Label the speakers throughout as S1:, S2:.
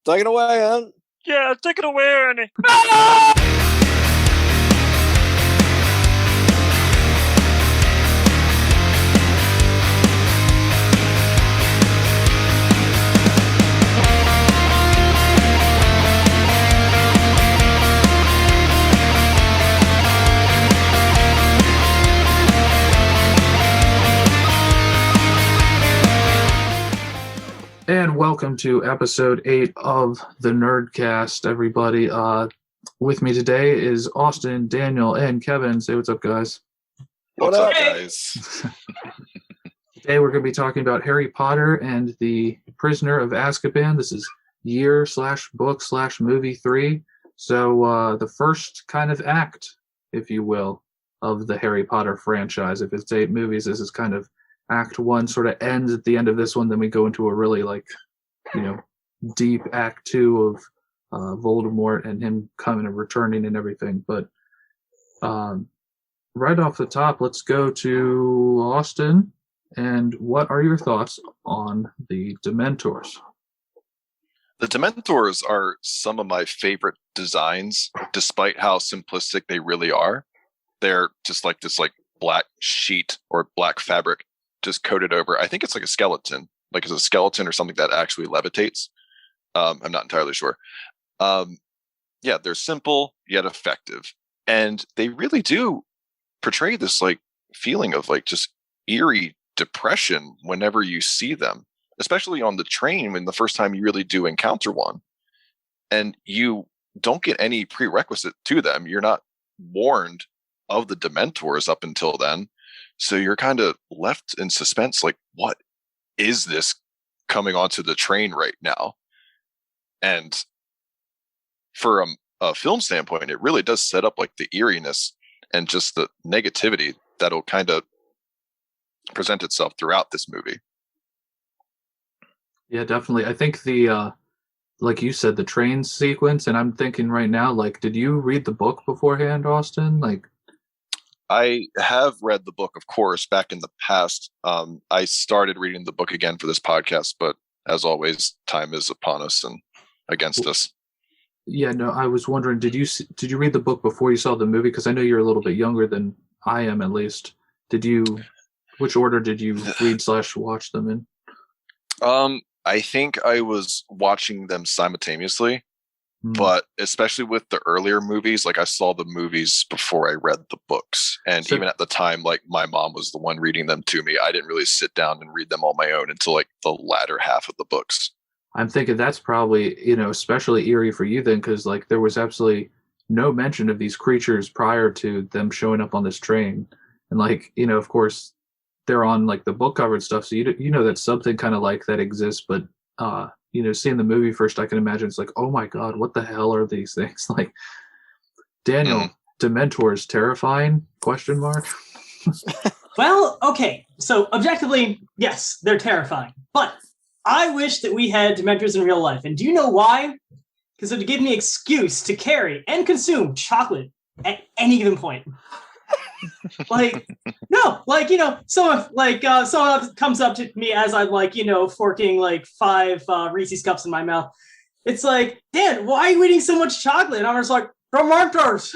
S1: Take it away, Ant.
S2: Yeah, take it away, Ernie.
S3: And welcome to episode 8 of the Nerdkast, everybody. With me today is Austin, Daniel, and Kevin. Say what's up, guys.
S1: What's up,
S2: guys?
S3: Today we're going to be talking about Harry Potter and the Prisoner of Azkaban. This is year/book/movie 3. So the first kind of act, if you will, of the Harry Potter franchise. If it's 8 movies, this is kind of Act 1 sort of ends at the end of this one, then we go into a really, deep Act 2 of Voldemort and him coming and returning and everything. But right off the top, let's go to Austin. And what are your thoughts on the Dementors?
S2: The Dementors are some of my favorite designs, despite how simplistic they really are. They're just like this black sheet or black fabric just coated over. I think it's like a skeleton, like it's a skeleton or something that actually levitates. I'm not entirely sure. Yeah, they're simple yet effective, and they really do portray this feeling of just eerie depression whenever you see them, especially on the train when the first time you really do encounter one, and you don't get any prerequisite to them. You're not warned of the Dementors up until then. So you're kind of left in suspense, what is this coming onto the train right now? And for a film standpoint, it really does set up the eeriness and just the negativity that'll kind of present itself throughout this movie.
S3: Yeah, definitely. I think the, like you said, the train sequence, and I'm thinking right now, did you read the book beforehand, Austin?
S2: I have read the book, of course, back in the past. I started reading the book again for this podcast, but as always, time is upon us and against us.
S3: Yeah, no, I was wondering, did you read the book before you saw the movie? Because I know you're a little bit younger than I am, at least. Which order did you read/watch them in?
S2: I think I was watching them simultaneously. But especially with the earlier movies, I saw the movies before I read the books. And even at the time, my mom was the one reading them to me. I didn't really sit down and read them on my own until the latter half of the books.
S3: I'm thinking that's probably, especially eerie for you then, because there was absolutely no mention of these creatures prior to them showing up on this train. And of course, they're on the book cover and stuff. So you know that something kind of like that exists, but seeing the movie first, I can imagine it's oh my God, what the hell are these things? Daniel, Dementors terrifying? ?
S4: Well, okay. So objectively, yes, they're terrifying. But I wish that we had Dementors in real life. And do you know why? Because it would give me an excuse to carry and consume chocolate at any given point. Someone comes up to me as I'm forking 5 Reese's cups in my mouth. It's Dan, why are you eating so much chocolate? And I'm just Dementors.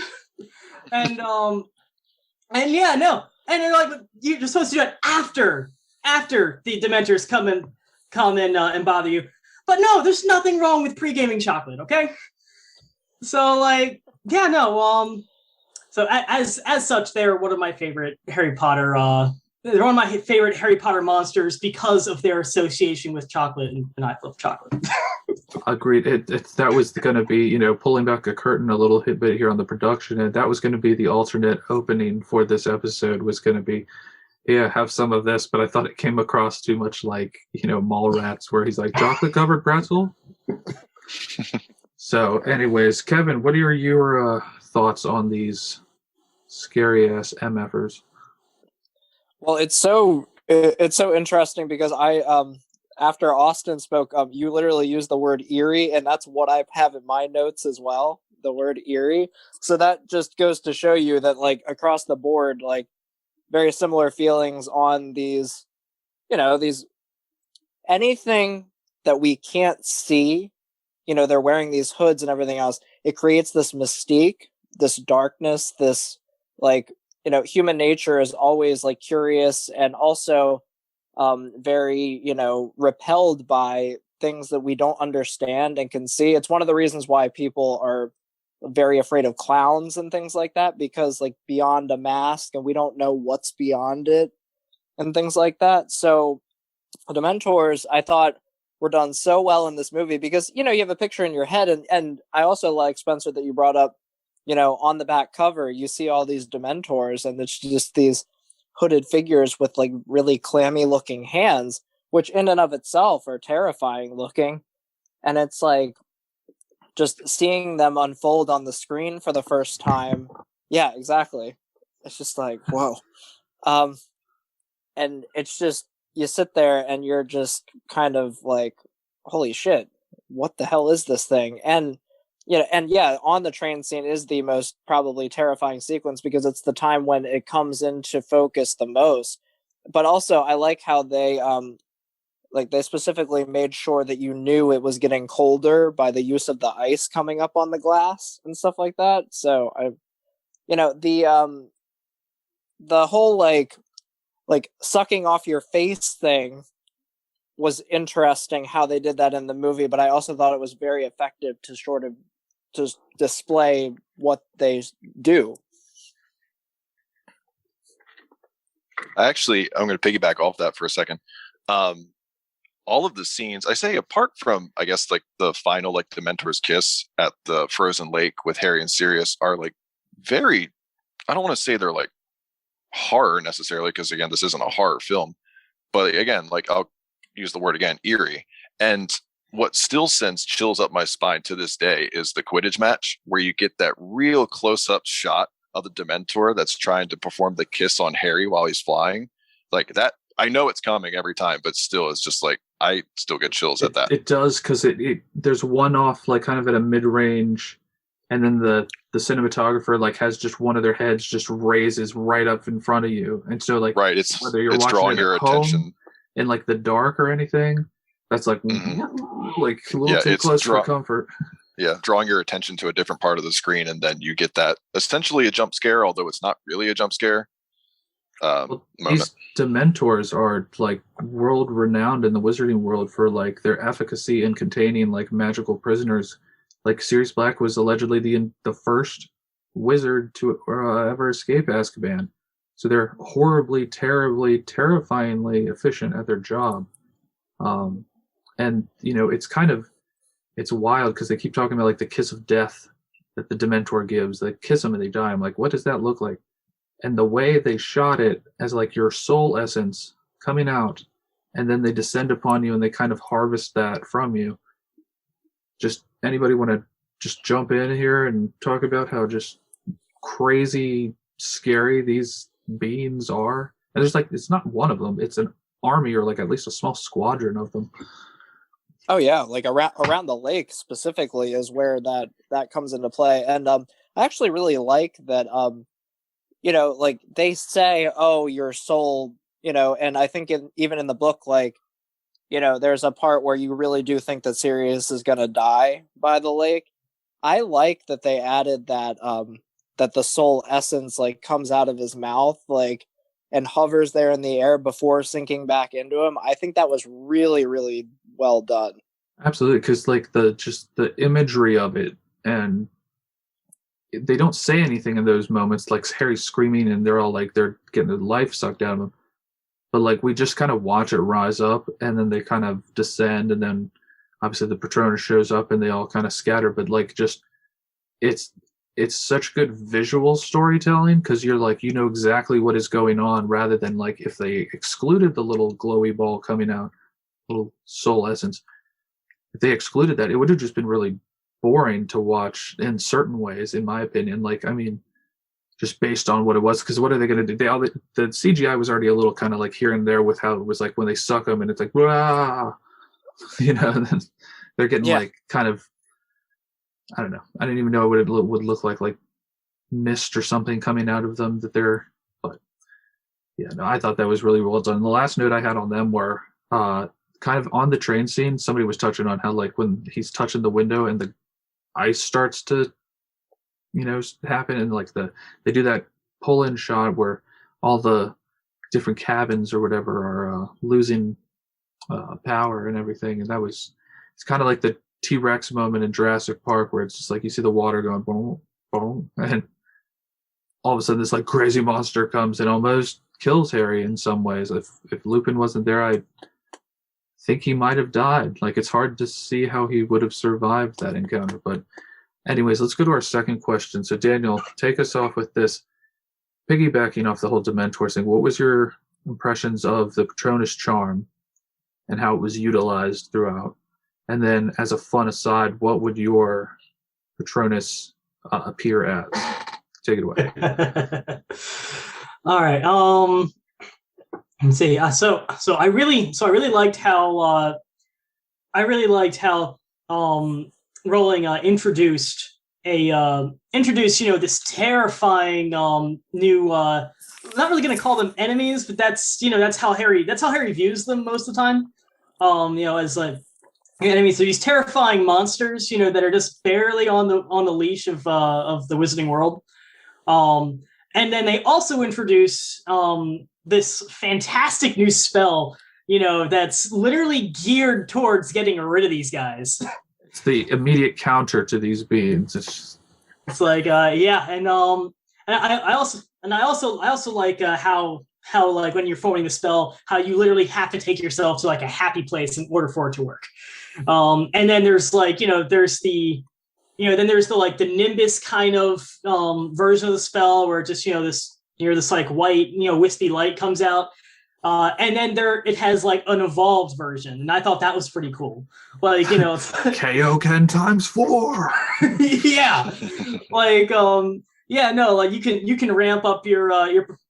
S4: and yeah, no. And they're you're supposed to do it after the Dementors come and bother you. But no, there's nothing wrong with pre-gaming chocolate, okay? So yeah, no, so as such, they're one of my favorite Harry Potter. They're one of my favorite Harry Potter monsters because of their association with chocolate, and I love chocolate.
S3: Agreed. That was going to be, pulling back a curtain a little bit here on the production, and that was going to be the alternate opening for this episode. Was going to be, have some of this, but I thought it came across too much Mallrats, where he's chocolate covered pretzel. So, anyways, Kevin, what are your thoughts on these scary ass MFers?
S1: Well, it's so interesting because I after Austin spoke, you literally used the word eerie, and that's what I have in my notes as well, the word eerie. So that just goes to show you that across the board, very similar feelings on these, these anything that we can't see they're wearing these hoods and everything else, it creates this mystique, this darkness, this like, human nature is always like curious and also very, repelled by things that we don't understand and can see. It's one of the reasons why people are very afraid of clowns and things like that, because like beyond a mask and we don't know what's beyond it and things like that. So the Dementors, I thought, were done so well in this movie because, you have a picture in your head. And I also like, Spencer, that you brought up, on the back cover, you see all these Dementors and it's just these hooded figures with like really clammy looking hands, which in and of itself are terrifying looking. And it's like just seeing them unfold on the screen for the first time. Yeah, exactly. It's just like, whoa. And it's just, you sit there and you're just kind of like, holy shit, what the hell is this thing? And on the train scene is the most probably terrifying sequence because it's the time when it comes into focus the most. But also I like how they they specifically made sure that you knew it was getting colder by the use of the ice coming up on the glass and stuff like that. So the whole like sucking off your face thing was interesting how they did that in the movie, but I also thought it was very effective to sort of just display what they do.
S2: I'm going to piggyback off that for a second. All of the scenes, I say, apart from, I guess, like the final, like the Dementor's kiss at the frozen lake with Harry and Sirius, are like very, I don't want to say they're like horror necessarily, because again, this isn't a horror film, but again, like I'll use the word again, eerie. And what still sends chills up my spine to this day is the Quidditch match, where you get that real close-up shot of the Dementor that's trying to perform the kiss on Harry while he's flying. Like that, I know it's coming every time, but still, it's just like, I still get chills at that.
S3: It does, because there's one off, like kind of at a mid-range, and then the cinematographer like has just one of their heads just raises right up in front of you, and so like
S2: right, it's
S3: whether you're
S2: it's
S3: watching
S2: drawing
S3: it
S2: your
S3: at home,
S2: attention
S3: in like the dark or anything, that's like like a little too close for comfort.
S2: Yeah, drawing your attention to a different part of the screen, and then you get that essentially a jump scare, although it's not really a jump scare.
S3: These Dementors are like world renowned in the wizarding world for like their efficacy in containing like magical prisoners. Like Sirius Black was allegedly the first wizard to ever escape Azkaban. So they're horribly, terribly, terrifyingly efficient at their job. And it's wild because they keep talking about like the kiss of death that the Dementor gives. They kiss them and they die. I'm like, what does that look like? And the way they shot it as like your soul essence coming out, and then they descend upon you and they kind of harvest that from you. Just anybody want to just jump in here and talk about how just crazy scary these beings are? And there's like, it's not one of them, it's an army or like at least a small squadron of them.
S1: Oh yeah, like around the lake specifically is where that comes into play. And I actually really like that like they say, oh, your soul, and I think even in the book, like, there's a part where you really do think that Sirius is going to die by the lake. I like that they added that, that the soul essence, like, comes out of his mouth, like, and hovers there in the air before sinking back into him. I think that was really, really well done.
S3: Absolutely, because, like, the imagery of it, and they don't say anything in those moments, like Harry's screaming and they're all like, they're getting the life sucked out of them. But like, we just kind of watch it rise up and then they kind of descend, and then obviously the Patronus shows up and they all kind of scatter. But like, just, it's such good visual storytelling, because you're like, exactly what is going on, rather than like if they excluded the little glowy ball coming out, little soul essence. If they excluded that, it would have just been really boring to watch in certain ways, in my opinion. Like, I mean, just based on what it was, because what are they going to do? The CGI was already a little kind of like here and there with how it was like when they suck them and it's like, wah, and then they're getting like kind of, I don't know. I didn't even know what it would look like mist or something coming out of them but yeah, no, I thought that was really well done. The last note I had on them were, kind of on the train scene, somebody was touching on how like when he's touching the window and the ice starts to, happen, and like they do that pull-in shot where all the different cabins or whatever are losing power and everything, and it's kind of like the T-Rex moment in Jurassic Park where it's just like you see the water going boom, boom, and all of a sudden this like crazy monster comes and almost kills Harry in some ways. If Lupin wasn't there, I think he might have died. Like, it's hard to see how he would have survived that encounter. But anyways, let's go to our second question. So Daniel, take us off with this. Piggybacking off the whole Dementor thing, what was your impressions of the Patronus Charm and how it was utilized throughout? And then as a fun aside, what would your Patronus appear as? Take it away.
S4: All right. Let's see. So I really liked how Rowling introduced this terrifying new. Not really going to call them enemies, but that's how Harry views them most of the time. As like enemies. So these terrifying monsters, that are just barely on the leash of the Wizarding World. And then they also introduce this fantastic new spell, that's literally geared towards getting rid of these guys.
S3: It's the immediate counter to these beings.
S4: It's like, yeah, and I also like how like when you're forming the spell, how you literally have to take yourself to like a happy place in order for it to work. And then there's like, there's the like the Nimbus kind of version of the spell where just this like white wispy light comes out, and then it has like an evolved version, and I thought that was pretty cool. Like
S3: Kaioken times 4.
S4: Yeah, like like you can ramp up your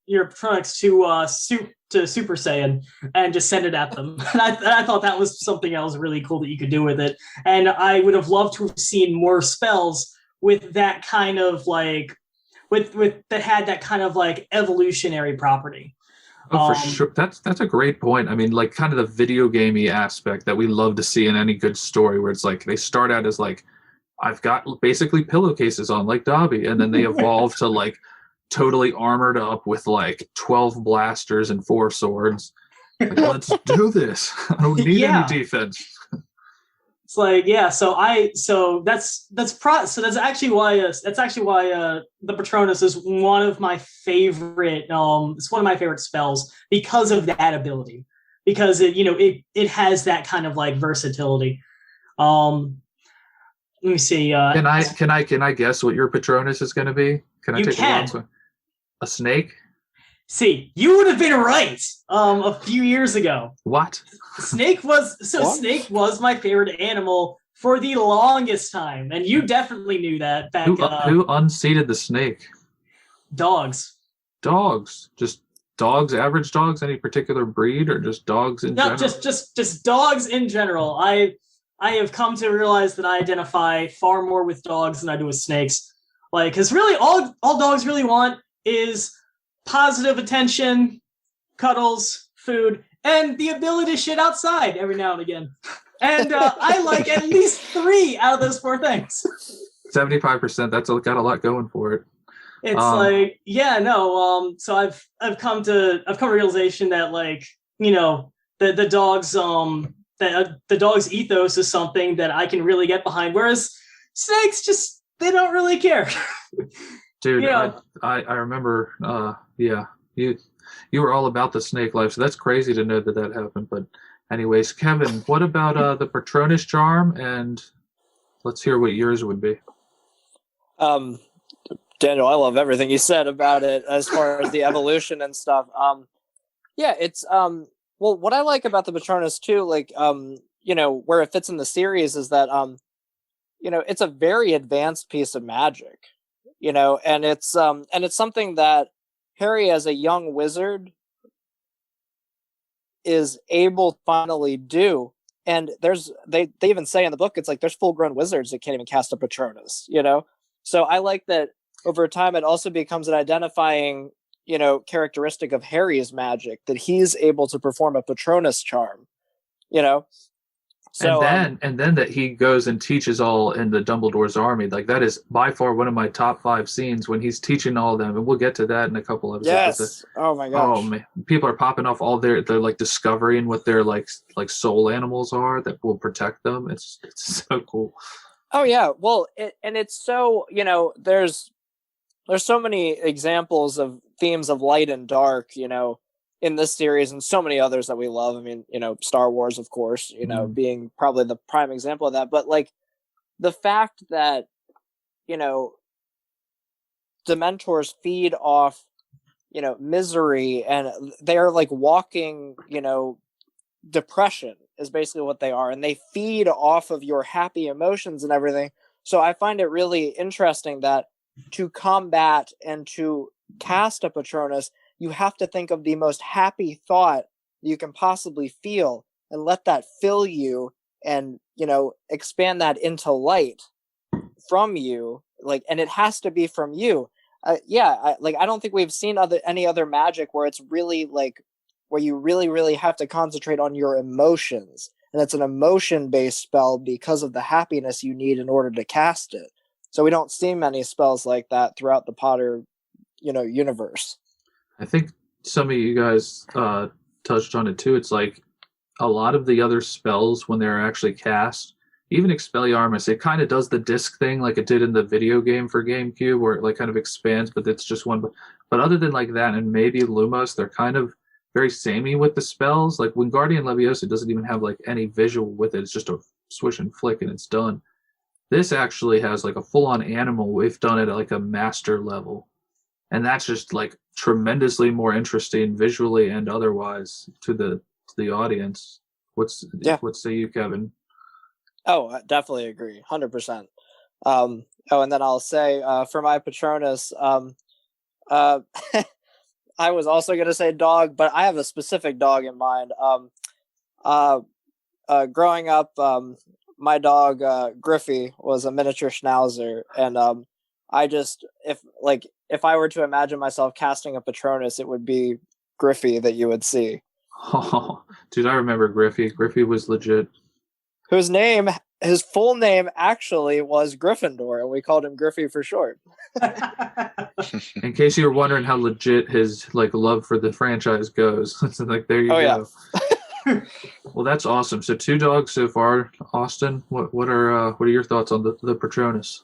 S4: Patronus to Super Saiyan and just send it at them. And I thought that was something else really cool that you could do with it. And I would have loved to have seen more spells with that kind of like, that had that kind of like evolutionary property.
S3: Oh, for sure. That's a great point. I mean, like kind of the video gamey aspect that we love to see in any good story, where it's like they start out as like, I've got basically pillowcases on like Dobby, and then they evolve to like totally armored up with like 12 blasters and 4 swords. Like, let's do this. I don't need any defense.
S4: It's like, yeah. So that's actually why the Patronus is one of my favorite. It's one of my favorite spells because of that ability. Because it has that kind of like versatility. Let me see.
S3: Can I guess what your Patronus is going to be? Can I take a long one? A snake?
S4: See, you would have been right a few years ago.
S3: What?
S4: Snake was my favorite animal for the longest time, and you definitely knew that back.
S3: Who unseated the snake?
S4: Dogs.
S3: Dogs. Just dogs, average dogs, any particular breed, or just dogs in general?
S4: No, just dogs in general. I have come to realize that I identify far more with dogs than I do with snakes. Like, because really all dogs really want is positive attention, cuddles, food, and the ability to shit outside every now and again. And I like at least 3 out of those 4 things.
S3: 75%. That's got a lot going for it.
S4: It's like, yeah, no. So I've come to realization that like, the dog's ethos is something that I can really get behind, whereas snakes they don't really care.
S3: Dude, I remember, you were all about the snake life, so that's crazy to know that happened. But anyways, Kevin, what about the Patronus Charm? And let's hear what yours would be.
S1: Daniel, I love everything you said about it as far as the evolution and stuff. It's well, what I like about the Patronus too, like where it fits in the series is that it's a very advanced piece of magic. And it's something that Harry, as a young wizard, is able to finally do. And they even say in the book, it's like there's full-grown wizards that can't even cast a Patronus, So I like that over time it also becomes an identifying, characteristic of Harry's magic, that he's able to perform a Patronus charm, you know. So
S3: and then that he goes and teaches all in the Dumbledore's army. Like that is by far one of my top 5 scenes when he's teaching all of them, and we'll get to that in a couple episodes.
S1: Yes. Oh my gosh.
S3: Oh man, people are popping off all they're like discovering what their like soul animals are that will protect them. It's so cool.
S1: Oh yeah. Well, it's so, you know, there's so many examples of themes of light and dark, you know, in this series and so many others that we love. I mean, you know, Star Wars, of course, you know, being probably the prime example of that. But like the fact that, you know, Dementors feed off, you know, misery, and they're like walking, you know, depression is basically what they are. And they feed off of your happy emotions and everything. So I find it really interesting that to combat and to cast a Patronus, you have to think of the most happy thought you can possibly feel and let that fill you and, you know, expand that into light from you. Like, and it has to be from you. I don't think we've seen any other magic where it's really like, where you really, really have to concentrate on your emotions. And it's an emotion-based spell because of the happiness you need in order to cast it. So we don't see many spells like that throughout the Potter, you know, universe.
S3: I think some of you guys touched on it too. It's like a lot of the other spells when they're actually cast, even Expelliarmus, it kind of does the disc thing like it did in the video game for GameCube, where it like kind of expands, but it's just one. But other than like that, and maybe Lumos, they're kind of very samey with the spells. Like Wingardium Leviosa doesn't even have like any visual with it. It's just a swish and flick and it's done. This actually has like a full-on animal if done at like a master level. And that's just like tremendously more interesting visually and otherwise to the audience. What say you, Kevin?
S1: Oh, I definitely agree. 100%. And then I'll say for my Patronus, I was also going to say dog, but I have a specific dog in mind. Growing up, my dog Griffey was a miniature schnauzer, and if I were to imagine myself casting a Patronus, it would be Griffey that you would see.
S3: Oh, dude, I remember Griffey. Griffey was legit.
S1: His full name actually was Gryffindor, and we called him Griffey for short.
S3: In case you were wondering how legit his like love for the franchise goes, it's like there you go. Yeah. Well, that's awesome. So 2 dogs so far. Austin, what are your thoughts on the Patronus?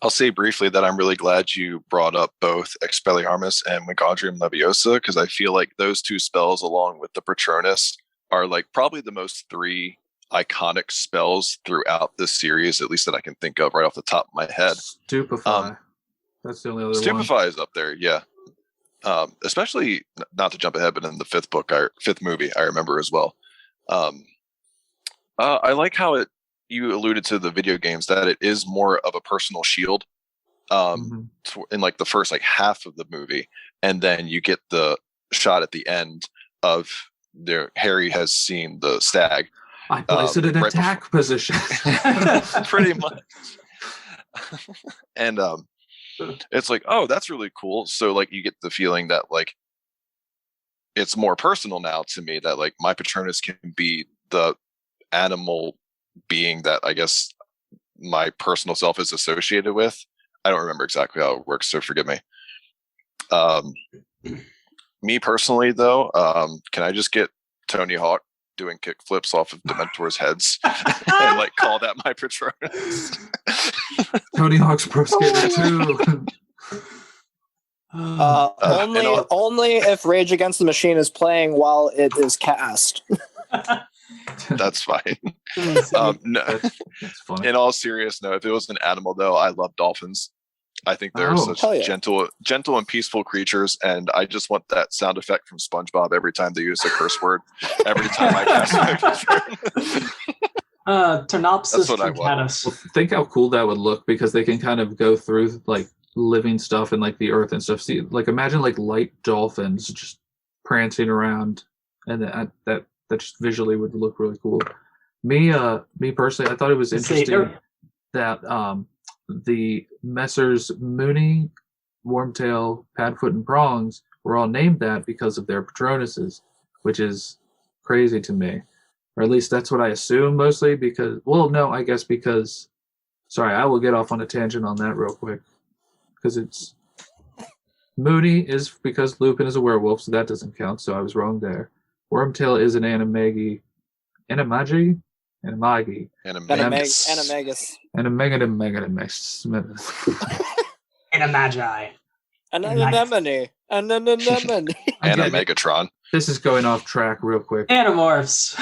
S2: I'll say briefly that I'm really glad you brought up both Expelliarmus and Wingardium Leviosa, because I feel like those 2 spells, along with the Patronus, are like probably the most 3 iconic spells throughout this series, at least that I can think of right off the top of my head.
S3: Stupefy. That's the only other
S2: Stupefy
S3: one.
S2: is up there, yeah. Especially, not to jump ahead, but in the 5th movie, I remember as well. I like how you alluded to the video games, that it is more of a personal shield in like the first like half of the movie, and then you get the shot at the end of Harry has seen the stag.
S3: I place it in attack position.
S2: Pretty much. And it's like, oh, that's really cool. So like you get the feeling that like it's more personal now to me, that like my Patronus can be the animal being that I guess my personal self is associated with. I don't remember exactly how it works, so forgive me. Me personally though, can I just get Tony Hawk doing kick flips off of Dementors' heads and like call that my Patronus?
S3: Tony Hawk's Pro Skater 2.
S1: Only if Rage Against the Machine is playing while it is cast.
S2: That's fine. No,
S3: That's funny.
S2: in all seriousness, no. If it was an animal, though, I love dolphins. I think they're such gentle and peaceful creatures, and I just want that sound effect from SpongeBob every time they use a curse word. Every time I cast my
S4: Turnopsis
S2: Well,
S3: think how cool that would look, because they can kind of go through like living stuff and like the earth and stuff. See, like imagine like light dolphins just prancing around, and that just visually would look really cool. Me personally, I thought it was interesting that the Messrs. Mooney, Wormtail, Padfoot, and Prongs were all named that because of their Patronuses, which is crazy to me. or at least that's what I assume mostly. Because, well, no, I guess because. Sorry, I will get off on a tangent on that real quick, because it's Mooney is because Lupin is a werewolf, so that doesn't count. So I was wrong there. Wormtail is an animagi. Animagi.
S2: Animagus.
S1: Animagus.
S4: Animagi.
S1: An anemone. An anemone.
S2: Animegatron.
S3: This is going off track real quick.
S4: Animorphs.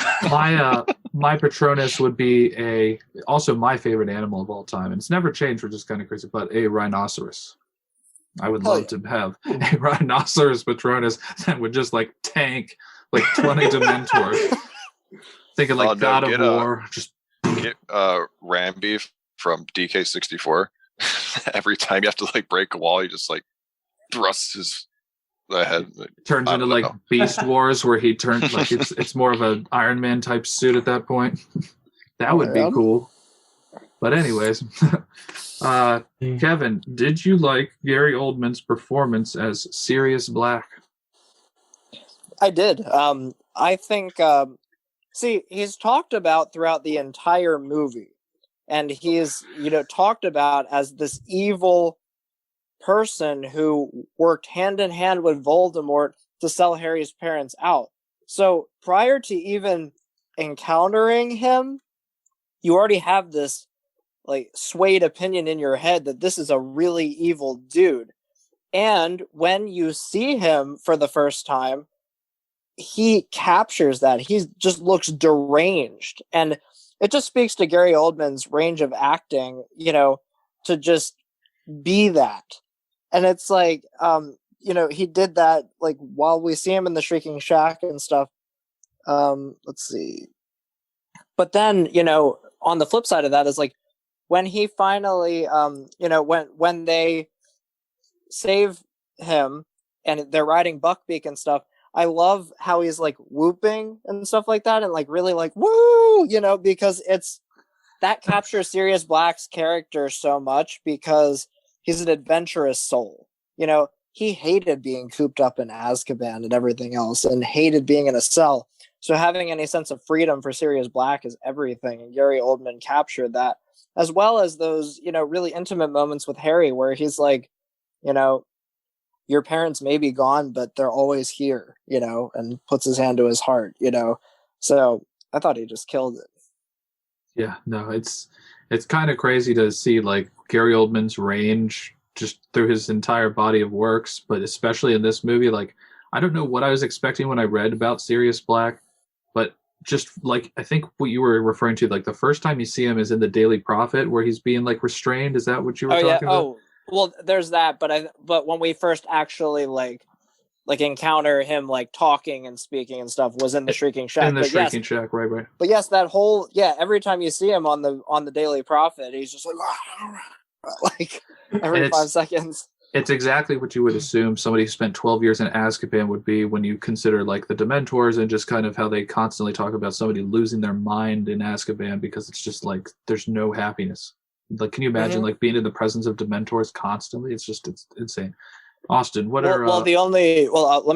S3: My Patronus would be also my favorite animal of all time, and it's never changed, which is kind of crazy, but a rhinoceros. I would love to have a rhinoceros Patronus that would just like tank like 20 Dementors. Thinking like God of War. Just
S2: get Rambi from DK64. Every time you have to like break a wall, he just like thrusts his head.
S3: Turns into like Beast Wars, where he turns like it's more of an Iron Man type suit at that point. That would be cool. But anyways, Kevin, did you like Gary Oldman's performance as Sirius Black?
S1: I did. I think. See, he's talked about throughout the entire movie, and he's talked about as this evil person who worked hand in hand with Voldemort to sell Harry's parents out. So prior to even encountering him, you already have this like swayed opinion in your head that this is a really evil dude. And when you see him for the first time, he captures that. He just looks deranged. And it just speaks to Gary Oldman's range of acting, to just be that. And it's like, he did that, like, while we see him in the Shrieking Shack and stuff. Let's see. But then, on the flip side of that is, like, when he finally, when they save him and they're riding Buckbeak and stuff, I love how he's, like, whooping and stuff like that and, like, really, like, woo, because that captures Sirius Black's character so much because he's an adventurous soul. He hated being cooped up in Azkaban and everything else and hated being in a cell. So having any sense of freedom for Sirius Black is everything. And Gary Oldman captured that, as well as those, really intimate moments with Harry where he's like, your parents may be gone, but they're always here, and puts his hand to his heart, So I thought he just killed it.
S3: Yeah, no, it's kind of crazy to see like Gary Oldman's range just through his entire body of works, but especially in this movie, like I don't know what I was expecting when I read about Sirius Black, but just like I think what you were referring to, like the first time you see him is in the Daily Prophet where he's being like restrained. Is that what you were talking about? Oh,
S1: well, there's that, but when we first actually like encounter him like talking and speaking and stuff was in the Shrieking Shack.
S3: In the Shrieking Shack, right.
S1: But yes, that whole every time you see him on the Daily Prophet, he's just like every 5 seconds.
S3: It's exactly what you would assume somebody who spent 12 years in Azkaban would be when you consider like the Dementors and just kind of how they constantly talk about somebody losing their mind in Azkaban because it's just like there's no happiness. Like, can you imagine like being in the presence of Dementors constantly? It's insane. Austin, what are...
S1: let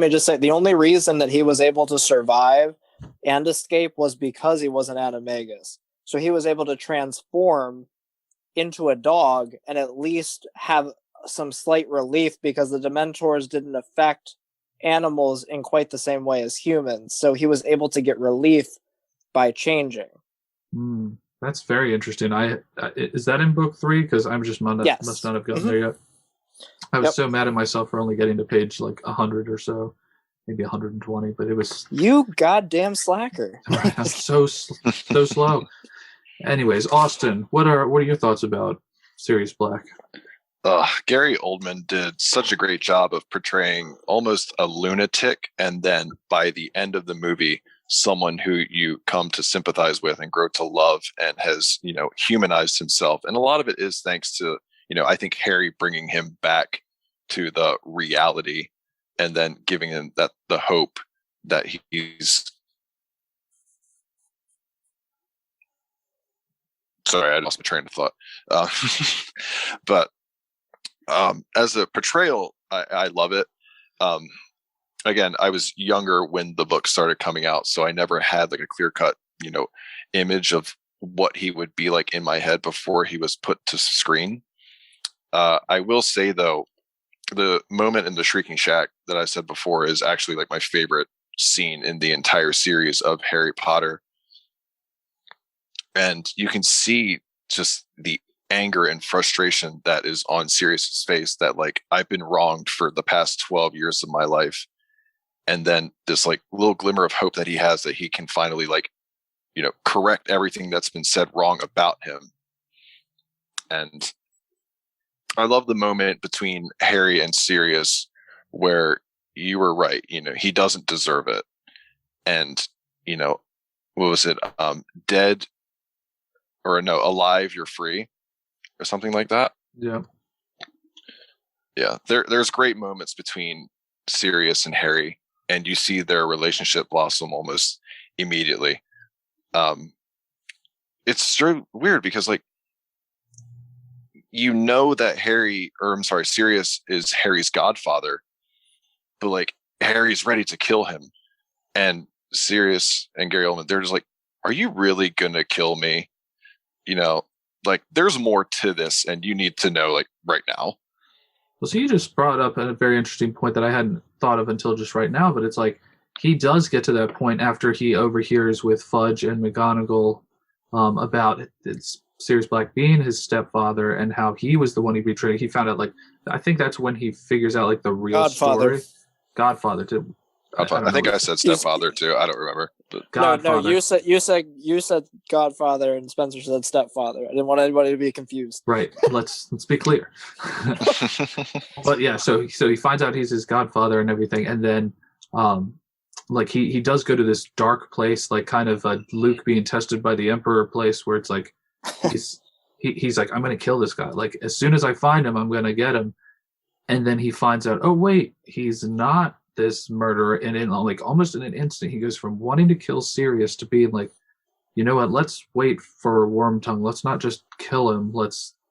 S1: me just say, the only reason that he was able to survive and escape was because he was an animagus. So he was able to transform into a dog and at least have some slight relief because the Dementors didn't affect animals in quite the same way as humans. So he was able to get relief by changing.
S3: That's very interesting. Is that in book 3? Because I'm just must not have gotten there yet. I was so mad at myself for only getting to page like 100 or so, maybe 120. But it was
S1: you goddamn slacker.
S3: I'm so slow. Anyways, Austin, what are your thoughts about Sirius Black?
S2: Gary Oldman did such a great job of portraying almost a lunatic, and then by the end of the movie, someone who you come to sympathize with and grow to love and has, humanized himself. And a lot of it is thanks to, I think Harry bringing him back to the reality and then giving him the hope that he's... Sorry, I lost my train of thought. But as a portrayal, I love it. Again, I was younger when the book started coming out, so I never had like a clear-cut image of what he would be like in my head before he was put to screen. I will say though, the moment in the Shrieking Shack that I said before is actually like my favorite scene in the entire series of Harry Potter. And you can see just the anger and frustration that is on Sirius's face, that like, I've been wronged for the past 12 years of my life. And then this like little glimmer of hope that he has that he can finally like, correct everything that's been said wrong about him. And I love the moment between Harry and Sirius where you were right. He doesn't deserve it. And, what was it? Dead or no, alive, you're free or something like that.
S3: Yeah.
S2: Yeah. There's great moments between Sirius and Harry, and you see their relationship blossom almost immediately. It's so weird because like, that Sirius is Harry's godfather, but like Harry's ready to kill him, and Sirius and Gary Oldman, they're just like, are you really gonna kill me? Like there's more to this and you need to know like right now.
S3: Well, so you just brought up a very interesting point that I hadn't thought of until just right now, but it's like he does get to that point after he overhears with Fudge and McGonagall about it's Sirius Black being his stepfather and how he was the one he betrayed. He found out, like, I think that's when he figures out like the real story. Godfather too.
S2: I think I said stepfather too. I don't remember. But
S1: No, you said Godfather and Spencer said stepfather. I didn't want anybody to be confused.
S3: Right. Let's be clear. But yeah, so he finds out he's his godfather and everything, and then like he does go to this dark place, like kind of Luke being tested by the Emperor place, where it's like he's like, I'm gonna kill this guy. Like as soon as I find him, I'm gonna get him. And then he finds out, oh wait, he's not this murderer, and in like almost in an instant he goes from wanting to kill Sirius to being like, you know what, let's wait for Wormtongue, let's not just kill him,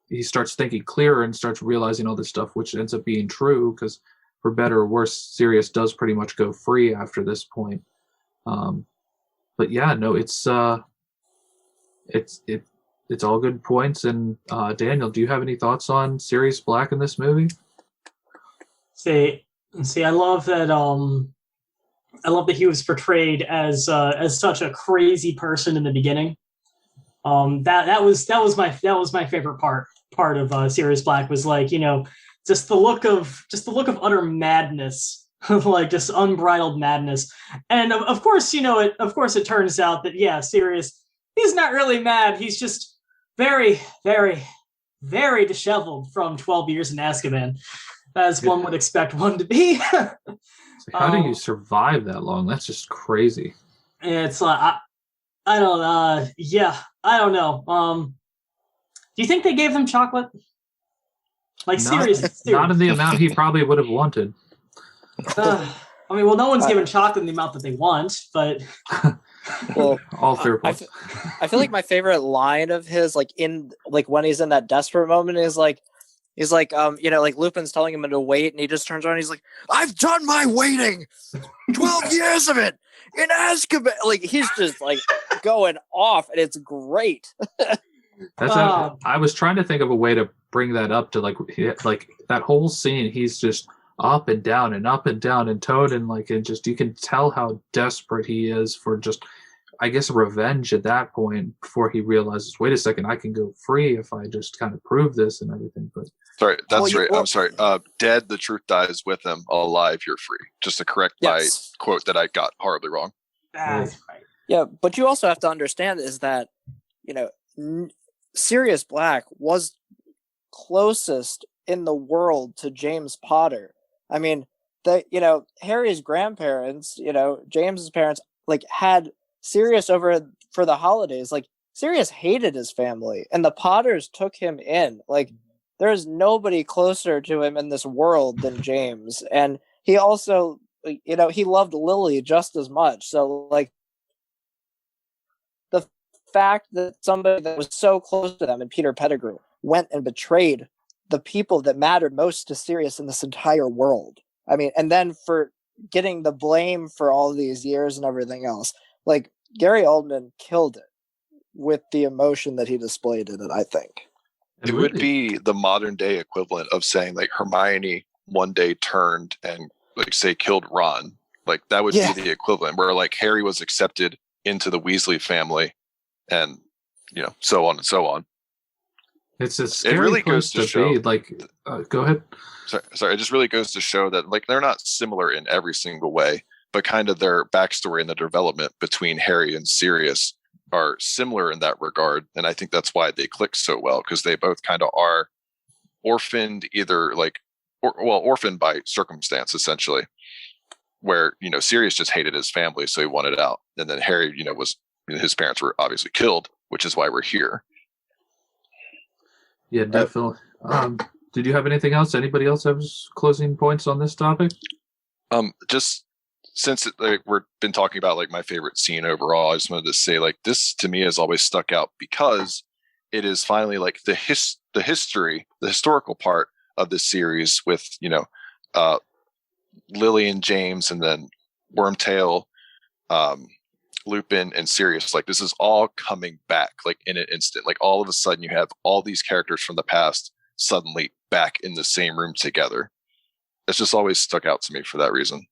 S3: he starts thinking clearer and starts realizing all this stuff, which ends up being true, because for better or worse Sirius does pretty much go free after this point. But yeah, no, it's all good points. And Daniel, do you have any thoughts on Sirius Black in this movie?
S4: See, I love that. I love that he was portrayed as such a crazy person in the beginning. That was my favorite part of Sirius Black, was like, just the look of utter madness, like just unbridled madness. And of course, it turns out that yeah, Sirius, he's not really mad. He's just very, very, very disheveled from 12 years in Azkaban, as one would expect one to be.
S3: How do you survive that long? That's just crazy.
S4: It's like, I don't know. Do you think they gave him chocolate? Like seriously?
S3: Not in the amount he probably would have wanted.
S4: No one's given chocolate in the amount that they want, but
S3: well, all fair points.
S1: I feel like my favorite line of his, like when he's in that desperate moment, is like, he's like, like Lupin's telling him to wait, and he just turns around and he's like, I've done my waiting! 12 years of it! In Azkaban! Like, he's just, like, going off, and it's great.
S3: I was trying to think of a way to bring that up to, like that whole scene, he's just up and down and Toad, and just, you can tell how desperate he is for just, I guess, revenge at that point, before he realizes, wait a second, I can go free if I just kind of prove this and everything. But
S2: sorry, that's right. I'm sorry. Dead, the truth dies with him. Alive, you're free. Just to correct my quote that I got horribly wrong.
S4: That's right.
S1: Yeah, but you also have to understand is that, Sirius Black was closest in the world to James Potter. I mean, Harry's grandparents, James's parents, like, had Sirius over for the holidays. Like, Sirius hated his family, and the Potters took him in. Like, there's nobody closer to him in this world than James. And he also, he loved Lily just as much. So, like, the fact that somebody that was so close to them, and Peter Pettigrew, went and betrayed the people that mattered most to Sirius in this entire world. I mean, and then for getting the blame for all these years and everything else. Like, Gary Oldman killed it with the emotion that he displayed in it, I think.
S2: It would be the modern day equivalent of saying like Hermione one day turned and like say killed Ron. Like that would be the equivalent where like Harry was accepted into the Weasley family and so on and so on.
S3: It's a scary
S2: it really
S3: place
S2: goes to
S3: to
S2: show,
S3: be. Like, go ahead.
S2: Sorry, it just really goes to show that like they're not similar in every single way, but kind of their backstory and the development between Harry and Sirius are similar in that regard. And I think that's why they click so well, because they both kind of are orphaned either like, orphaned by circumstance, essentially, where, Sirius just hated his family, so he wanted out. And then Harry, his parents were obviously killed, which is why we're here.
S3: Yeah, definitely. Did you have anything else? Anybody else have closing points on this topic?
S2: Just since we've been talking about like my favorite scene overall, I just wanted to say like this to me has always stuck out because it is finally like the historical part of the series with Lily and James, and then Wormtail, Lupin, and Sirius. Like this is all coming back like in an instant. Like all of a sudden you have all these characters from the past suddenly back in the same room together. It's just always stuck out to me for that reason.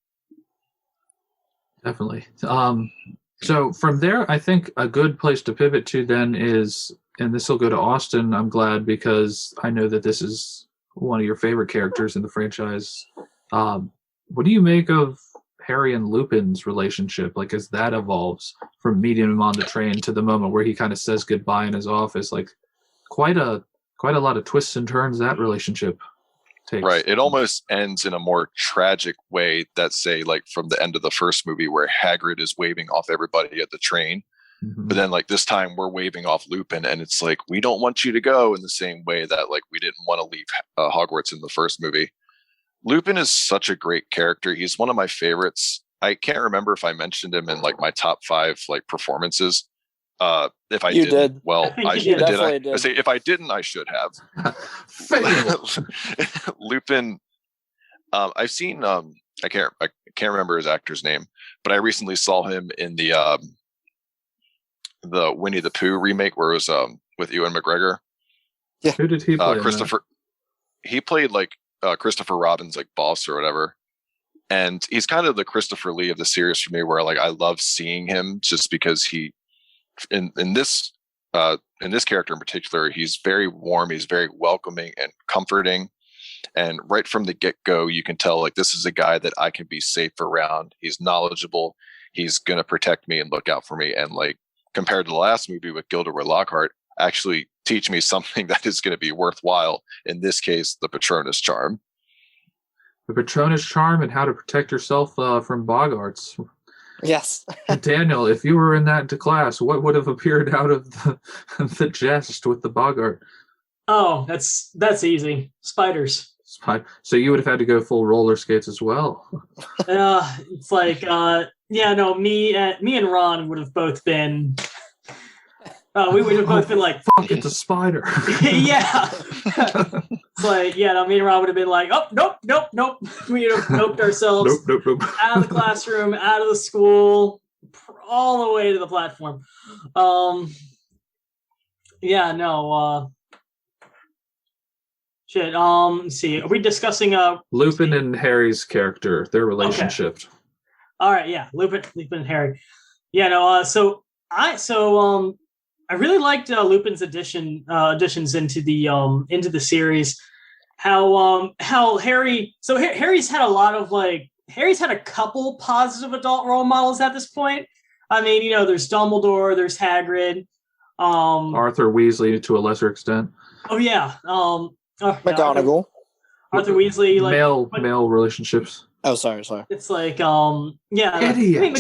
S3: Definitely. So from there, I think a good place to pivot to then is, and this will go to Austin, I'm glad, because I know that this is one of your favorite characters in the franchise. What do you make of Harry and Lupin's relationship? Like, as that evolves from meeting him on the train to the moment where he kind of says goodbye in his office, like quite a lot of twists and turns that relationship takes.
S2: Right. It almost ends in a more tragic way that, say, like from the end of the first movie where Hagrid is waving off everybody at the train. Mm-hmm. But then like this time we're waving off Lupin, and it's like, we don't want you to go, in the same way that like we didn't want to leave Hogwarts in the first movie. Lupin is such a great character. He's one of my favorites. I can't remember if I mentioned him in like my top 5 like performances. If I did, well, I did. I say if I didn't, I should have. Lupin. I've seen. I can't remember his actor's name, but I recently saw him in the Winnie the Pooh remake, where it was with Ewan McGregor.
S3: Yeah. Who did he play?
S2: Christopher. He played like Christopher Robin's like boss or whatever. And he's kind of the Christopher Lee of the series for me, where like I love seeing him just because he in this character in particular, he's very warm, he's very welcoming and comforting. And right from the get-go, you can tell like this is a guy that I can be safe around. He's knowledgeable, he's gonna protect me and look out for me. And like compared to the last movie with Gilderoy Lockhart, actually teach me something that is going to be worthwhile. In this case, the Patronus Charm.
S3: The Patronus Charm and how to protect yourself from Boggarts.
S1: Yes.
S3: Daniel, if you were in that class, what would have appeared out of the jest with the Boggart?
S4: Oh, that's easy. Spiders.
S3: So you would have had to go full roller skates as well.
S4: It's like, me and Ron would have both been. We would have both been like,
S3: "Fuck, it's a spider."
S4: Yeah. It's like, me and Ron would have been like, "Oh, nope." We would have noped ourselves
S3: nope.
S4: Out of the classroom, out of the school, all the way to the platform. Shit. Let's see. Are we discussing
S3: Lupin and Harry's character, their relationship?
S4: Okay. All right. Yeah, Lupin and Harry. I really liked Lupin's additions into the series. How Harry. So Harry's had a couple positive adult role models at this point. I mean, there's Dumbledore, there's Hagrid,
S3: Arthur Weasley to a lesser extent.
S4: Oh yeah,
S1: McGonagall.
S4: Arthur Weasley, like
S3: male relationships.
S1: Oh, sorry.
S4: It's like,
S3: Idiot.
S4: I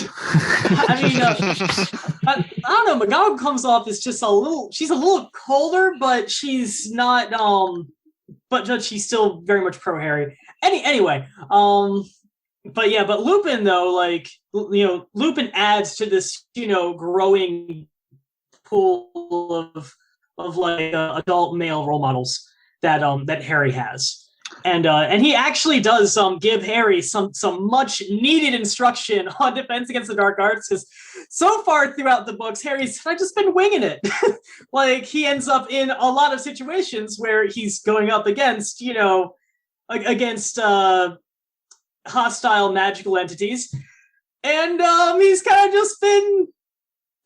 S4: don't know. McGonagall comes off as just she's a little colder, but she's not, but she's still very much pro Harry. Anyway, but Lupin though, like, Lupin adds to this, growing pool of like adult male role models that Harry has. And he actually does give Harry some much needed instruction on defense against the dark arts, because so far throughout the books, Harry's just been winging it. Like, he ends up in a lot of situations where he's going up against, against hostile magical entities, and he's kind of just been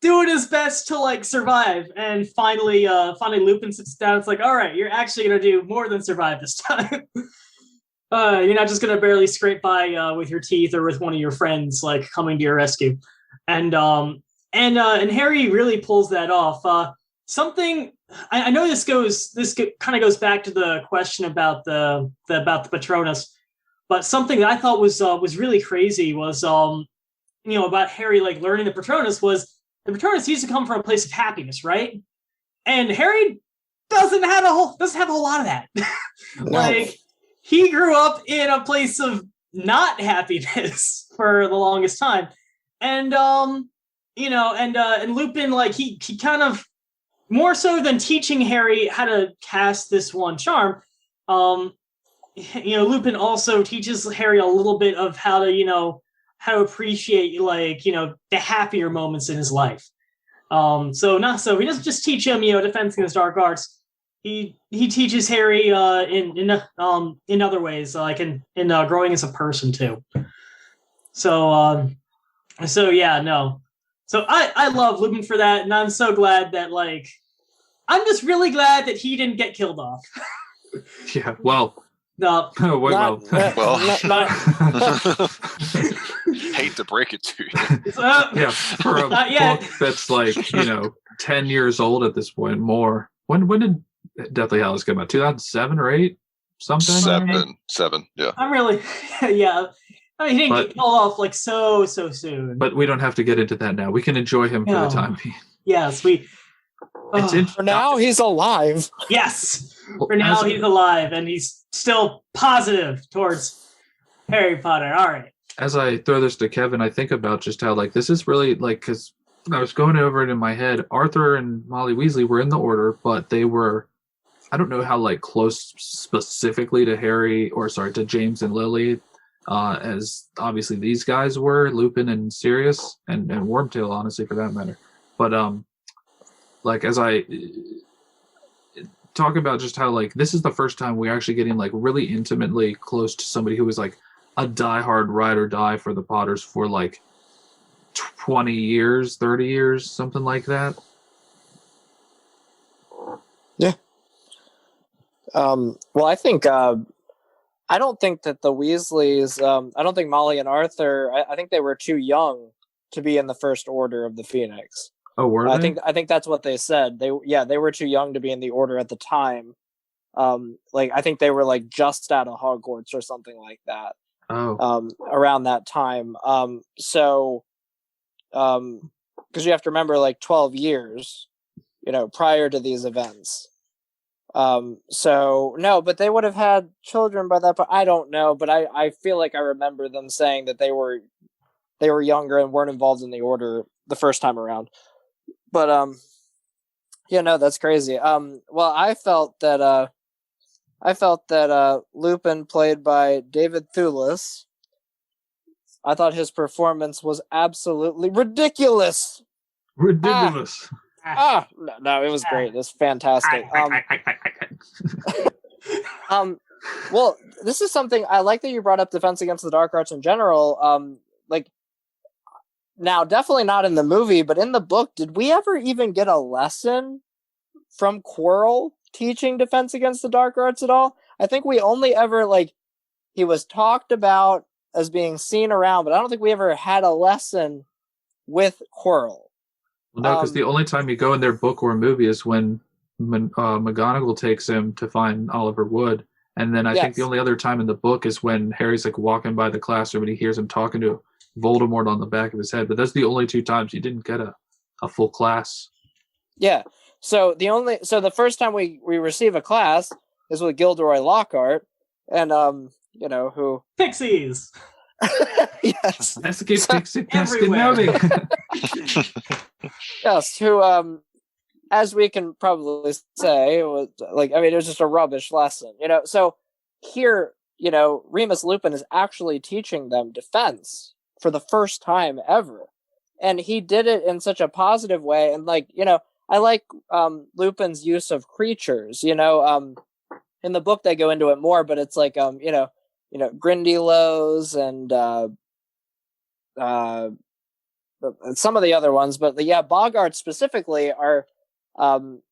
S4: doing his best to survive. And finally Lupin sits down. It's like, all right, you're actually gonna do more than survive this time. You're not just gonna barely scrape by with your teeth or with one of your friends coming to your rescue. And Harry really pulls that off. Something I know this kind of goes back to the question about the Patronus, but something that I thought was really crazy was about Harry learning the Patronus was, the Patronus used to come from a place of happiness, right? And Harry doesn't have a whole lot of that.
S1: No.
S4: He grew up in a place of not happiness for the longest time, and Lupin, he kind of, more so than teaching Harry how to cast this one charm, Lupin also teaches Harry a little bit of how to appreciate the happier moments in his life. So he doesn't just teach him defense against dark arts. He teaches Harry in other ways, in growing as a person too. So I love Lupin for that, and I'm so glad that I'm just really glad that he didn't get killed off.
S3: Yeah, well.
S4: No.
S2: Well.
S1: Not,
S2: Hate to break it to you.
S3: Yeah, for a book that's 10 years old at this point, more. When did Deathly Hallows come out? 2007 or 8? Something?
S2: Seven, yeah.
S4: I'm really, yeah. I mean, he didn't get killed off so soon.
S3: But we don't have to get into that now. We can enjoy him for the time being.
S4: Yes,
S1: for now, he's alive.
S4: Yes, for now he's alive, and he's still positive towards Harry Potter. All right.
S3: As I throw this to Kevin, I think about just how this is really because I was going over it in my head. Arthur and Molly Weasley were in the Order, but they were, I don't know how close specifically to to James and Lily, as obviously these guys were, Lupin and Sirius and Wormtail, honestly, for that matter. But as I talk about just how this is the first time we're actually getting really intimately close to somebody who was a diehard ride or die for the Potters for 20 years, 30 years, something like that.
S1: Yeah. Well, I think I don't think that the Weasleys, I don't think Molly and Arthur, I think they were too young to be in the First Order of the Phoenix.
S3: Oh, were they?
S1: I think that's what they said. They were too young to be in the Order at the time. I think they were just out of Hogwarts or something like that.
S3: Oh.
S1: Around that time. Because you have to remember 12 years, prior to these events. No, but they would have had children by that point. I don't know, but I feel like I remember them saying that they were younger and weren't involved in the Order the first time around. But no, that's crazy. Well, I felt that Lupin, played by David Thewlis, I thought his performance was absolutely ridiculous.
S3: Ridiculous.
S1: No, it was great. It was fantastic. Well, this is something I like that you brought up, defense against the dark arts in general. Now, definitely not in the movie, but in the book, did we ever even get a lesson from Quirrell teaching defense against the dark arts at all? I think we only ever he was talked about as being seen around, but I don't think we ever had a lesson with Quirrell.
S3: Well, no, because the only time you go in their book or movie is when McGonagall takes him to find Oliver Wood, and then I think the only other time in the book is when Harry's walking by the classroom and he hears him talking to Voldemort on the back of his head. But that's the only two times you didn't get a full class. Yeah.
S1: So the first time we receive a class is with Gilderoy Lockhart, and who
S4: Pixies.
S1: Yes.
S3: That's Pixie everywhere.
S1: Yes, who as we can probably say, it was it was just a rubbish lesson, So here, Remus Lupin is actually teaching them defense for the first time ever. And he did it in such a positive way. And I like Lupin's use of creatures, in the book they go into it more, but it's like, Grindylows and some of the other ones, but Boggart specifically are,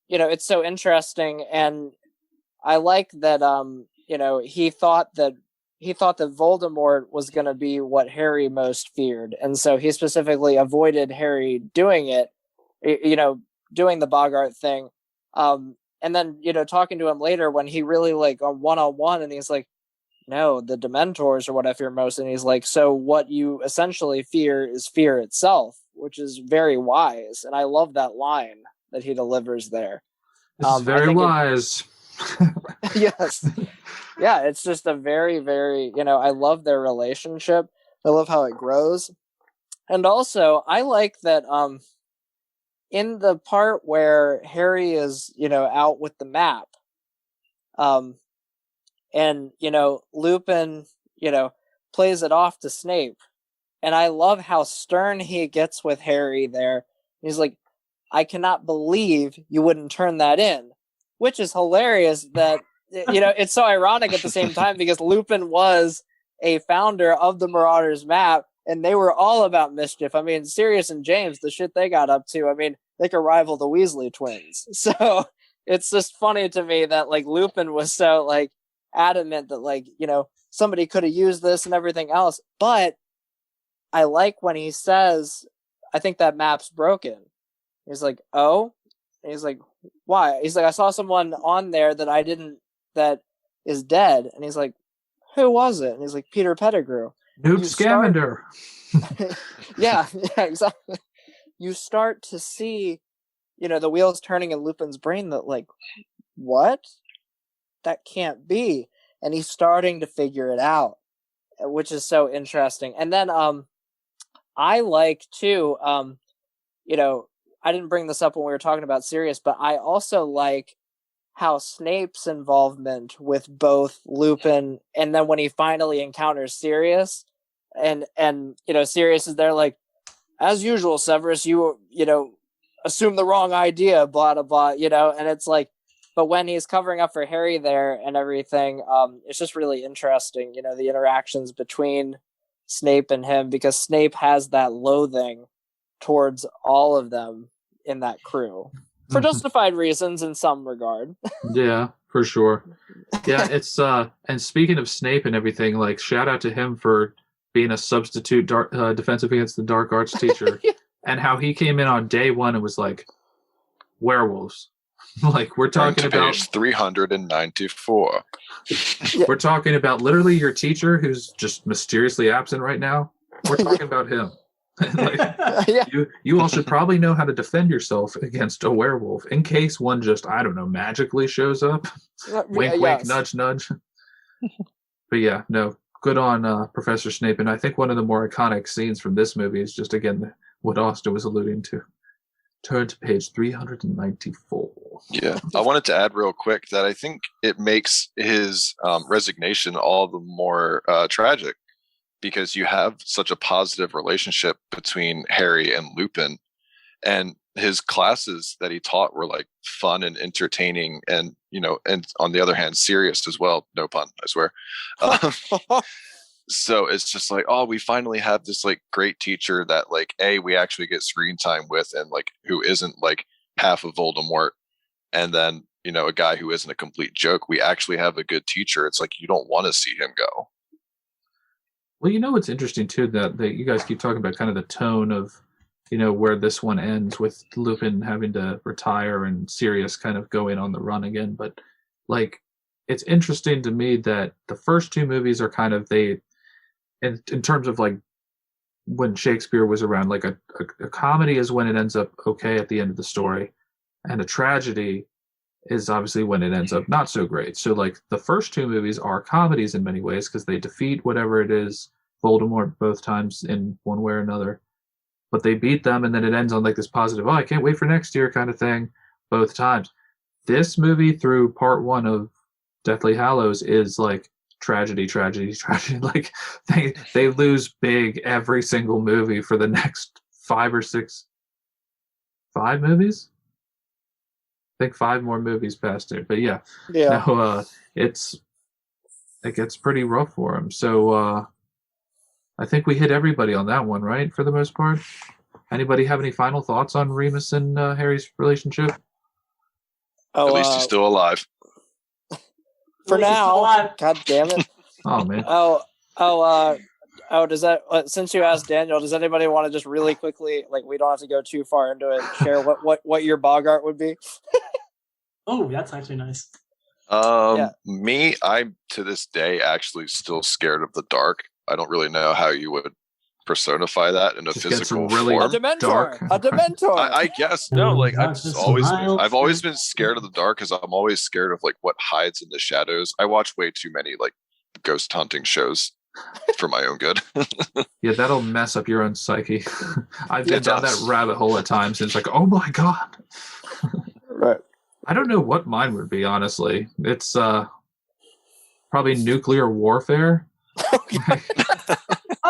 S1: it's so interesting. And I like that, he thought that Voldemort was going to be what Harry most feared. And so he specifically avoided Harry doing it, doing the Boggart thing. And then, talking to him later when he really on one-on-one, and he's like, no, the Dementors are what I fear most. And he's like, so what you essentially fear is fear itself, which is very wise. And I love that line that he delivers there.
S3: This is very wise.
S1: Yes. Yeah, it's just a very, very, I love their relationship. I love how it grows. And also, I like that in the part where Harry is, out with the map, and, Lupin, plays it off to Snape. And I love how stern he gets with Harry there. He's like, I cannot believe you wouldn't turn that in. Which is hilarious that, it's so ironic at the same time because Lupin was a founder of the Marauders map and they were all about mischief. I mean, Sirius and James, the shit they got up to, I mean, they could rival the Weasley twins. So it's just funny to me that Lupin was so adamant that somebody could have used this and everything else. But I like when he says, I think that map's broken. He's like, oh? And he's like, why? He's like, I saw someone on there that is dead. And he's like, who was it? And he's like, Peter Pettigrew.
S3: Newt Scamander.
S1: Yeah, exactly. You start to see, the wheels turning in Lupin's brain that what? That can't be. And he's starting to figure it out, which is so interesting. And then I like too, I didn't bring this up when we were talking about Sirius, but I also like how Snape's involvement with both Lupin and then when he finally encounters Sirius and Sirius is there as usual, Severus, you assume the wrong idea, blah, blah, blah, and it's but when he's covering up for Harry there and everything, it's just really interesting, the interactions between Snape and him, because Snape has that loathing towards all of them in that crew for justified reasons in some regard.
S3: Yeah, for sure. Yeah, it's and speaking of Snape and everything, shout out to him for being a substitute defensive against the dark arts teacher. Yeah. And how he came in on day one and was like, werewolves. We're talking about
S2: page 394.
S3: We're talking about literally your teacher who's just mysteriously absent right now. We're talking about him.
S1: Yeah.
S3: You all should probably know how to defend yourself against a werewolf in case one just, I don't know, magically shows up. Wink, wink, nudge, nudge. But yeah, no, good on Professor Snape. And I think one of the more iconic scenes from this movie is just, again, what Austin was alluding to. Turn to page 394.
S2: Yeah, I wanted to add real quick that I think it makes his resignation all the more tragic, because you have such a positive relationship between Harry and Lupin, and his classes that he taught were fun and entertaining, and and on the other hand, serious as well. No pun, I swear. So it's just oh, we finally have this great teacher that we actually get screen time with, and who isn't half of Voldemort, and then a guy who isn't a complete joke. We actually have a good teacher. It's you don't want to see him go.
S3: Well, what's interesting too, that you guys keep talking about kind of the tone of, where this one ends with Lupin having to retire and Sirius kind of going on the run again. But it's interesting to me that the first two movies are kind of in terms of when Shakespeare was around, a comedy is when it ends up okay at the end of the story, and a tragedy is obviously when it ends up not so great. So the first two movies are comedies in many ways because they defeat whatever it is, Voldemort, both times in one way or another. But they beat them, and then it ends on this positive, oh, I can't wait for next year kind of thing, both times. This movie through part one of Deathly Hallows is tragedy. Like they lose big every single movie for the next 5 movies. I think 5 more movies past it, but yeah. No, it gets pretty rough for him. So I think we hit everybody on that one, right? For the most part. Anybody have any final thoughts on Remus and Harry's relationship?
S2: At least he's still alive.
S1: For now. God damn it.
S3: Oh man.
S1: Does that, since you asked Daniel, does anybody want to just really quickly, like, we don't have to go too far into it, share what your Bogart would be?
S4: Oh, that's actually nice.
S2: Me, I'm to this day actually still scared of the dark. I don't really know how you would personify that in a physical
S3: really
S2: form.
S1: A Dementor.
S2: I guess no. Like I've always been scared of the dark because I'm always scared of like what hides in the shadows. I watch way too many like ghost hunting shows for my own good.
S3: Yeah, that'll mess up your own psyche. I've been down that rabbit hole at times, and it's like, oh my god.
S1: Right.
S3: I don't know what mine would be, honestly. It's probably nuclear warfare.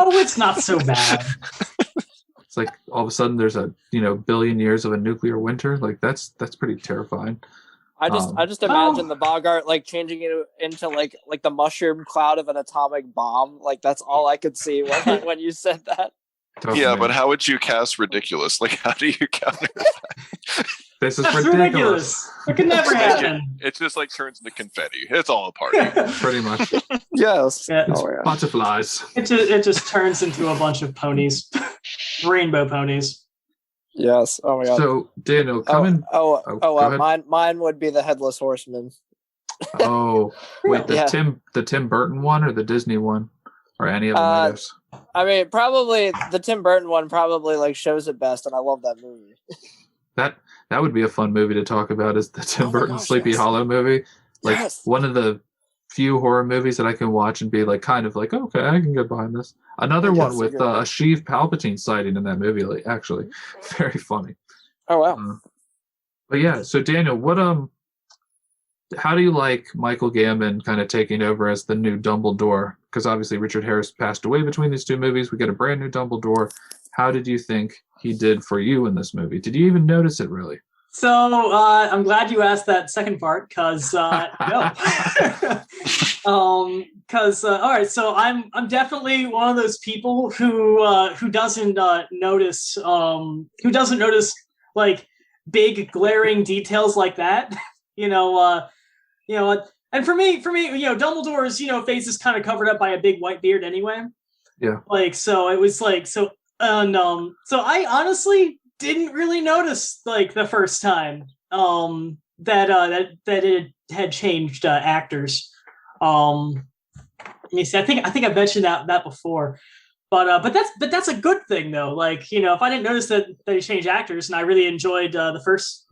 S4: Oh, it's not so bad.
S3: It's like all of a sudden there's a billion years of a nuclear winter. Like that's pretty terrifying.
S1: I just imagine the Bogart like changing it into like the mushroom cloud of an atomic bomb. Like that's all I could see when you said that.
S2: Yeah, but how would you cast ridiculous? Like, how do you counter that?
S3: This is
S4: That's
S3: ridiculous.
S4: It could never happen.
S2: It just like turns into confetti. It's all a party.
S3: Pretty much.
S1: Yes.
S4: Yeah.
S3: It's butterflies.
S4: It just turns into a bunch of ponies, rainbow ponies.
S1: Yes. Oh my god.
S3: So Daniel,
S1: mine would be the Headless Horseman.
S3: Oh, wait, the Tim Burton one or the Disney one, or any of them? I guess.
S1: I mean, probably the Tim Burton one. Probably like shows it best, and I love that movie.
S3: That would be a fun movie to talk about, is the Tim Burton Sleepy Hollow movie. Like one of the few horror movies that I can watch and be like, kind of like, okay, I can get behind this. Another one with a Sheev Palpatine sighting in that movie, like, actually, very funny.
S1: Oh wow!
S3: But yeah, so Daniel, how do you like Michael Gambon kind of taking over as the new Dumbledore? Because obviously Richard Harris passed away between these two movies. We get a brand new Dumbledore. How did you think he did for you in this movie? Did you even notice it, really?
S4: So I'm glad you asked that second part, because no. All right, so I'm definitely one of those people who doesn't notice like big glaring details like that. And for me, Dumbledore's face is kind of covered up by a big white beard anyway.
S3: Yeah.
S4: Like, so it was like, so I honestly didn't really notice like the first time that it had changed actors. Let me see. I think I mentioned that before, but that's a good thing though. Like, if I didn't notice that he changed actors, and I really enjoyed the first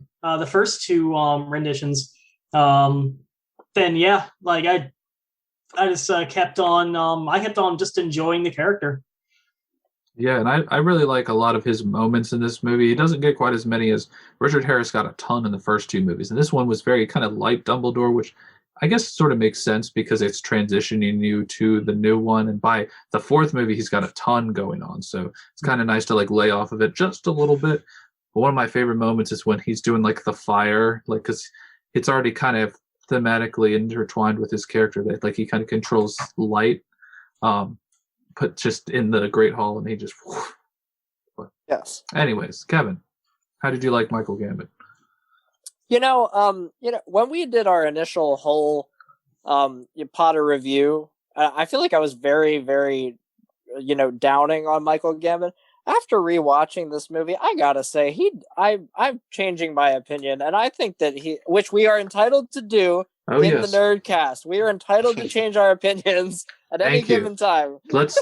S4: two renditions, then yeah, like I just kept on just enjoying the character.
S3: Yeah, and I really like a lot of his moments in this movie. He doesn't get quite as many as Richard Harris got a ton in the first two movies. And this one was very kind of light Dumbledore, which I guess sort of makes sense because it's transitioning you to the new one. And by the fourth movie, he's got a ton going on. So it's kind of nice to like lay off of it just a little bit. But one of my favorite moments is when he's doing like the fire, like, because it's already kind of thematically intertwined with his character that like he kind of controls light. But just in the Great Hall, and he just.
S1: Yes.
S3: Anyways, Kevin, how did you like Michael Gambon?
S1: When we did our initial whole Potter review, I feel like I was very, very, downing on Michael Gambon. After rewatching this movie, I gotta say I'm changing my opinion, and I think that which we are entitled to do the Nerdkast. We are entitled to change our opinions at any given time.
S3: Let's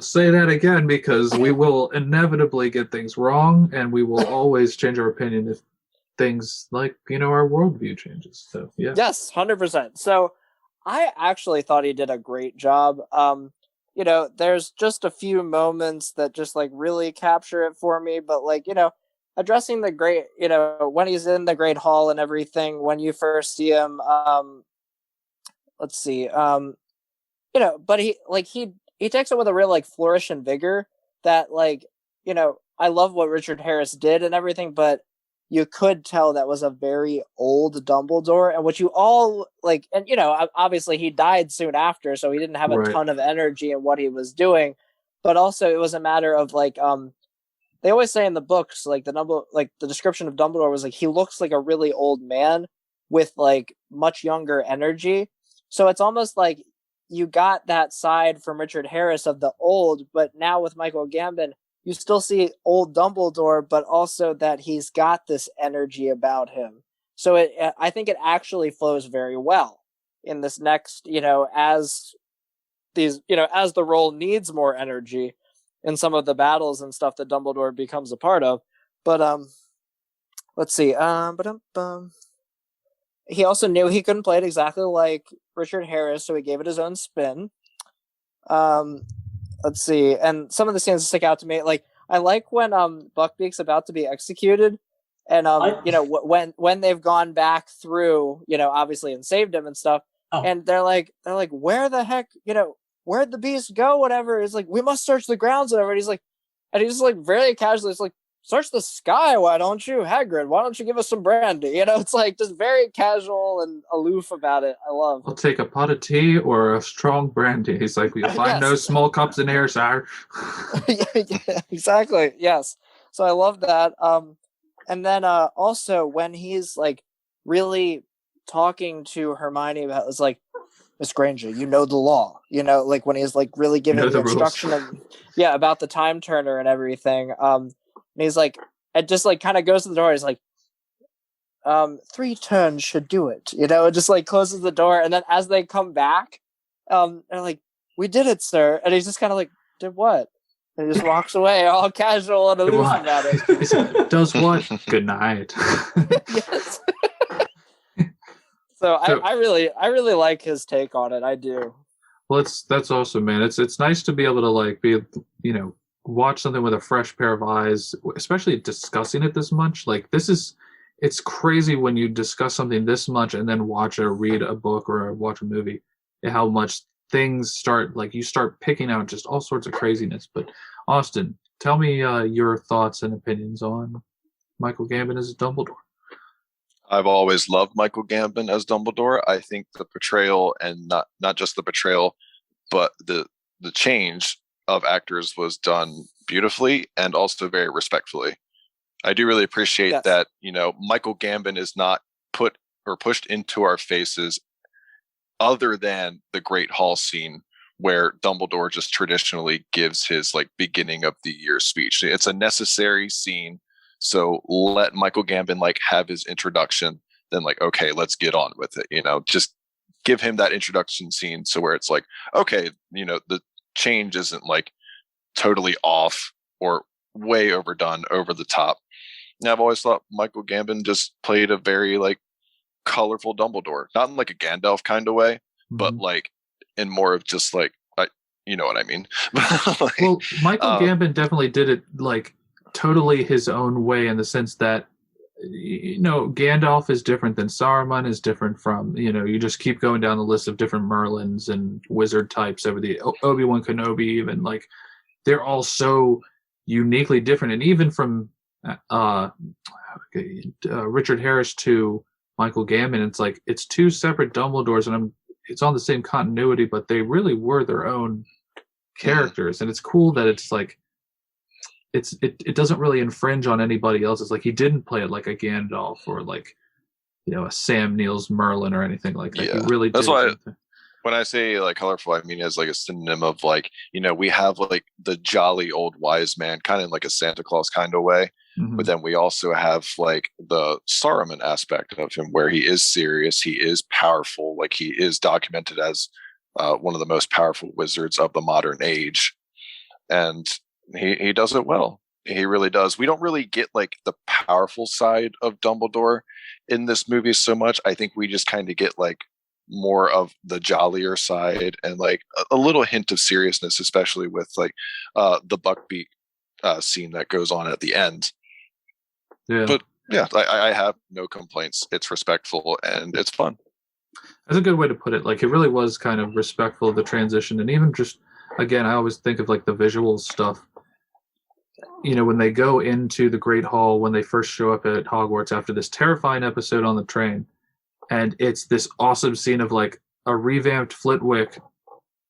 S3: say that again, because we will inevitably get things wrong, and we will always change our opinion if things like our worldview changes. So yeah.
S1: Yes, 100%. So I actually thought he did a great job. There's just a few moments that just like really capture it for me, but like addressing the great, when he's in the Great Hall and everything, when you first see him, let's see, but he takes it with a real like flourish and vigor that like, I love what Richard Harris did and everything, but you could tell that was a very old Dumbledore, and what you all like, and obviously he died soon after, so he didn't have a ton of energy in what he was doing, but also it was a matter of like, they always say in the books, like the description of Dumbledore was like, he looks like a really old man with like much younger energy. So it's almost like you got that side from Richard Harris of the old, but now with Michael Gambon, you still see old Dumbledore, but also that he's got this energy about him. So I think it actually flows very well in this next, as the role needs more energy in some of the battles and stuff that Dumbledore becomes a part of. But let's see. He also knew he couldn't play it exactly like Richard Harris, so he gave it his own spin. Let's see. And some of the scenes stick out to me. Like, I like when Buckbeak's about to be executed, and when they've gone back through, obviously, and saved him and stuff, and they're like, where the heck, where'd the beast go? Whatever. It's like, we must search the grounds, whatever. And he's like very casually, it's like, search the sky, why don't you? Hagrid, why don't you give us some brandy? It's like just very casual and aloof about it. I love.
S3: I'll take a pot of tea or a strong brandy. He's like, you'll find no small cups in here, sire.
S1: yeah, exactly. Yes. So I love that. And then also when he's like really talking to Hermione about, it's like, Miss Granger, you know the law. Like when he's like really giving the instruction of, about the time turner and everything. And he's like, it just like kind of goes to the door. He's like, 3 turns should do it. It just like closes the door. And then as they come back, they're like, we did it, sir. And he's just kind of like, did what? And he just walks away all casual and aloof about it.
S3: Does what? Good night.
S1: Yes. So I really like his take on it. I do.
S3: Well, that's awesome, man. It's nice to be able to like watch something with a fresh pair of eyes, especially discussing it this much. Like it's crazy when you discuss something this much and then watch or read a book or watch a movie, how much things start, like you start picking out just all sorts of craziness. But Austin, tell me your thoughts and opinions on Michael Gambon as Dumbledore.
S2: I've always loved Michael Gambon as Dumbledore. I think the portrayal, and not just the portrayal, but the change of actors was done beautifully and also very respectfully. I do really appreciate that, Michael Gambon is not put or pushed into our faces other than the Great Hall scene where Dumbledore just traditionally gives his like beginning of the year speech. It's a necessary scene. So let Michael Gambon like have his introduction, then like, okay, let's get on with it. Just give him that introduction scene. So where it's like, okay, the change isn't like totally off or way overdone, over the top. And I've always thought Michael Gambon just played a very like colorful Dumbledore, not in like a Gandalf kind of way, but like in more of just like, you know what I mean?
S3: Like, well, Michael Gambon definitely did it like totally his own way, in the sense that Gandalf is different than Saruman, is different from, you just keep going down the list of different Merlins and wizard types over the Obi-Wan Kenobi, even like they're all so uniquely different. And even from Richard Harris to Michael Gambon, it's like it's 2 separate Dumbledores, and it's on the same continuity, but they really were their own characters. And it's cool that it's like it doesn't really infringe on anybody else. It's like he didn't play it like a Gandalf or like a Sam Neill's Merlin or anything like that.
S2: Yeah.
S3: He really
S2: That's
S3: did
S2: why
S3: something.
S2: When I say like colorful, I mean as like a synonym of like, we have like the jolly old wise man, kind of like a Santa Claus kind of way. Mm-hmm. But then we also have like the Saruman aspect of him, where he is serious, he is powerful, like he is documented as one of the most powerful wizards of the modern age. And he does it well. He really does. We don't really get like the powerful side of Dumbledore in this movie so much. I think we just kind of get like more of the jollier side and like a little hint of seriousness, especially with like the Buckbeak scene that goes on at the end. Yeah. But yeah, I have no complaints. It's respectful and it's fun.
S3: That's a good way to put it. Like, it really was kind of respectful of the transition, and even just, again, I always think of like the visual stuff. You know, when they go into the Great Hall, when they first show up at Hogwarts after this terrifying episode on the train, and it's this awesome scene of like a revamped Flitwick,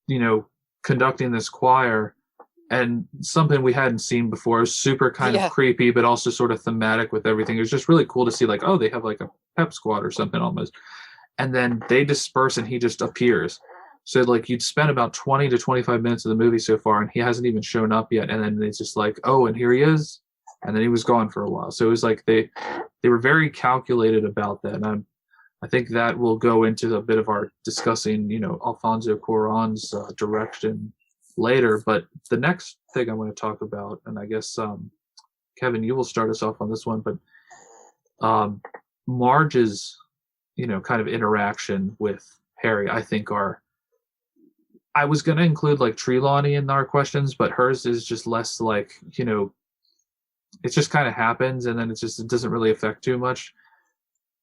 S3: you know, conducting this choir, and something we hadn't seen before. It was super kind of creepy, but also sort of thematic with everything. It was just really cool to see, like, oh, they have like a pep squad or something almost. And then they disperse and he just appears. So like you'd spent about 20 to 25 minutes of the movie so far and he hasn't even shown up yet. And then it's just like, oh, and here he is. And then he was gone for a while. So it was like they were very calculated about that. And I think that will go into a bit of our discussing, you know, Alfonso Cuarón's direction later. But the next thing I want to talk about, and I guess Kevin, you will start us off on this one, but Marge's, you know, kind of interaction with Harry, I think I was going to include like Trelawney in our questions, but hers is just less like, you know, it just kind of happens and then it doesn't really affect too much.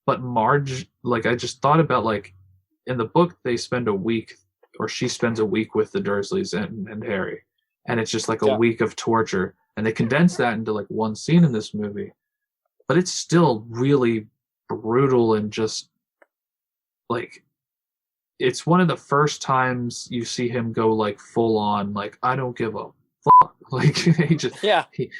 S3: But Marge, like, I just thought about, like, in the book, they spend a week, or she spends a week with the Dursleys and Harry. And it's just like a week of torture. And they condense that into like one scene in this movie. But it's still really brutal and just like, it's one of the first times you see him go like full on, like, I don't give a fuck. Like,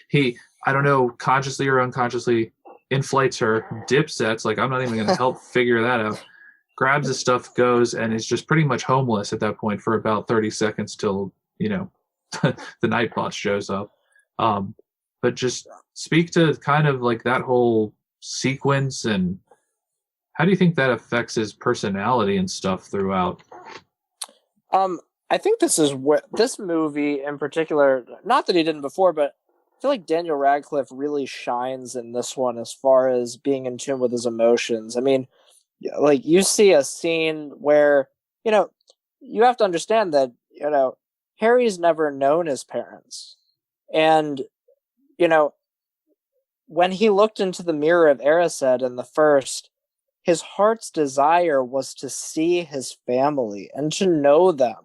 S3: he I don't know, consciously or unconsciously inflates her, dip sets, like, I'm not even going to help figure that out, grabs his stuff, goes, and is just pretty much homeless at that point for about 30 seconds till, you know, the night boss shows up. But just speak to kind of like that whole sequence, and how do you think that affects his personality and stuff throughout?
S1: I think this is what this movie in particular, not that he didn't before, but I feel like Daniel Radcliffe really shines in this one as far as being in tune with his emotions. I mean, like, you see a scene where, you know, you have to understand that, you know, Harry's never known his parents. And, you know, when he looked into the mirror of Erised in the first, his heart's desire was to see his family and to know them.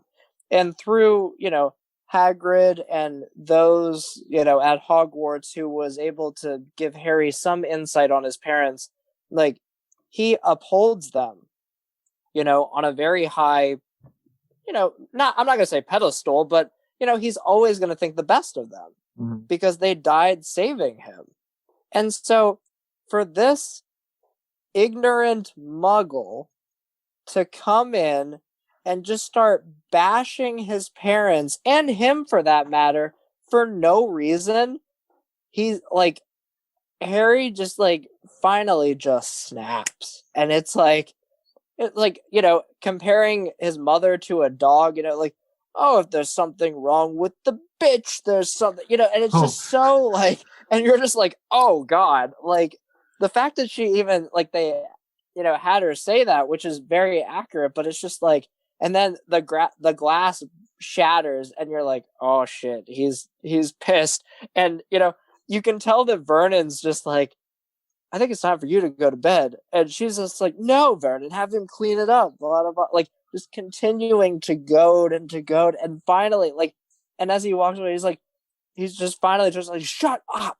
S1: And through, you know, Hagrid and those, you know, at Hogwarts who was able to give Harry some insight on his parents, like, he upholds them, you know, on a very high, you know, I'm not going to say pedestal, but, you know, he's always going to think the best of them because they died saving him. And so for this ignorant muggle to come in and just start bashing his parents, and him for that matter, for no reason, he's like, Harry just like finally just snaps. And it's like, you know, comparing his mother to a dog, you know, like, oh, if there's something wrong with the bitch, there's something, you know, and it's just so like, and you're just like, oh God, like, the fact that she even, like, they, you know, had her say that, which is very accurate, but it's just like, and then the glass shatters and you're like, oh shit, he's pissed. And, you know, you can tell that Vernon's just like, I think it's time for you to go to bed. And she's just like, no, Vernon, have him clean it up. Blah, blah, blah. Like, just continuing to goad. And finally, like, and as he walks away, he's just finally just like, shut up.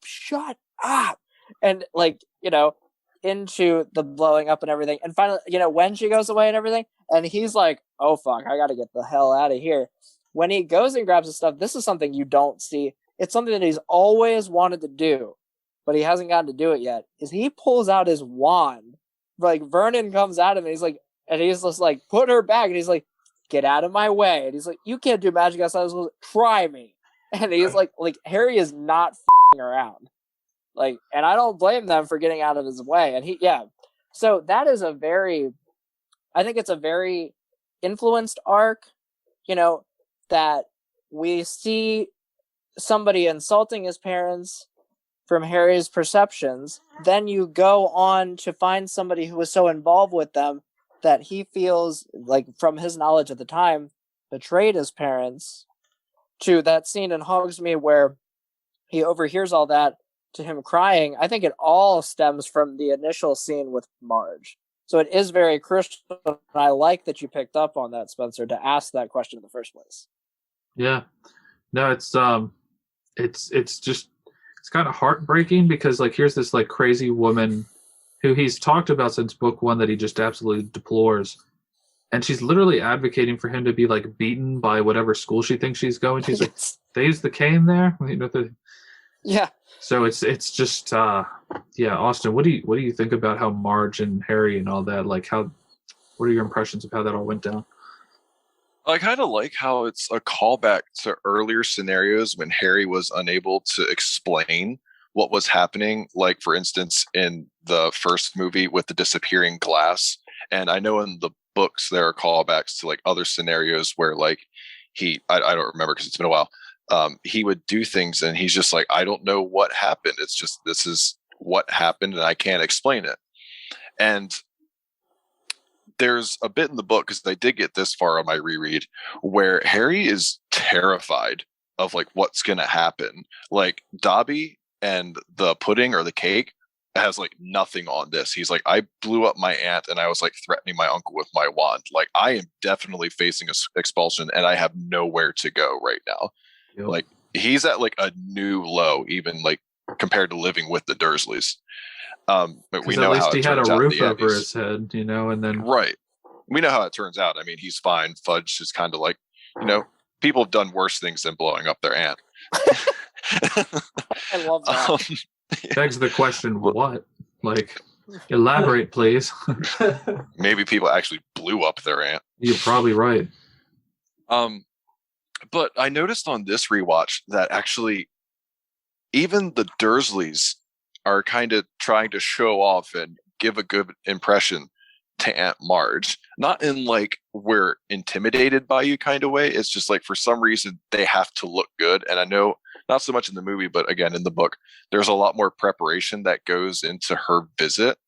S1: And like, you know, into the blowing up and everything. And finally, you know, when she goes away and everything, and he's like, oh fuck, I gotta get the hell out of here. When he goes and grabs his stuff, this is something you don't see. It's something that he's always wanted to do, but he hasn't gotten to do it yet, is he pulls out his wand. Like, Vernon comes at him and he's just like, put her back. And he's like, get out of my way. And he's like, you can't do magic outside. Try me. And he's like, Harry is not f***ing around. Like, and I don't blame them for getting out of his way. And so that is I think it's a very influenced arc, you know, that we see somebody insulting his parents from Harry's perceptions. Then you go on to find somebody who was so involved with them that he feels like, from his knowledge at the time, betrayed his parents, to that scene in Hogsmeade where he overhears all that, to him crying. I think it all stems from the initial scene with Marge. So it is very Christian. And I like that you picked up on that, Spencer, to ask that question in the first place.
S3: Yeah. No, it's just it's kind of heartbreaking because like here's this like crazy woman who he's talked about since book one that he just absolutely deplores. And she's literally advocating for him to be like beaten by whatever school she thinks she's going. She's like, they use the cane there.
S1: Yeah.
S3: So it's just Austin, what do you think about how Marge and Harry and all that, like what are your impressions of how that all went down?
S2: I kind of like how it's a callback to earlier scenarios when Harry was unable to explain what was happening. Like, for instance, in the first movie with the disappearing glass. And I know in the books there are callbacks to like other scenarios where like I don't remember because it's been a while. He would do things and he's just like, I don't know what happened. It's just, this is what happened and I can't explain it. And there's a bit in the book, because I did get this far on my reread, where Harry is terrified of like what's going to happen. Like Dobby and the pudding or the cake has like nothing on this. He's like, I blew up my aunt and I was like threatening my uncle with my wand. Like I am definitely facing expulsion and I have nowhere to go right now. Yep. Like he's at like a new low, even like compared to living with the Dursleys. But we know how it turns out. At least he had a roof over his
S3: head, you know, and then
S2: right. We know how it turns out. I mean, he's fine. Fudge is kind of like, you know, people have done worse things than blowing up their aunt.
S1: I love that.
S3: Begs the question, what? Like, elaborate, please.
S2: Maybe people actually blew up their aunt.
S3: You're probably right.
S2: But I noticed on this rewatch that actually even the Dursleys are kind of trying to show off and give a good impression to Aunt Marge. Not in like we're intimidated by you kind of way. It's just like for some reason they have to look good. And I know not so much in the movie, but again in the book, there's a lot more preparation that goes into her visit.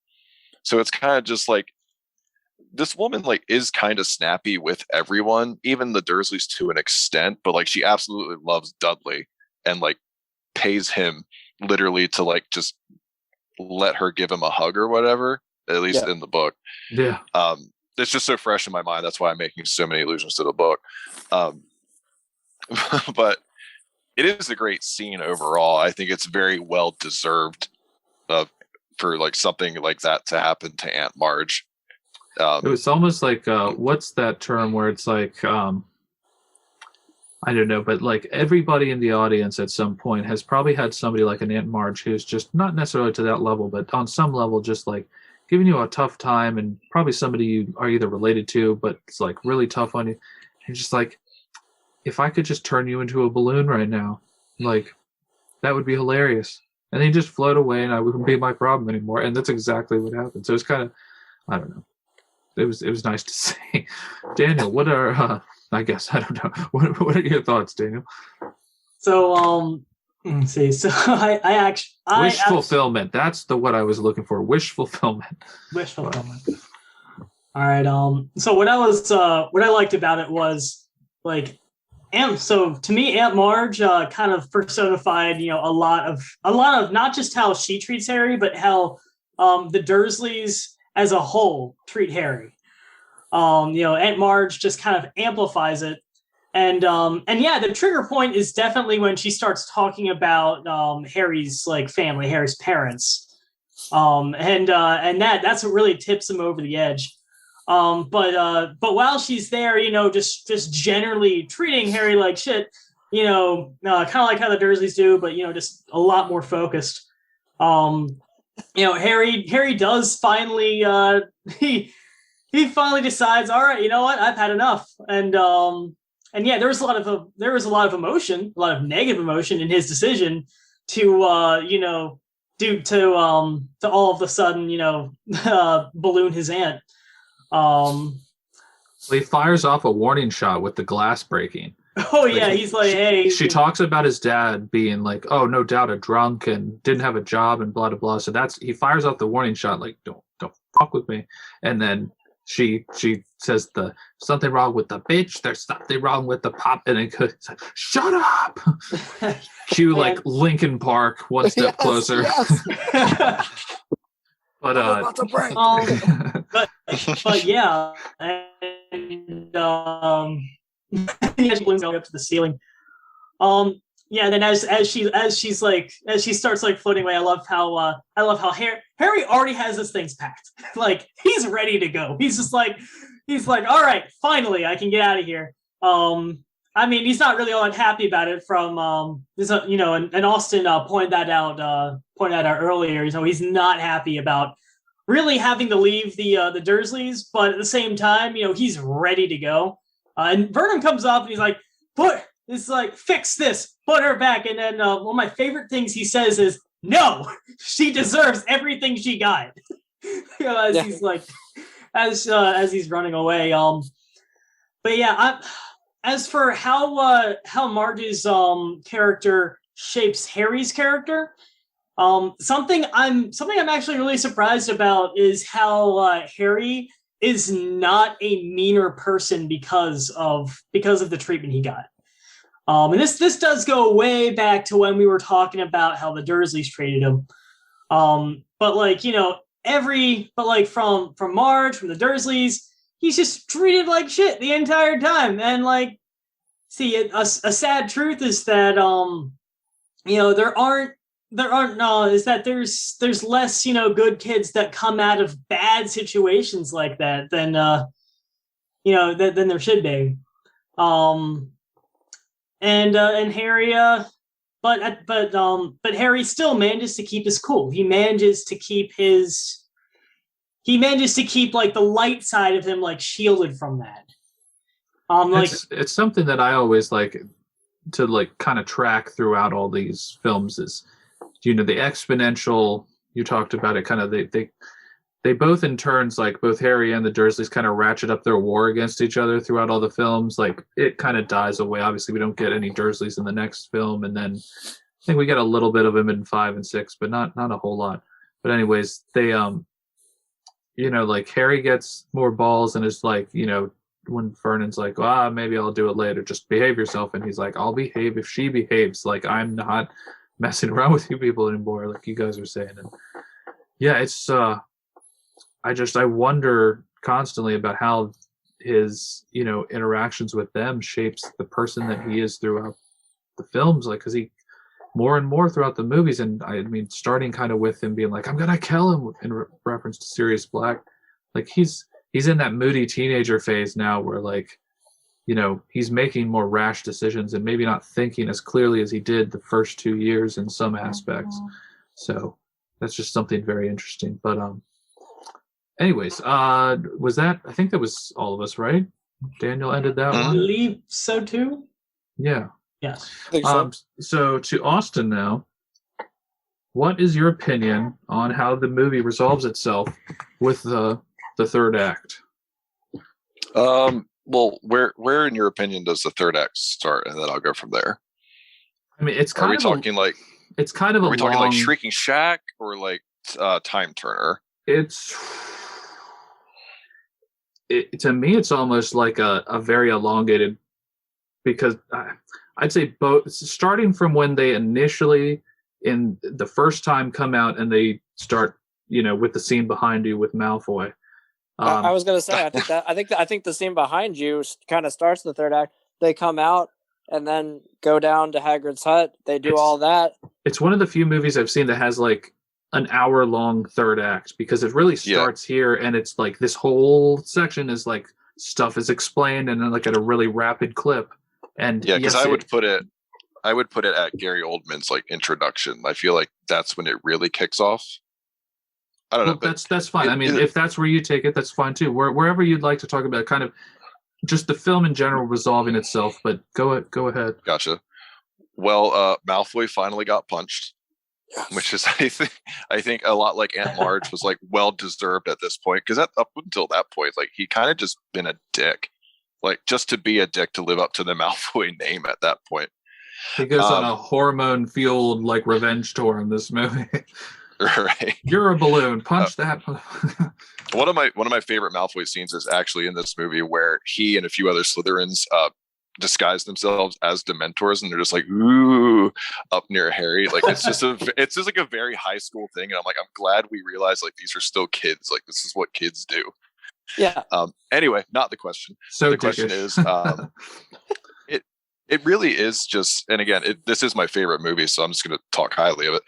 S2: So it's kind of just like this woman like is kind of snappy with everyone, even the Dursleys to an extent, but like she absolutely loves Dudley and like pays him literally to like just let her give him a hug or whatever, at least in the book.
S3: Yeah.
S2: It's just so fresh in my mind. That's why I'm making so many allusions to the book. But it is a great scene overall. I think it's very well deserved for like something like that to happen to Aunt Marge.
S3: It was almost like what's that term where it's like I don't know, but like everybody in the audience at some point has probably had somebody like an Aunt Marge who's just not necessarily to that level, but on some level just like giving you a tough time, and probably somebody you are either related to, but it's like really tough on you. And just like, if I could just turn you into a balloon right now, like that would be hilarious. And then you just float away and I wouldn't be my problem anymore. And that's exactly what happened. So it's kind of, I don't know. It was nice to see. Daniel, what are I guess I don't know. What are your thoughts, Daniel?
S4: So let's see. So I actually
S3: wish fulfillment. That's the what I was looking for. Wish fulfillment.
S4: Wish fulfillment. All right. So what I liked about it was like so to me, Aunt Marge kind of personified, you know, a lot of not just how she treats Harry, but how the Dursleys as a whole treat Harry. You know, Aunt Marge just kind of amplifies it. And yeah, the trigger point is definitely when she starts talking about Harry's like family, Harry's parents. And that's what really tips him over the edge. But while she's there, you know, just generally treating Harry like shit, you know, kind of like how the Dursleys do, but you know, just a lot more focused. You know, Harry does finally he finally decides, all right, you know what, I've had enough. And yeah, there was a lot of emotion, a lot of negative emotion in his decision to you know, to all of a sudden, you know, balloon his aunt.
S3: He fires off a warning shot with the glass breaking.
S4: Oh yeah, he's like, hey.
S3: She talks about his dad being like, oh, no doubt a drunk and didn't have a job and blah blah blah. So he fires off the warning shot like, don't fuck with me. And then she says something wrong with the bitch. There's something wrong with the pop. And it goes, shut up. Cue like Linkin Park, one step closer.
S1: Yes.
S3: But
S1: I'm about to break.
S4: But yeah, and she balloons going up to the ceiling. Yeah, then as she starts like floating away, I love how Harry already has his things packed. Like he's ready to go. He's like, all right, finally I can get out of here. I mean, he's not really all unhappy about it. From you know, and Austin pointed that out earlier. You know, he's not happy about really having to leave the Dursleys, but at the same time, you know, he's ready to go. And Vernon comes up and he's like, fix this, put her back. And then one of my favorite things he says is, no, she deserves everything she got. You know, he's like, as he's running away. But yeah, as for how Marge's character shapes Harry's character, something I'm actually really surprised about is how Harry is not a meaner person because of the treatment he got. And this does go way back to when we were talking about how the Dursleys treated him. But like, you know, from Marge, from the Dursleys, he's just treated like shit the entire time. And like, see, a sad truth is that you know, there's less, you know, good kids that come out of bad situations like that than you know, than there should be. And Harry, but Harry still manages to keep his cool. He manages to keep like the light side of him like shielded from that. Like
S3: it's something that I always like to like kind of track throughout all these films is, you know, the exponential. You talked about it, kind of they both in turns, like both Harry and the Dursleys kind of ratchet up their war against each other throughout all the films. Like it kind of dies away. Obviously we don't get any Dursleys in the next film, and then I think we get a little bit of them in 5 and 6, but not a whole lot. But anyways, they you know, like Harry gets more balls and is like, you know, when Vernon's like, maybe I'll do it later, just behave yourself, and he's like, I'll behave if she behaves. Like I'm not messing around with you people anymore, like you guys were saying. And yeah, it's I wonder constantly about how his, you know, interactions with them shapes the person that he is throughout the films. Like, because he more and more throughout the movies, and I mean, starting kind of with him being like, I'm gonna kill him in reference to Sirius Black. Like he's in that moody teenager phase now where, like, you know, he's making more rash decisions and maybe not thinking as clearly as he did the first 2 years in some aspects. So that's just something very interesting. But anyways, was that, I think that was all of us, right? Daniel ended that
S4: I
S3: one?
S4: believe so too.
S3: Yeah.
S4: Yes.
S1: I think so.
S3: So to Austin now, what is your opinion on how the movie resolves itself with the third act?
S2: Well, where in your opinion does the third act start, and then I'll go from there.
S3: I mean, it's kind
S2: Are we
S3: of
S2: talking like?
S3: It's kind of
S2: Are
S3: a
S2: we talking
S3: long,
S2: like Shrieking Shack or like Time Turner?
S3: To me, it's almost like a very elongated, because I'd say both, starting from when they initially in the first time come out and they start, you know, with the scene behind you with Malfoy.
S1: I was gonna say, I think the scene behind you kind of starts the third act. They come out and then go down to Hagrid's hut. They do all that. It's
S3: one of the few movies I've seen that has like an hour-long third act, because it really starts here, and it's like this whole section is like stuff is explained and then like at a really rapid clip. And
S2: yeah, because I would put it at Gary Oldman's like introduction. I feel like that's when it really kicks off. I don't know.
S3: That's fine. I mean, if that's where you take it, that's fine too. Wherever you'd like to talk about, kind of just the film in general resolving itself. But go ahead.
S2: Gotcha. Well, Malfoy finally got punched, which is I think a lot like Aunt Marge was like well deserved at this point, because up until that point, like he kind of just been a dick, like just to be a dick to live up to the Malfoy name at that point.
S3: He goes on a hormone-fueled like revenge tour in this movie.
S2: Right.
S3: You're a balloon. Punch that.
S2: One of my favorite Malfoy scenes is actually in this movie, where he and a few other Slytherins disguise themselves as Dementors, and they're just like, ooh, up near Harry. Like it's just like a very high school thing. And I'm like, I'm glad we realize like these are still kids. Like this is what kids do.
S1: Yeah.
S2: Anyway, not the question.
S3: So
S2: the question is, it really is just, and again, this is my favorite movie, so I'm just going to talk highly of it.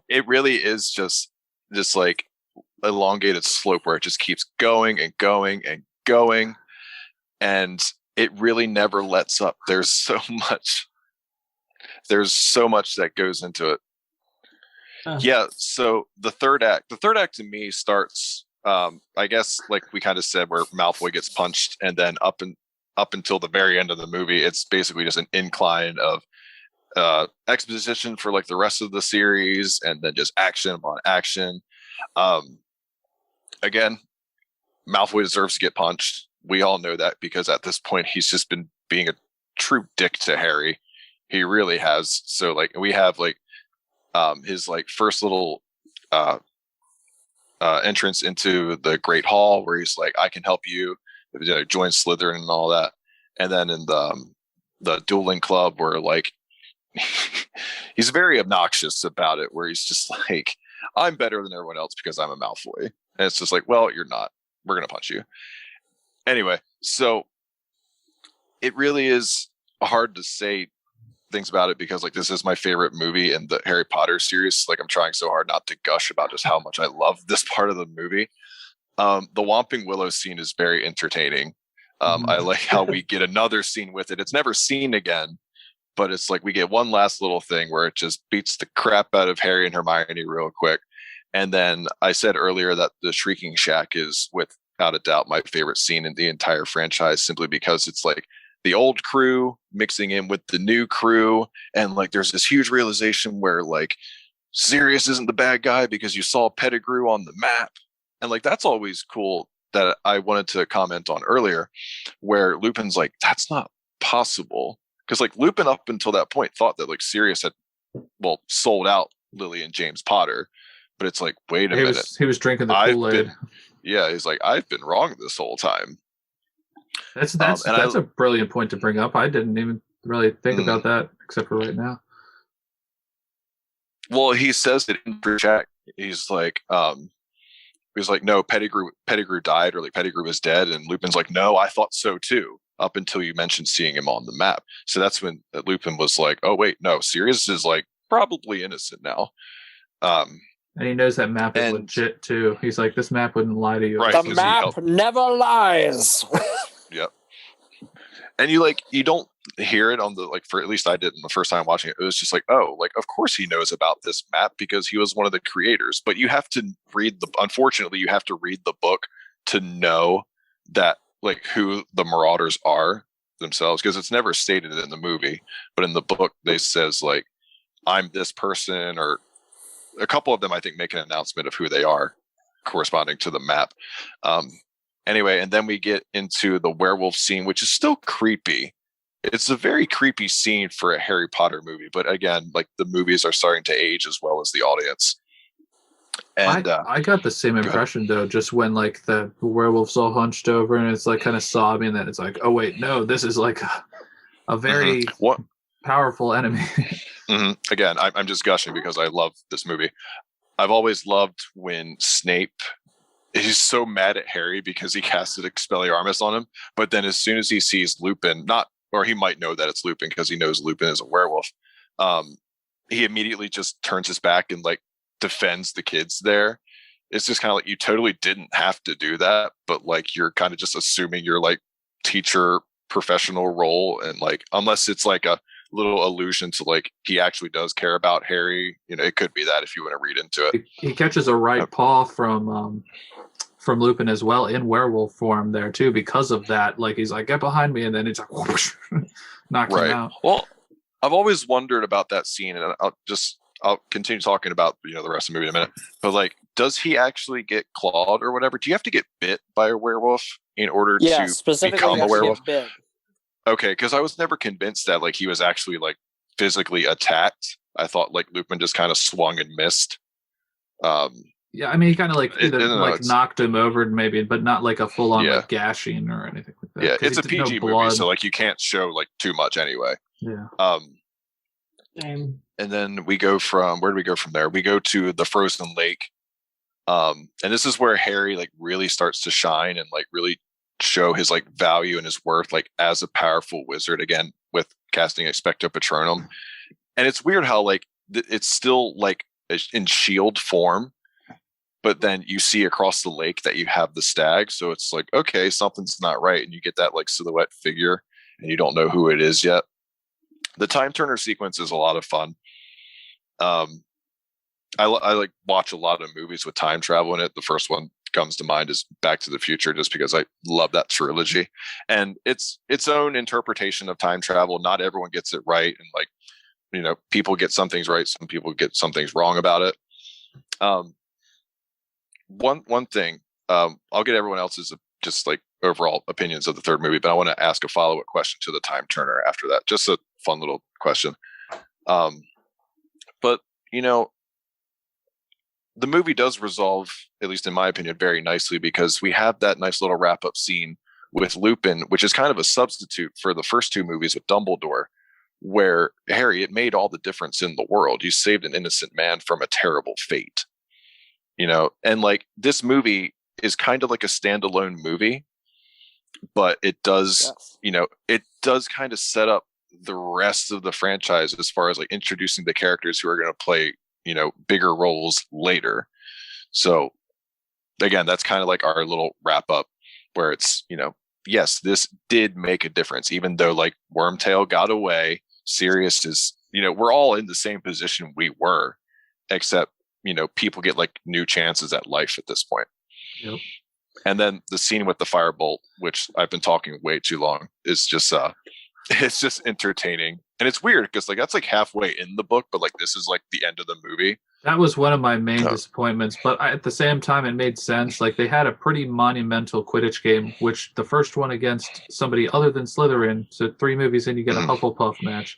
S2: It really is just like elongated slope where it just keeps going and going and going, and it really never lets up. There's so much that goes into it. Yeah, so the third act to me starts I guess like we kind of said, where Malfoy gets punched, and then up until the very end of the movie, it's basically just an incline of exposition for like the rest of the series, and then just action upon action. Again, Malfoy deserves to get punched. We all know that, because at this point he's just been being a true dick to Harry. He really has. So like we have like his like first little entrance into the Great Hall, where he's like, I can help you, join Slytherin and all that. And then in the dueling club, where like he's very obnoxious about it, where he's just like, I'm better than everyone else because I'm a Malfoy. And it's just like, well, you're not. We're going to punch you. Anyway, so it really is hard to say things about it, because like this is my favorite movie in the Harry Potter series. Like I'm trying so hard not to gush about just how much I love this part of the movie. The Whomping Willow scene is very entertaining. I like how we get another scene with it. It's never seen again, but it's like we get one last little thing where it just beats the crap out of Harry and Hermione real quick. And then I said earlier that the Shrieking Shack is without a doubt my favorite scene in the entire franchise, simply because it's like the old crew mixing in with the new crew. And like, there's this huge realization where like Sirius isn't the bad guy because you saw Pettigrew on the map. And like, that's always cool, that I wanted to comment on earlier, where Lupin's like, that's not possible. Cause like Lupin up until that point thought that like Sirius had, sold out Lily and James Potter. But it's like, wait a minute.
S3: He was drinking the Kool-Aid.
S2: Yeah, he's like, I've been wrong this whole time.
S3: That's a brilliant point to bring up. I didn't even really think about that, except for right now.
S2: Well, he says it in the chat. He's like, no, Pettigrew died, or like Pettigrew was dead, and Lupin's like, no, I thought so too, up until you mentioned seeing him on the map. So that's when Lupin was like, oh wait, no, Sirius is like probably innocent now.
S3: And he knows that map is legit too. He's like, this map wouldn't lie to you.
S2: Right,
S1: the map never lies.
S2: Yep. And you don't hear it on the, like, for at least I didn't the first time watching it. It was just like, oh, like of course he knows about this map because he was one of the creators. But you have to unfortunately you have to read the book to know that, like, who the Marauders are themselves, because it's never stated in the movie. But in the book they says like, I'm this person, or a couple of them, I think, make an announcement of who they are corresponding to the map. Anyway, and then we get into the werewolf scene, which is still creepy. It's a very creepy scene for a Harry Potter movie. But again, like, the movies are starting to age as well as the audience. And
S3: I got the same impression, though, just when like the werewolf's all hunched over and it's like kind of sobbing, and then it's like, oh wait, no, this is like a very powerful enemy.
S2: Again, I'm just gushing because I love this movie. I've always loved when Snape is so mad at Harry because he casted Expelliarmus on him, but then as soon as he sees Lupin, or he might know that it's Lupin because he knows Lupin is a werewolf, he immediately just turns his back and like defends the kids there. It's just kind of like, you totally didn't have to do that, but like you're kind of just assuming your like teacher professional role, and like unless it's like a little allusion to like he actually does care about Harry, it could be that if you want to read into it.
S3: He catches a right paw from Lupin as well in werewolf form there too, because of that. Like he's like, get behind me, and then it's like whoosh, knocks him out.
S2: Well, I've always wondered about that scene, and I'll continue talking about the rest of the movie in a minute. But like, does he actually get clawed or whatever? Do you have to get bit by a werewolf in order to become a werewolf? Okay, because I was never convinced that like he was actually like physically attacked. I thought like Lupin just kind of swung and missed.
S3: Yeah, I mean, he kind of like knocked him over maybe, but not like a full on like gashing or anything like
S2: Yeah,
S3: 'cause
S2: it's a
S3: he did no
S2: PG movie,
S3: blood.
S2: so like you can't show like too much anyway.
S3: Yeah.
S4: And
S2: then we go from where do we go from there? We go to the frozen lake. And this is where Harry like really starts to shine and like really show his like value and his worth like as a powerful wizard again with casting Expecto Patronum. And it's weird how like it's still like in shield form, but then you see across the lake that you have the stag, so it's like, okay, something's not right, and you get that like silhouette figure and you don't know who it is yet. The time turner sequence is a lot of fun. I like watch a lot of movies with time travel in it. The first one comes to mind is Back to the Future, just because I love that trilogy, and it's its own interpretation of time travel. Not everyone gets it right, and like, you know, people get some things right, some people get some things wrong about it. One thing, I'll get everyone else's just like overall opinions of the third movie, but I want to ask a follow-up question to the time turner after that. Just a fun little question. But you know, the movie does resolve, at least in my opinion, very nicely, because we have that nice little wrap-up scene with Lupin, which is kind of a substitute for the first two movies with Dumbledore, where Harry, it made all the difference in the world. You saved an innocent man from a terrible fate, you know. And like, this movie is kind of like a standalone movie, but it does, you know, it does kind of set up the rest of the franchise as far as like introducing the characters who are going to play, you know, bigger roles later. So again, that's kind of like our little wrap up where it's, you know, yes, this did make a difference, even though like Wormtail got away. Sirius is, you know, we're all in the same position we were, except, you know, people get like new chances at life at this point.
S3: Yep.
S2: And then the scene with the firebolt, which I've been talking way too long, is just it's just entertaining. And it's weird because like that's like halfway in the book, but like this is like the end of the movie.
S3: That was one of my main disappointments, but at the same time, it made sense. Like, they had a pretty monumental Quidditch game, which the first one against somebody other than Slytherin. So 3 movies in, you get a Hufflepuff match.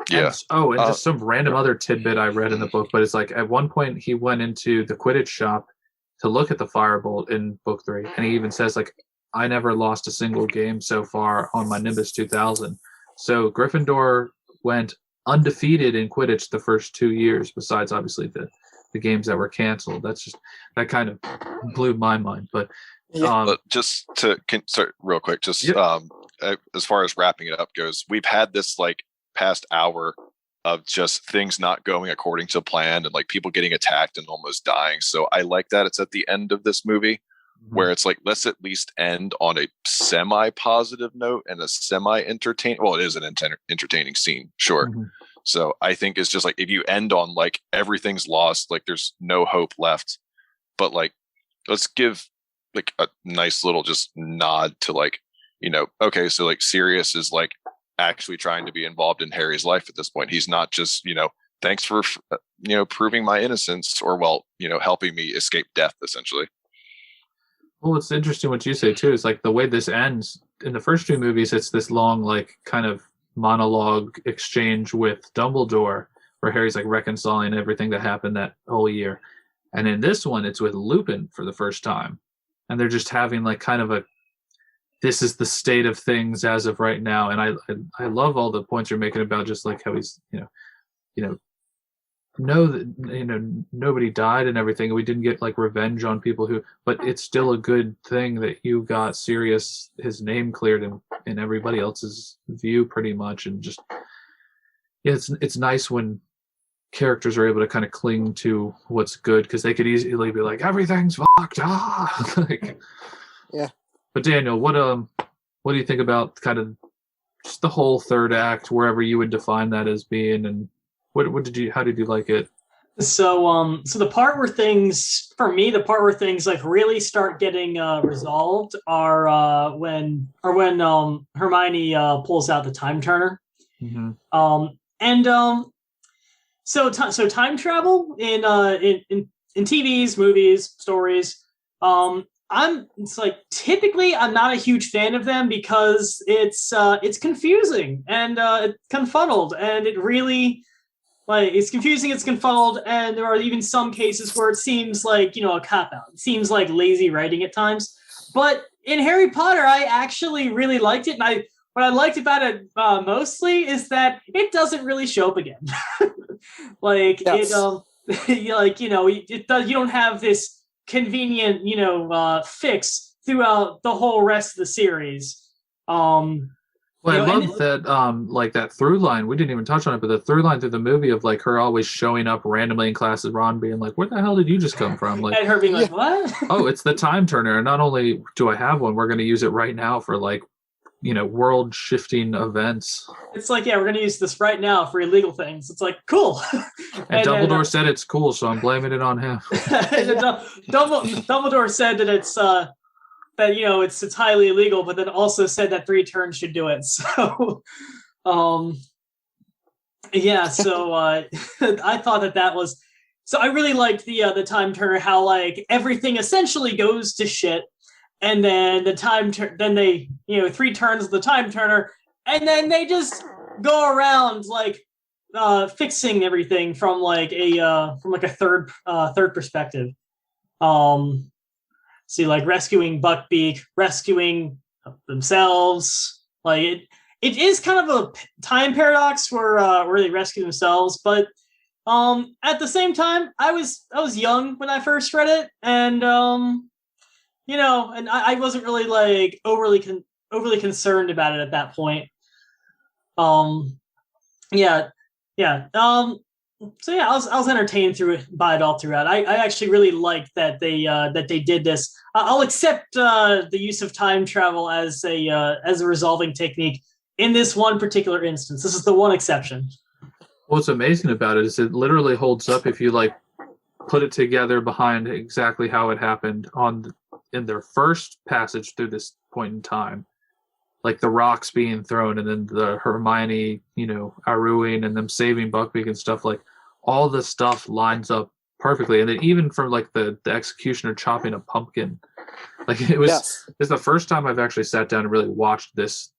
S2: Yeah.
S3: And just some random other tidbit I read in the book, but it's like at one point he went into the Quidditch shop to look at the firebolt in book 3, and he even says like, I never lost a single game so far on my Nimbus 2000. So Gryffindor went undefeated in Quidditch the first 2 years, besides obviously the games that were canceled. That kind of blew my mind. But
S2: but just to start real quick, just as far as wrapping it up goes, we've had this like past hour of just things not going according to plan and like people getting attacked and almost dying. So I like that it's at the end of this movie where it's like, let's at least end on a semi-positive note and a semi-entertaining. Well, it is an entertaining scene, sure.
S3: Mm-hmm.
S2: So I think it's just like, if you end on like everything's lost, like there's no hope left, but like, let's give like a nice little just nod to like, you know, okay, so like Sirius is like actually trying to be involved in Harry's life at this point. He's not just, you know, thanks for, you know, proving my innocence, or, well, you know, helping me escape death, essentially.
S3: Well, it's interesting what you say too. Is like the way this ends in the first 2 movies. It's this long, like, kind of monologue exchange with Dumbledore, where Harry's like reconciling everything that happened that whole year. And in this one, it's with Lupin for the first time, and they're just having like kind of a, this is the state of things as of right now. And I love all the points you're making about just like how he's, you know that, you know, nobody died and everything. We didn't get like revenge on people who, but it's still a good thing that you got Sirius, his name cleared in everybody else's view pretty much. And just, yeah, it's nice when characters are able to kind of cling to what's good, because they could easily be like, everything's fucked. Like,
S1: yeah.
S3: But Daniel, what do you think about kind of just the whole third act, wherever you would define that as being, and how did you like it?
S4: So the part where things, for me, the part where things like really start getting resolved are when Hermione pulls out the time turner. Mm-hmm. So time travel in TVs, movies, stories. Typically I'm not a huge fan of them because it's confusing and it's confuddled, and it really, like, it's confusing, it's confuddled, and there are even some cases where it seems like, you know, a cop out. It seems like lazy writing at times. But in Harry Potter, I actually really liked it, and what I liked about it mostly is that it doesn't really show up again. Like
S1: Yes.
S4: it, like it does. You don't have this convenient, fix throughout the whole rest of the series.
S3: Well, I love that, like that through line. We didn't even touch on it, but the through line through the movie of like her always showing up randomly in classes, Ron being like, "Where the hell did you just come from?" Like,
S4: and her being like, "What?"
S3: Oh, it's the time turner. And not only do I have one, we're going to use it right now for like, world shifting events.
S4: It's like, yeah, we're going to use this right now for illegal things. It's like, cool.
S3: And Dumbledore said it's cool, so I'm blaming it on him.
S4: Dumbledore said that it's that it's highly illegal, but then also said that 3 turns should do it. So, yeah. So I thought that was. So I really liked the time turner. How like everything essentially goes to shit, and then the then they 3 turns of the time turner, and then they just go around like fixing everything from like a third perspective. See, like rescuing Buckbeak, rescuing themselves. Like it is kind of a time paradox where they rescue themselves, but at the same time, I was young when I first read it, and and I wasn't really like overly concerned about it at that point. So yeah, I was entertained by it all throughout. I actually really liked that they did this. I'll accept the use of time travel as a resolving technique in this one particular instance. This is the one exception.
S3: What's amazing about it is it literally holds up if you like put it together behind exactly how it happened in their first passage through this point in time. Like the rocks being thrown, and then the Hermione, Aruing, and them saving Buckbeak and stuff. Like all the stuff lines up perfectly, and then even from like the executioner chopping a pumpkin, like it was.
S1: Yes.
S3: It's the first time I've actually sat down and really watched this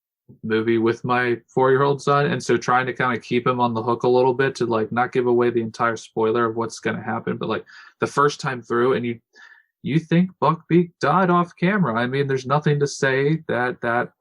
S3: movie with my 4-year-old son, and so trying to kind of keep him on the hook a little bit to like not give away the entire spoiler of what's going to happen, but like the first time through, and you think Buckbeak died off camera. I mean, there's nothing to say that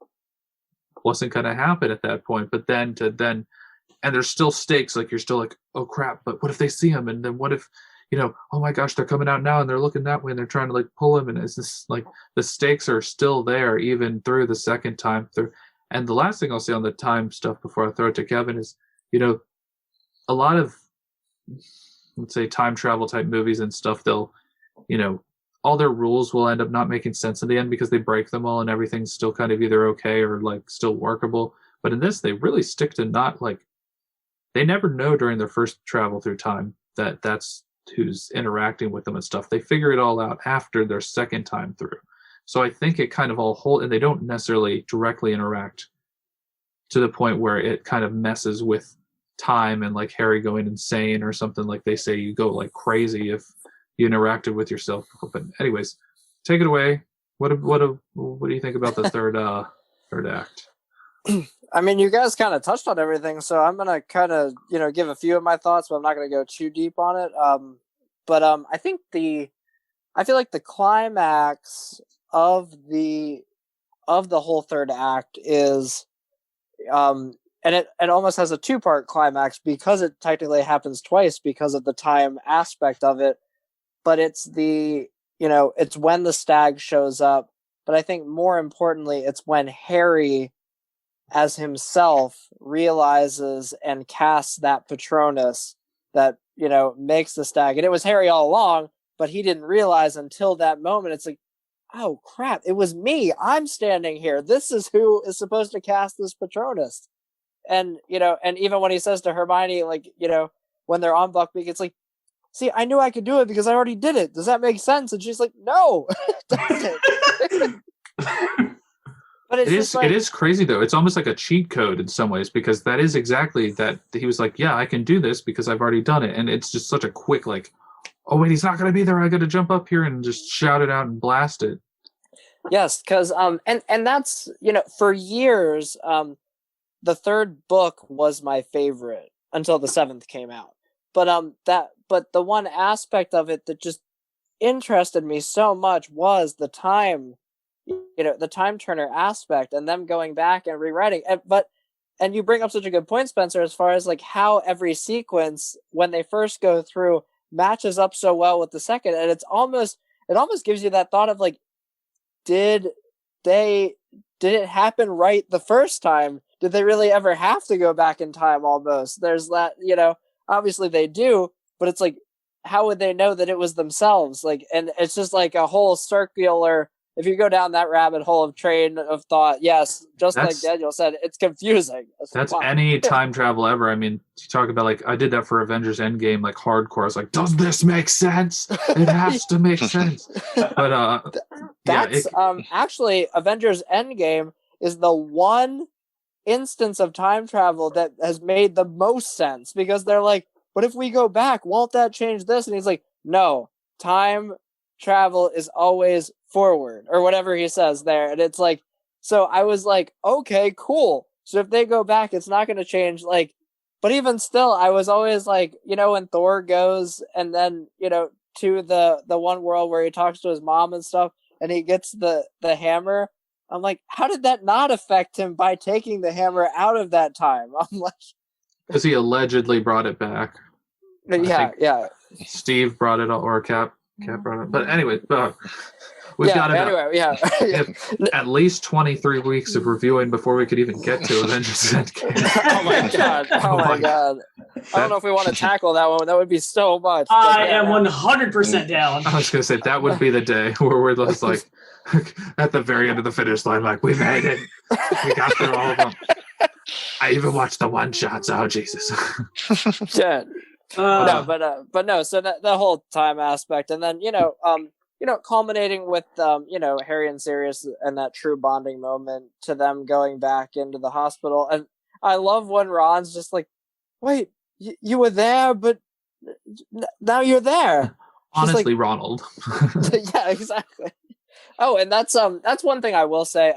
S3: wasn't going to happen at that point, but then and there's still stakes, like you're still like, oh crap, but what if they see him, and then what if oh my gosh, they're coming out now and they're looking that way and they're trying to like pull him, and it's just like the stakes are still there even through the second time through. And the last thing I'll say on the time stuff before I throw it to Kevin is a lot of, let's say, time travel type movies and stuff, they'll all their rules will end up not making sense in the end because they break them all and everything's still kind of either okay or like still workable. But in this, they really stick to not like, they never know during their first travel through time that that's who's interacting with them and stuff. They figure it all out after their second time through. So I think it kind of all and they don't necessarily directly interact to the point where it kind of messes with time and like Harry going insane or something. Like they say you go like crazy if you interacted with yourself. But anyways, take it away. What do you think about the third act?
S1: I mean, you guys kind of touched on everything, so I'm gonna kind of give a few of my thoughts, but I'm not gonna go too deep on it. I think I feel like the climax of the whole third act is and it almost has a 2-part climax because it technically happens twice because of the time aspect of it. But it's it's when the stag shows up. But I think more importantly, it's when Harry, as himself, realizes and casts that Patronus that, makes the stag. And it was Harry all along, but he didn't realize until that moment. It's like, oh crap, it was me. I'm standing here. This is who is supposed to cast this Patronus. And, and even when he says to Hermione, like, when they're on Buckbeak, it's like, see, I knew I could do it because I already did it. Does that make sense? And she's like, no, it doesn't. But
S3: it is crazy though. It's almost like a cheat code in some ways, because that is exactly that. He was like, yeah, I can do this because I've already done it. And it's just such a quick, like, oh wait, he's not going to be there. I got to jump up here and just shout it out and blast it.
S1: Yes. Cause, and that's, for years, the third book was my favorite until the 7th came out. But the one aspect of it that just interested me so much was the time, the time turner aspect and them going back and rewriting. And you bring up such a good point, Spencer, as far as like how every sequence when they first go through matches up so well with the second, and it almost gives you that thought of like, did it happen right the first time? Did they really ever have to go back in time? Almost. There's that, obviously they do, but it's like, how would they know that it was themselves? Like, and it's just like a whole circular. If you go down that rabbit hole of train of thought, yes, like Daniel said, it's confusing.
S3: That's any time travel ever. I mean, you talk about like, I did that for Avengers Endgame, like hardcore. I was like, does this make sense? It has to make sense. But
S1: that's actually Avengers Endgame is the one instance of time travel that has made the most sense, because they're like, but if we go back, won't that change this? And he's like, no, time travel is always forward, or whatever he says there. And it's like, so I was like, okay, cool. So if they go back, it's not going to change. Like, but even still, I was always like, when Thor goes and then, to the one world where he talks to his mom and stuff, and he gets the hammer. I'm like, how did that not affect him by taking the hammer out of that time? I'm like,
S3: because he allegedly brought it back.
S1: Yeah.
S3: Steve brought it, or Cap brought it. But anyway, we've got at least 23 weeks of reviewing before we could even get to Avengers Endgame.
S1: Oh my god! Oh my god! I don't know if we want to tackle that one. That would be so much.
S4: I am 100% down.
S3: I was going to say, that would be the day where we're just like, at the very end of the finish line, like, we made it. We got through all of them. I even watched the one shots. Oh Jesus!
S1: Yeah. No, but no. So that the whole time aspect, and then culminating with Harry and Sirius and that true bonding moment to them going back into the hospital, and I love when Ron's just like, wait, you were there, but now you're there.
S3: Honestly, like, Ronald.
S1: Yeah, exactly. Oh, and that's one thing I will say.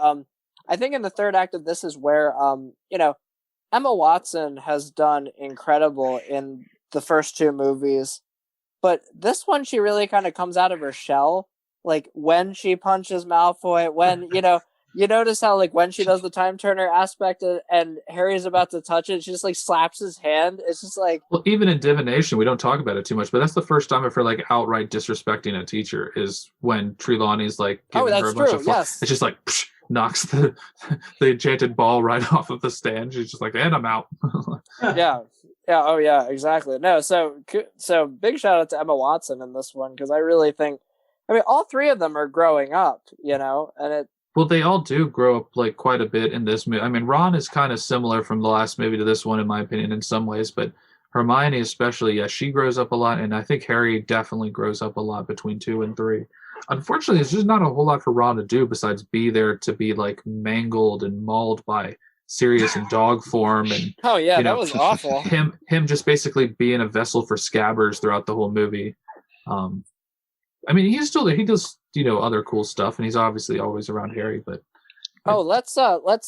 S1: I think in the third act of this is where Emma Watson has done incredible in the first two movies, but this one she really kind of comes out of her shell. Like when she punches Malfoy, when you notice how like when she does the time turner aspect and Harry's about to touch it, she just like slaps his hand. It's just like,
S3: well, even in divination, we don't talk about it too much, but that's the first time I've heard like outright disrespecting a teacher is when Trelawney's like giving her a bunch of
S1: yes.
S3: It's just like psh, knocks the enchanted ball right off of the stand. She's just like, and I'm out.
S1: Yeah. Oh yeah, exactly. No, so big shout out to Emma Watson in this one, because I really think, all three of them are growing up, and it.
S3: Well, they all do grow up like quite a bit in this movie. I mean, Ron is kind of similar from the last movie to this one, in my opinion, in some ways, but Hermione especially, yeah, she grows up a lot, and I think Harry definitely grows up a lot between 2 and 3. Unfortunately, there's just not a whole lot for Ron to do besides be there to be like mangled and mauled by Sirius in dog form, and
S1: that was awful.
S3: Him just basically being a vessel for Scabbers throughout the whole movie. He's still there. He does other cool stuff, and he's obviously always around Harry. But
S1: let's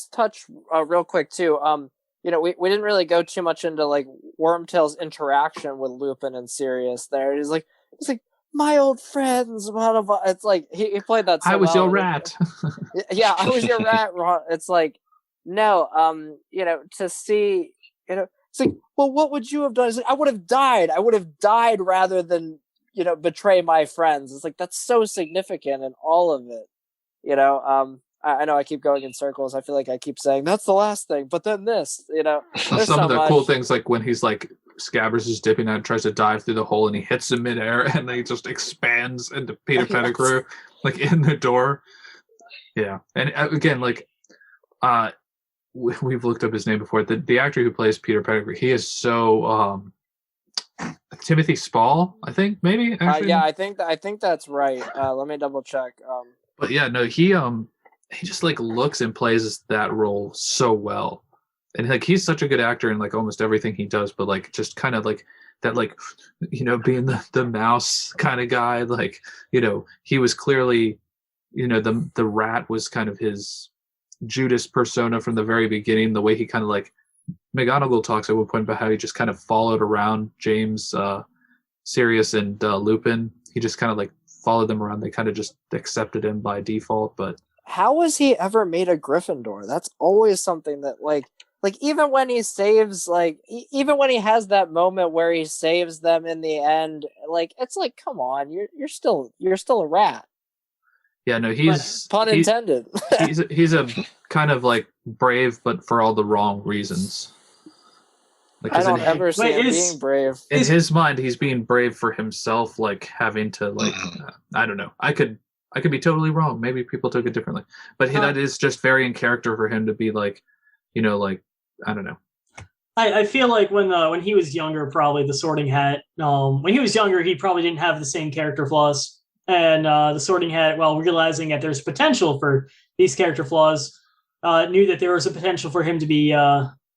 S1: touch real quick too. We didn't really go too much into like Wormtail's interaction with Lupin and Sirius. There, he's like my old friends. It's like he played that. So
S3: I was
S1: well,
S3: your rat.
S1: Yeah, I was your rat. It's like. No, to see, it's like, well, what would you have done? It's like, I would have died rather than, betray my friends. It's like, that's so significant in all of it. I know I keep going in circles. I feel like I keep saying, that's the last thing, but then this,
S3: Some of the cool things, like when he's like, Scabbers is dipping out and tries to dive through the hole and he hits him midair and then he just expands into Peter Pettigrew, like in the door. Yeah. And again, like, we've looked up his name before. The actor who plays Peter Pettigrew, he is so Timothy Spall, I think, maybe.
S1: Yeah, I think that's right. Let me double check.
S3: But yeah, no, he just like looks and plays that role so well, and like he's such a good actor in like almost everything he does. But like just kind of like that, like being the mouse kind of guy. Like he was clearly the rat was kind of his Judas persona from the very beginning. The way he kind of like McGonagall talks at one point about how he just kind of followed around James, Sirius, and Lupin. He just kind of like followed them around. They kind of just accepted him by default. But
S1: how was he ever made a Gryffindor? That's always something that like even when he saves even when he has that moment where he saves them in the end, like it's like, come on, you're still a rat.
S3: Yeah, no,
S1: Pun intended.
S3: he's a kind of like brave, but for all the wrong reasons. Like,
S1: I don't ever see him being brave.
S3: In his mind, he's being brave for himself, like having to I don't know. I could be totally wrong. Maybe people took it differently, but that is just very in character for him to be like, like, I don't know.
S4: I feel like when he was younger, probably the Sorting Hat. When he was younger, he probably didn't have the same character flaws, and the Sorting Hat, while realizing that there's potential for these character flaws, knew that there was a potential for him to be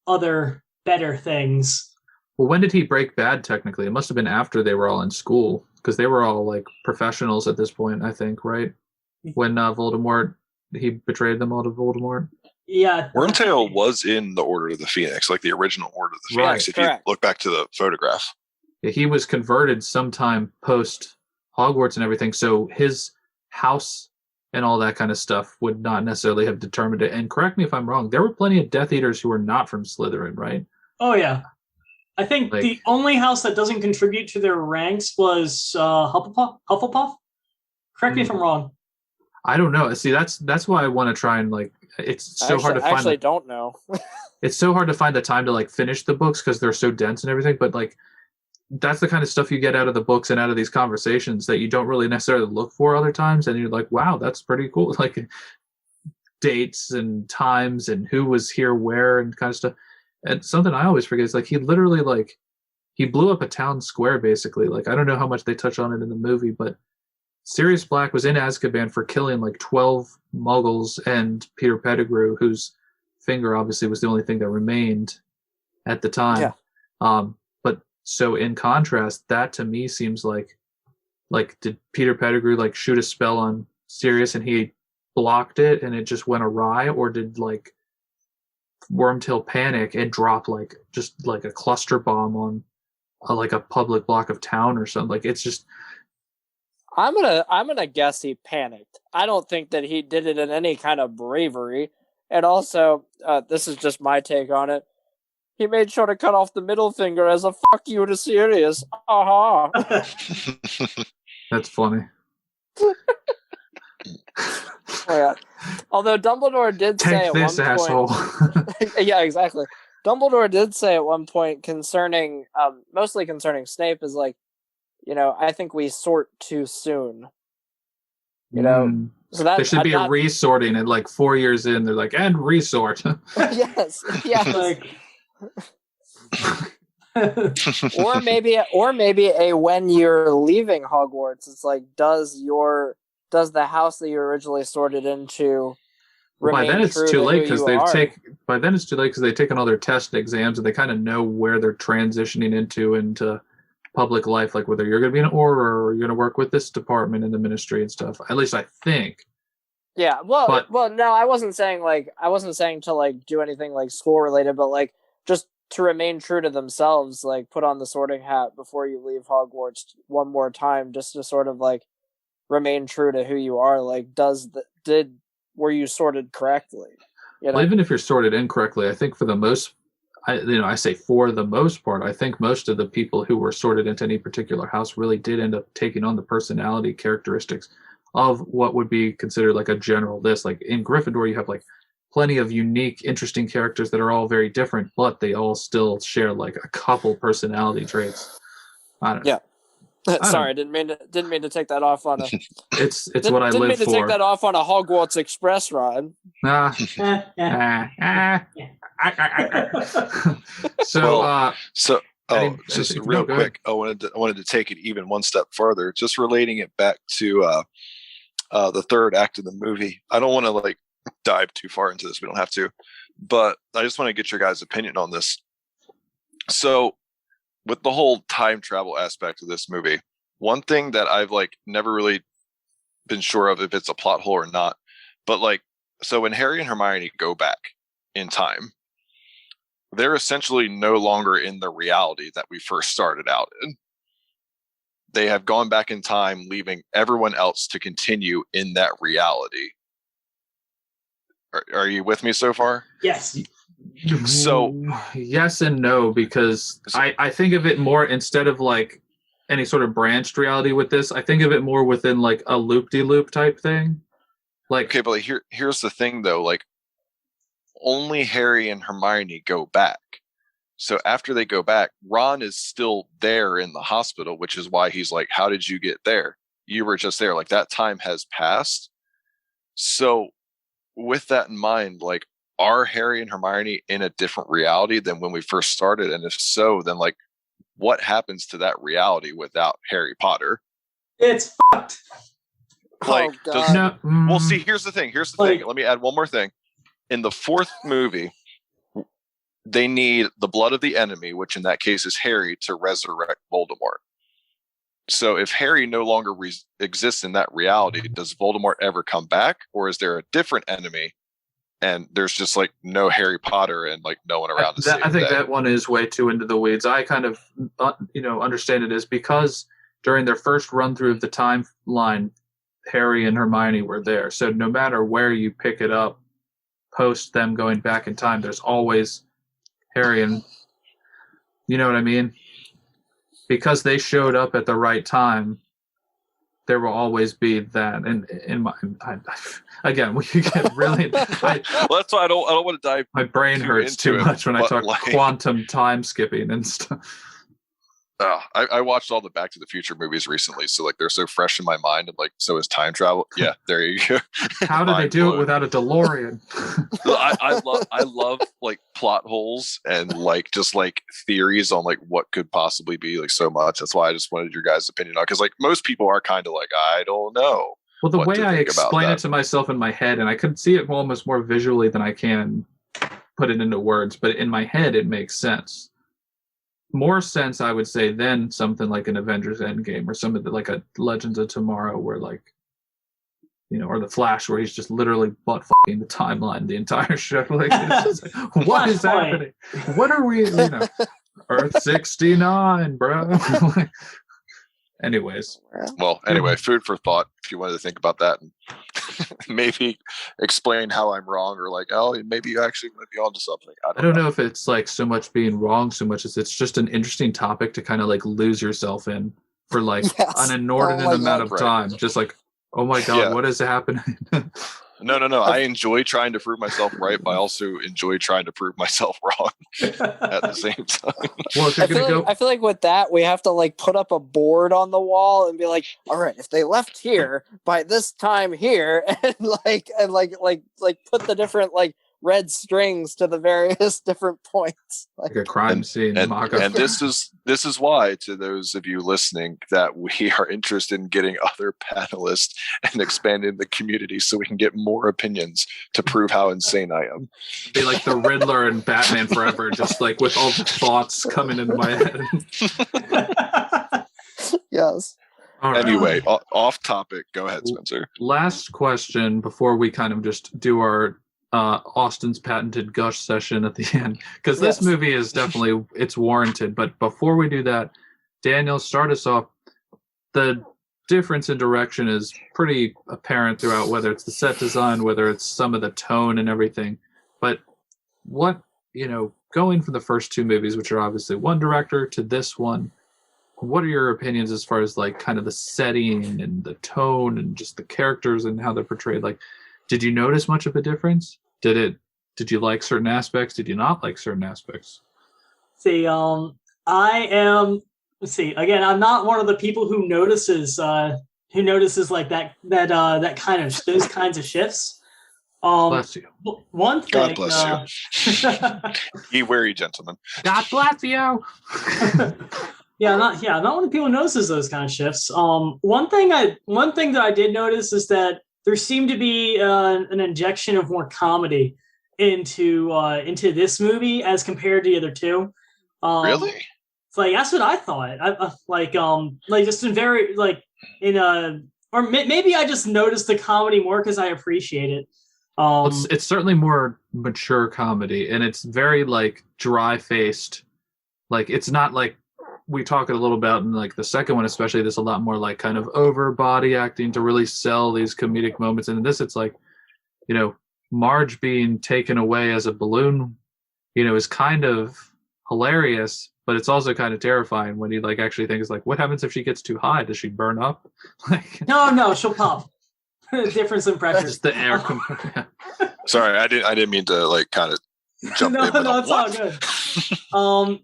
S4: other better things.
S3: Well, when did he break bad? Technically, it must have been after they were all in school, because they were all like professionals at this point, I think, right? When Voldemort, he betrayed them all to Voldemort.
S4: Yeah,
S2: Wormtail was in the Order of the Phoenix, like the original Order of the Phoenix. If you look back to the photograph,
S3: yeah, he was converted sometime post Hogwarts and everything, so his house and all that kind of stuff would not necessarily have determined it. And correct me if I'm wrong, there were plenty of Death Eaters who were not from Slytherin, right?
S4: Oh yeah, I think the only house that doesn't contribute to their ranks was Hufflepuff. Correct me if I'm wrong.
S3: I don't know. See, that's why I want to try and like. It's so hard to find.
S1: I actually don't know.
S3: It's so hard to find the time to like finish the books because they're so dense and everything. But like, that's the kind of stuff you get out of the books and out of these conversations that you don't really necessarily look for other times. And you're like, wow, that's pretty cool. Like dates and times and who was here where and kind of stuff. And something I always forget is like he literally like he blew up a town square basically. Like I don't know how much they touch on it in the movie, but Sirius Black was in Azkaban for killing like 12 Muggles and Peter Pettigrew, whose finger obviously was the only thing that remained at the time. Yeah. But so in contrast, that to me seems like did Peter Pettigrew like shoot a spell on Sirius and he blocked it and it just went awry, or did like Wormtail panic and drop like just like a cluster bomb on like a public block of town or something? Like it's just.
S1: I'm gonna guess he panicked. I don't think that he did it in any kind of bravery. And also, this is just my take on it. He made sure to cut off the middle finger as a fuck you to Sirius. Aha.
S3: That's funny.
S1: Oh, yeah. Although Dumbledore did say at one point,
S3: asshole.
S1: Yeah, exactly. Dumbledore did say at one point concerning, mostly concerning Snape, is like, I think we sort too soon. So that
S3: there should be a resorting, and like 4 years in, they're like, and resort.
S1: Yes. or maybe a when you're leaving Hogwarts, it's like, does the house that you originally sorted into remain
S3: by then it's
S1: true
S3: too late
S1: because
S3: they've taken all their tests and exams and they kind of know where they're transitioning into public life, like whether you're going to be an Auror or you're going to work with this department in the ministry and stuff. At least I think.
S1: Yeah, well, no, I wasn't saying to like do anything like school related, but like just to remain true to themselves, like put on the Sorting Hat before you leave Hogwarts one more time, just to sort of like remain true to who you are. Like, were you sorted correctly?
S3: Well, even if you're sorted incorrectly, I think for the most. I say for the most part, I think most of the people who were sorted into any particular house really did end up taking on the personality characteristics of what would be considered like a general list. Like in Gryffindor, you have like plenty of unique, interesting characters that are all very different, but they all still share like a couple personality traits. I don't know.
S1: Yeah. Sorry, I didn't mean to take that off on a.
S3: It's what I live for. Didn't mean to
S1: take that off on a Hogwarts Express ride.
S2: Just real quick, I wanted to take it even one step further, just relating it back to the third act of the movie. I don't want to like dive too far into this. We don't have to, but I just want to get your guys' opinion on this. So, with the whole time travel aspect of this movie, one thing that I've like never really been sure of if it's a plot hole or not, but like, so when Harry and Hermione go back in time, they're essentially no longer in the reality that we first started out in. They have gone back in time, leaving everyone else to continue in that reality. Are you with me so far?
S4: Yes.
S2: So
S3: yes and no, because I think of it more, instead of like any sort of branched reality with this, I think of it more within like a loop-de-loop type thing. Like,
S2: okay, but here's the thing though, like only Harry and Hermione go back. So after they go back, Ron is still there in the hospital, which is why he's like, how did you get there? You were just there. Like, that time has passed. So with that in mind, like, are Harry and Hermione in a different reality than when we first started? And if so, then like, what happens to that reality without Harry Potter?
S4: It's fucked.
S2: Like,
S1: Oh, God.
S2: Well, see, here's the thing. Let me add one more thing. In the fourth movie, they need the blood of the enemy, which in that case is Harry, to resurrect Voldemort. So if Harry no longer exists in that reality, does Voldemort ever come back? Or is there a different enemy and there's just like no Harry Potter and like no one around to save
S3: I think
S2: the day?
S3: that one is way too into the weeds. I kind of, understand it as because during their first run through of the timeline, Harry and Hermione were there. So no matter where you pick it up, post them going back in time, there's always Harry and, you know what I mean? Because they showed up at the right time, there will always be that. And in my, again, we get really.
S2: Well, that's why I don't want to dive.
S3: My brain hurts too much when I talk like, quantum time skipping and stuff.
S2: I watched all the Back to the Future movies recently, so like they're so fresh in my mind. And like, so is time travel. Yeah, there you go.
S3: How did they do it without a DeLorean?
S2: I love like plot holes and like just like theories on like what could possibly be like so much. That's why I just wanted your guys' opinion on, because like most people are kind of like, I don't know.
S3: Well, the way I explain it to myself in my head, and I could see it almost more visually than I can put it into words, but in my head it makes sense. More sense, I would say, than something like an Avengers Endgame or something like a Legends of Tomorrow, where like, or the Flash, where he's just literally butt fucking the timeline the entire show. Like, it's just like, what is happening? What are we? Earth 69, bro. Anyways.
S2: Well, anyway, food for thought. If you wanted to think about that and maybe explain how I'm wrong, or like, oh, maybe you actually might be onto something. I don't know
S3: if it's like so much being wrong so much as it's just an interesting topic to kind of like lose yourself in for like an inordinate amount of time. Just like, oh my God, what is happening?
S2: No. I enjoy trying to prove myself right, but I also enjoy trying to prove myself wrong at the same time.
S3: Well, if you're
S1: I feel like with that, we have to like put up a board on the wall and be like, all right, if they left here by this time here, and put the different like red strings to the various different points,
S3: like a crime scene.
S2: And this is why, to those of you listening, that we are interested in getting other panelists and expanding the community so we can get more opinions to prove how insane I am.
S3: Be like the Riddler and Batman Forever, just like with all the thoughts coming into my head.
S1: Yes.
S3: Right.
S2: Anyway, off topic. Go ahead, Spencer.
S3: Last question before we kind of just do our Austin's patented gush session at the end, because this movie is definitely, it's warranted. But before we do that, Daniel, start us off. The difference in direction is pretty apparent throughout, whether it's the set design, whether it's some of the tone and everything. But what, going from the first two movies, which are obviously one director, to this one, what are your opinions as far as like kind of the setting and the tone and just the characters and how they're portrayed? Like, did you notice much of a difference? Did you like certain aspects? Did you not like certain aspects?
S4: See, I'm not one of the people who notices like that kind of those kinds of shifts.
S3: Bless you.
S4: One thing.
S2: God bless you. Ye wary gentlemen.
S3: God bless you.
S4: Not one of the people who notices those kind of shifts. One thing that I did notice is that there seemed to be an injection of more comedy into this movie as compared to the other two.
S2: Really?
S4: It's like, that's what I thought. Just in very or maybe I just noticed the comedy more because I appreciate it.
S3: It's certainly more mature comedy, and it's very like dry-faced. Like, it's not like we talk a little about in like the second one, especially. There's a lot more like kind of over body acting to really sell these comedic moments. And in this, it's like, Marge being taken away as a balloon, is kind of hilarious, but it's also kind of terrifying when you like actually think it's like, what happens if she gets too high? Does she burn up?
S4: No, she'll pop. Difference in pressure.
S3: Just the air.
S2: Sorry, I didn't mean to like kind of jump in.
S4: No, it's all good.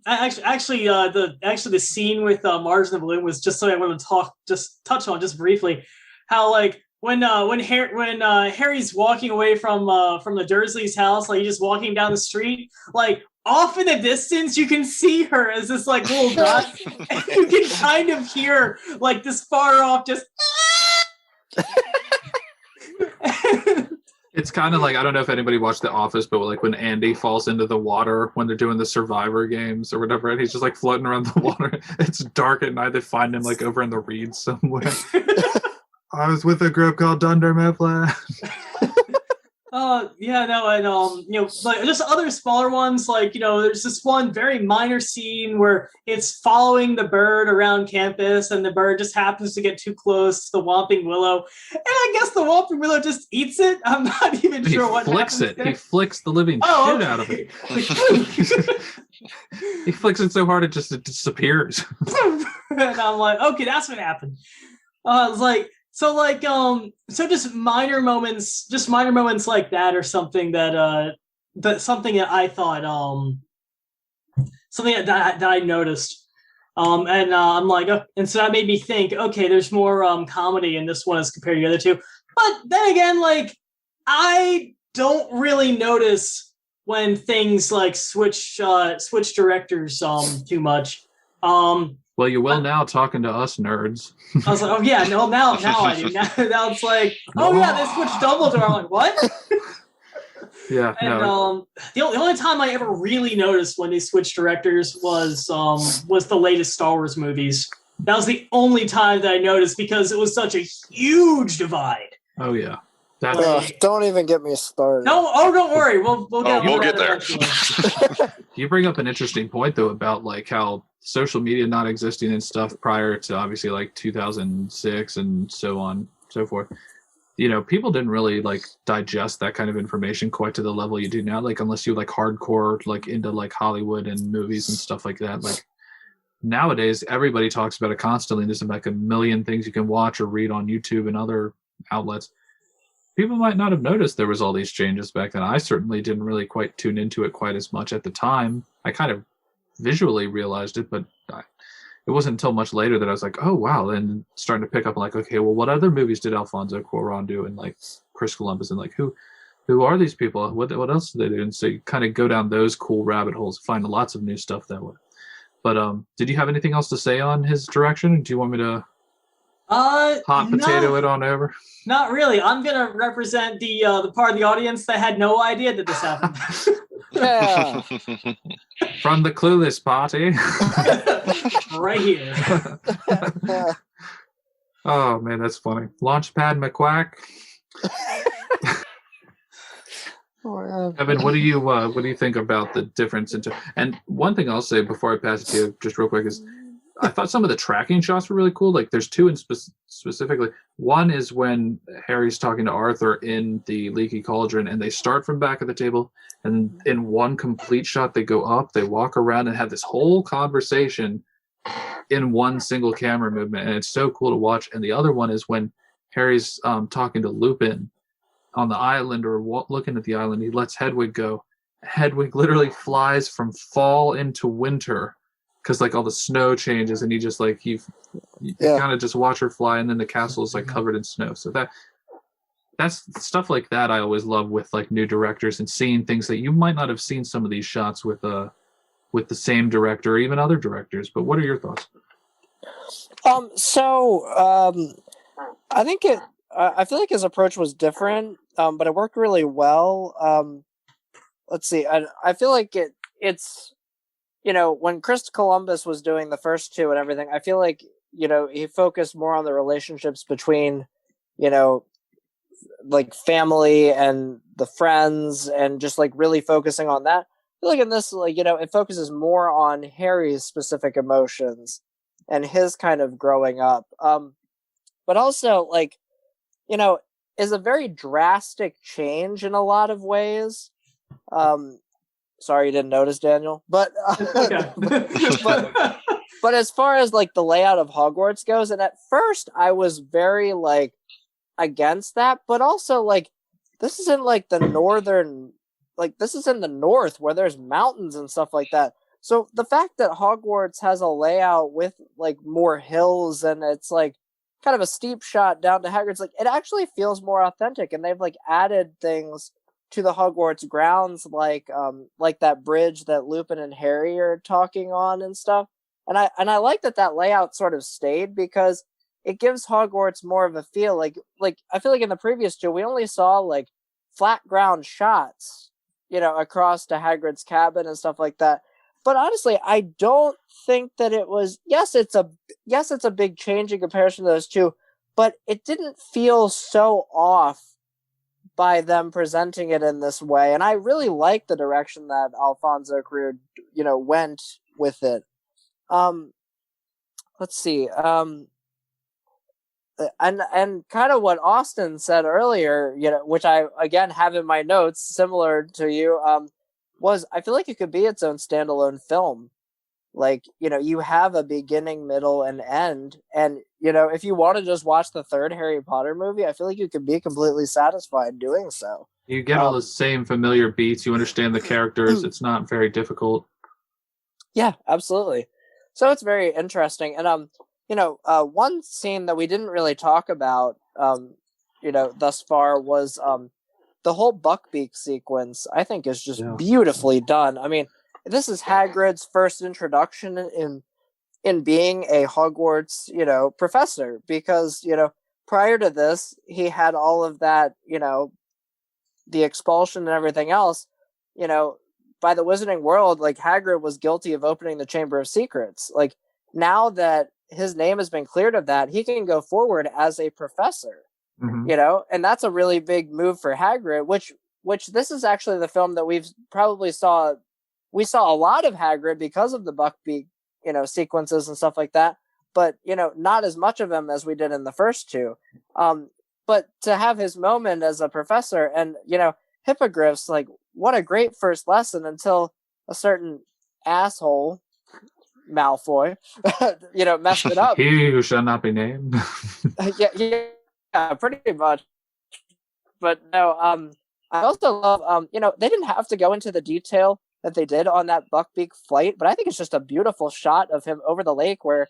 S4: Actually, the scene with Marge and the balloon was just something I want to touch on just briefly. How like when Harry's walking away from the Dursleys' house, like he's just walking down the street, like off in the distance you can see her as this like little dot, and you can kind of hear like this far off just.
S3: It's kind of like, I don't know if anybody watched The Office, but like when Andy falls into the water when they're doing the Survivor games or whatever, and he's just like floating around the water. It's dark at night. They find him like over in the reeds somewhere. I was with a group called Dunder Mifflin.
S4: Like just other smaller ones, like, there's this one very minor scene where it's following the bird around campus and the bird just happens to get too close to the Whomping Willow. And I guess the Whomping Willow just eats it. I'm not even sure what happens.
S3: He flicks the living shit out of it. He flicks it so hard it disappears.
S4: And I'm like, okay, that's what happened. It's like, so just minor moments like that, or something that I thought, something that I noticed, I'm like, and so that made me think, okay, there's more comedy in this one as compared to the other two. But then again, like, I don't really notice when things like switch directors too much.
S3: Well, you will now, talking to us nerds.
S4: I was like, oh yeah, no, now I do. Now it's like, oh yeah, they switched Dumbledore. I'm like, what?
S3: Yeah.
S4: And the only time I ever really noticed when they switched directors was the latest Star Wars movies. That was the only time that I noticed, because it was such a huge divide.
S3: Oh yeah.
S1: Don't even get me started.
S4: No, don't worry. We'll get
S2: there.
S3: You bring up an interesting point though about like how social media not existing and stuff prior to obviously like 2006 and so on, so forth. People didn't really like digest that kind of information quite to the level you do now. Like unless you like hardcore like into like Hollywood and movies and stuff like that. Like nowadays, everybody talks about it constantly. There's like a million things you can watch or read on YouTube and other outlets. People might not have noticed there was all these changes back then. I certainly didn't really quite tune into it quite as much at the time. I kind of visually realized it, but it wasn't until much later that I was like, oh wow, and starting to pick up like, okay, well, what other movies did Alfonso Cuarón do, and like Chris Columbus, and like who are these people? What else do they do? And so you kind of go down those cool rabbit holes, find lots of new stuff that way. But did you have anything else to say on his direction? Do you want me to hot potato it on over?
S4: Not really. I'm gonna represent the part of the audience that had no idea that this happened.
S1: Yeah.
S3: From the Clueless party.
S4: Right here.
S3: Oh man, that's funny. Launchpad McQuack. Evan, what do you think about the difference and one thing I'll say before I pass it to you just real quick is I thought some of the tracking shots were really cool. Like there's two in specifically. One is when Harry's talking to Arthur in the Leaky Cauldron, and they start from back of the table, and in one complete shot they go up, they walk around and have this whole conversation in one single camera movement, and it's so cool to watch. And the other one is when Harry's talking to Lupin on the island, or looking at the island. He lets Hedwig go. Hedwig literally flies from fall into winter, because like all the snow changes, and you just like you kind of just watch her fly, and then the castle is like covered in snow. So that's stuff like that I always love with like new directors, and seeing things that you might not have seen some of these shots with the same director or even other directors. But what are your thoughts?
S1: I think I feel like his approach was different, but it worked really well. Let's see. I feel like it's. When Chris Columbus was doing the first two and everything, I feel like, he focused more on the relationships between, like family and the friends, and just like really focusing on that. I feel like in this, like, it focuses more on Harry's specific emotions and his kind of growing up. But also like, is a very drastic change in a lot of ways. Sorry you didn't notice, Daniel, but
S4: Okay.
S1: but as far as like the layout of Hogwarts goes, and at first I was very like against that, but also like this is in like the northern, like this is in the north where there's mountains and stuff like that. So the fact that Hogwarts has a layout with like more hills and it's like kind of a steep shot down to Hagrid's, like it actually feels more authentic, and they've like added things to the Hogwarts grounds, like that bridge that Lupin and Harry are talking on and stuff. And I like that layout sort of stayed because it gives Hogwarts more of a feel. Like I feel like in the previous two we only saw like flat ground shots, across to Hagrid's cabin and stuff like that. But honestly, I don't think that it was. Yes, it's a big change in comparison to those two, but it didn't feel so off by them presenting it in this way. And I really like the direction that Alfonso Cuarón, went with it. Let's see. And kind of what Austin said earlier, which I again have in my notes, similar to you, was I feel like it could be its own standalone film. Like, you have a beginning, middle, and end. And, if you want to just watch the third Harry Potter movie, I feel like you could be completely satisfied doing so.
S3: You get all the same familiar beats. You understand the characters. It's not very difficult.
S1: Yeah, absolutely. So it's very interesting. And, one scene that we didn't really talk about, thus far was the whole Buckbeak sequence. I think is just beautifully done. I mean, this is Hagrid's first introduction in being a Hogwarts, professor, because, prior to this, he had all of that, the expulsion and everything else, by the Wizarding World, like Hagrid was guilty of opening the Chamber of Secrets. Like now that his name has been cleared of that, he can go forward as a professor, and that's a really big move for Hagrid, which this is actually the film that we saw a lot of Hagrid because of the Buckbeak, sequences and stuff like that, but, not as much of him as we did in the first two. But to have his moment as a professor and, hippogriffs, like what a great first lesson until a certain asshole, Malfoy, messed it up.
S3: He who shall not be named.
S1: yeah, pretty much. But no, I also love, they didn't have to go into the detail that they did on that Buckbeak flight, but I think it's just a beautiful shot of him over the lake where,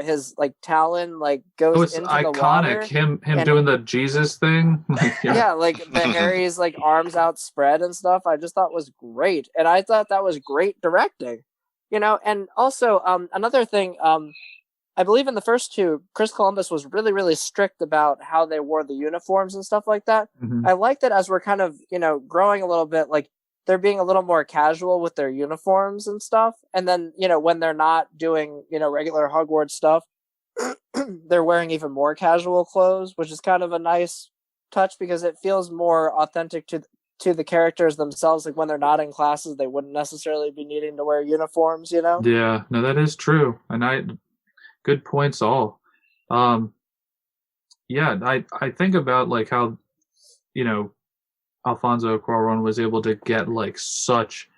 S1: his like talon like goes into
S3: iconic.
S1: the water.
S3: Him doing the Jesus thing.
S1: Yeah, like the Harry's like arms outspread and stuff. I just thought was great, and I thought that was great directing. And also another thing, I believe in the first two, Chris Columbus was really, really strict about how they wore the uniforms and stuff like that.
S3: Mm-hmm.
S1: I like that as we're kind of, growing a little bit, like they're being a little more casual with their uniforms and stuff. And then, when they're not doing, regular Hogwarts stuff, they're wearing even more casual clothes, which is kind of a nice touch because it feels more authentic to the characters themselves. Like when they're not in classes, they wouldn't necessarily be needing to wear uniforms,
S3: Yeah, no, that is true. And good points all. Yeah, I think about like how, Alfonso Cuarón was able to get like such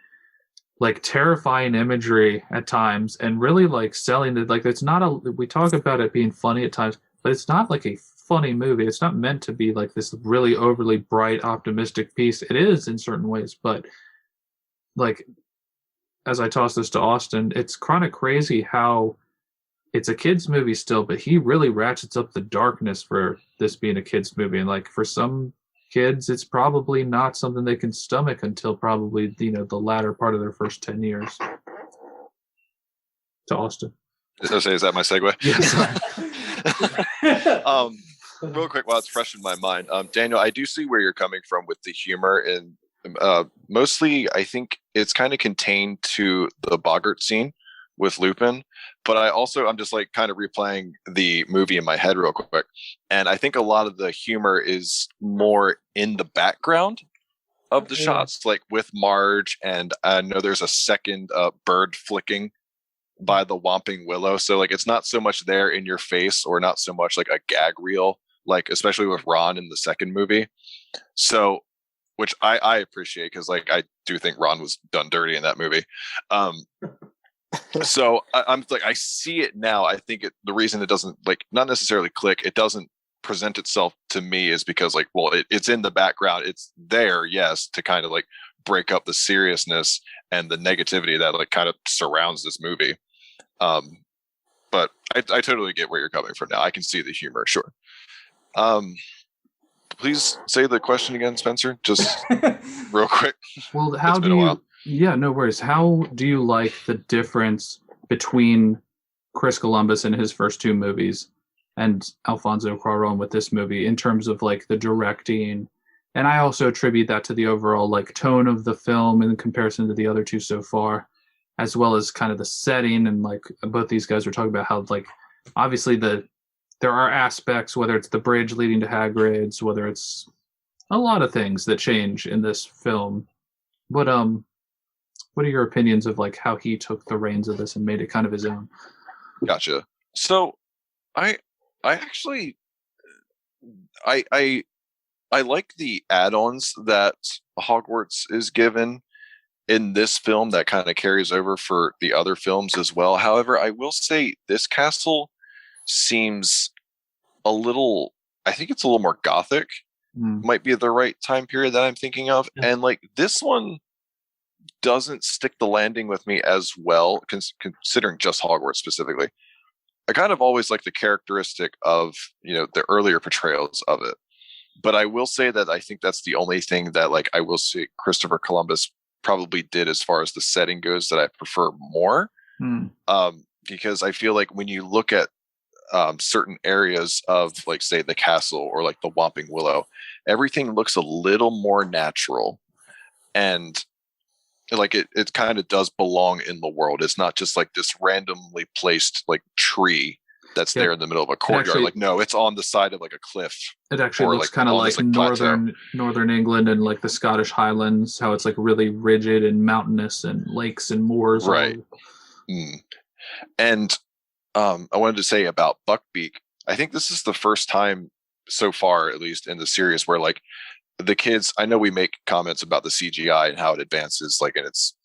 S3: like terrifying imagery at times and really like selling it. Like it's not we talk about it being funny at times, but it's not like a funny movie. It's not meant to be like this really overly bright, optimistic piece. It is in certain ways, but like as I toss this to Austin, it's kind of crazy how it's a kid's movie still, but he really ratchets up the darkness for this being a kid's movie. And like for some kids, it's probably not something they can stomach until probably, the latter part of their first 10 years. To Austin.
S2: Is that my segue?
S3: Yes.
S2: Real quick, while it's fresh in my mind, Daniel, I do see where you're coming from with the humor, and mostly I think it's kind of contained to the Boggart scene with Lupin, but I'm just like kind of replaying the movie in my head real quick, and I think a lot of the humor is more in the background of the shots, like with Marge, and I know there's a second bird flicking by the Whomping Willow, so like it's not so much there in your face or not so much like a gag reel like especially with Ron in the second movie. So, which I appreciate, because like I do think Ron was done dirty in that movie. So I'm like, I see it now. I think the reason it doesn't, like, not necessarily click, it doesn't present itself to me is because, like, well, it's in the background. It's there, yes, to kind of like break up the seriousness and the negativity that like kind of surrounds this movie. But I totally get where you're coming from now. I can see the humor, sure. Please say the question again, Spencer, just real quick.
S3: Well, how do you? Yeah, no worries. How do you like the difference between Chris Columbus in his first two movies and Alfonso Cuarón with this movie in terms of like the directing? And I also attribute that to the overall like tone of the film in comparison to the other two so far, as well as kind of the setting. And like both these guys were talking about how like obviously there are aspects, whether it's the bridge leading to Hagrid's, whether it's a lot of things that change in this film. But what are your opinions of like how he took the reins of this and made it kind of his own?
S2: Gotcha. So I actually I like the add-ons that Hogwarts is given in this film that kind of carries over for the other films as well. However, I will say this castle seems a little, I think it's a little more gothic. Might be the right time period that I'm thinking of. Yeah. And like this one doesn't stick the landing with me as well, considering just Hogwarts specifically. I kind of always like the characteristic of, the earlier portrayals of it. But I will say that I think that's the only thing that like I will say Christopher Columbus probably did as far as the setting goes that I prefer more. Because I feel like when you look at certain areas of like say the castle or like the Whomping Willow, everything looks a little more natural, and like it kind of does belong in the world. It's not just like this randomly placed like tree that's there in the middle of a courtyard. Actually, like no, it's on the side of like a cliff. It actually looks kind of like
S3: northern England and like the Scottish Highlands, how it's like really rigid and mountainous and lakes and moors.
S2: Right. And I wanted to say about Buckbeak, I think this is the first time so far, at least in the series, where like the kids, I know we make comments about the CGI and how it advances, like, and it's,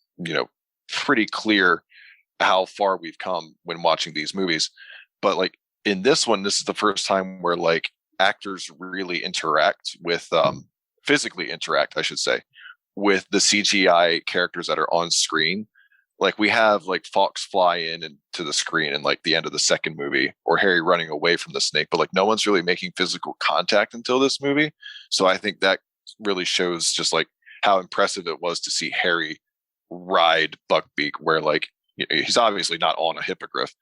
S2: pretty clear how far we've come when watching these movies. But like in this one, this is the first time where like actors really interact with, physically interact, I should say, with the CGI characters that are on screen. Like we have like Fawkes fly in and to the screen in like the end of the second movie, or Harry running away from the snake, but like no one's really making physical contact until this movie. So I think that really shows just like how impressive it was to see Harry ride Buckbeak, where like he's obviously not on a hippogriff,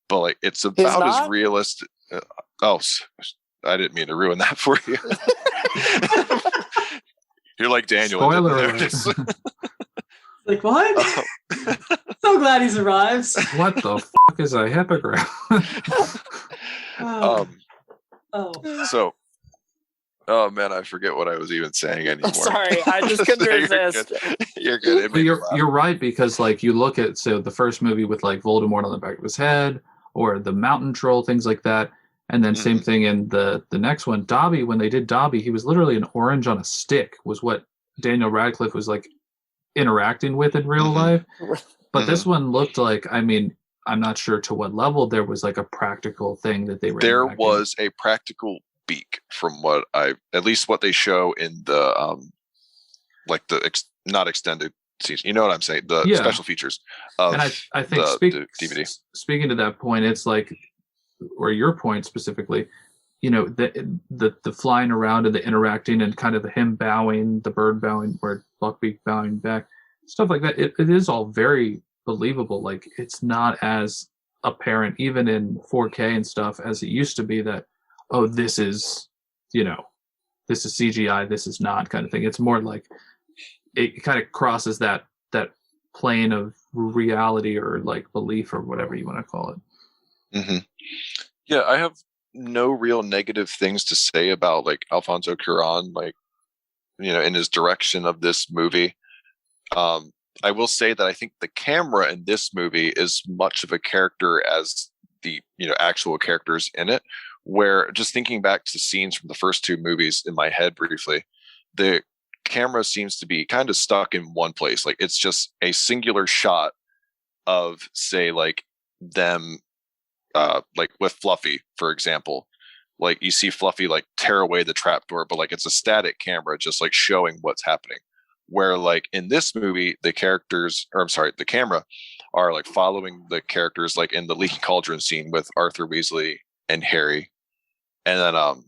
S2: but like it's about as realistic. I didn't mean to ruin that for you. You're like Daniel.
S3: Spoiler.
S4: Like what? So glad he's arrived.
S3: What the fuck is a hippogriff?
S2: Oh man, I forget what I was even saying anymore.
S1: Sorry, I just couldn't resist.
S2: You're good.
S3: You're right, because like you look at the first movie with like Voldemort on the back of his head, or the mountain troll, things like that, and then same thing in the next one, Dobby. When they did Dobby, he was literally an orange on a stick, was what Daniel Radcliffe was like interacting with in real life. But this one looked like, I mean, I'm not sure to what level there was like a practical thing that they were.
S2: There was a practical beak from what at least what they show in the like the not extended season. You know what I'm saying? The special features of and I think the DVD.
S3: Speaking to that point, it's like, or your point specifically, the flying around and the interacting and kind of the him bowing, the bird bowing, or Buckbeak bowing back, stuff like that. It is all very believable. Like it's not as apparent even in 4K and stuff as it used to be that, oh, this is CGI, this is not, kind of thing. It's more like it kind of crosses that plane of reality or like belief or whatever you want to call it.
S2: Yeah, I have no real negative things to say about like Alfonso Cuarón, like, in his direction of this movie. I will say that I think the camera in this movie is much of a character as the actual characters in it, where just thinking back to scenes from the first two movies in my head briefly, the camera seems to be kind of stuck in one place. Like it's just a singular shot of, say, like them, like with Fluffy, for example. Like you see Fluffy like tear away the trapdoor, but like it's a static camera just like showing what's happening. Where like in this movie, the camera are like following the characters, like in the Leaky Cauldron scene with Arthur Weasley and Harry. And then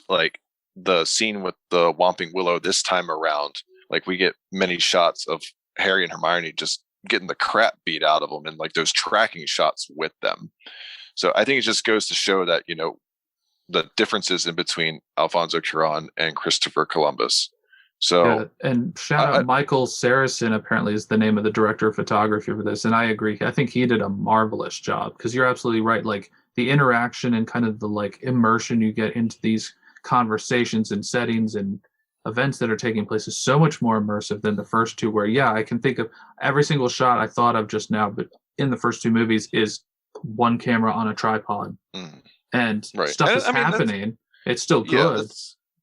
S2: like the scene with the Whomping Willow this time around, like we get many shots of Harry and Hermione just getting the crap beat out of them, and like those tracking shots with them. So I think it just goes to show that, you know, the differences in between Alfonso Cuarón and Christopher Columbus. So
S3: yeah, and shout out Michael Saracen, apparently is the name of the director of photography for this, and I agree. I think he did a marvelous job, because you're absolutely right. Like the interaction and kind of the like immersion you get into these conversations and settings and events that are taking place is so much more immersive than the first two, where I can think of every single shot I thought of just now, but in the first two movies is one camera on a tripod and stuff is happening. It's still good,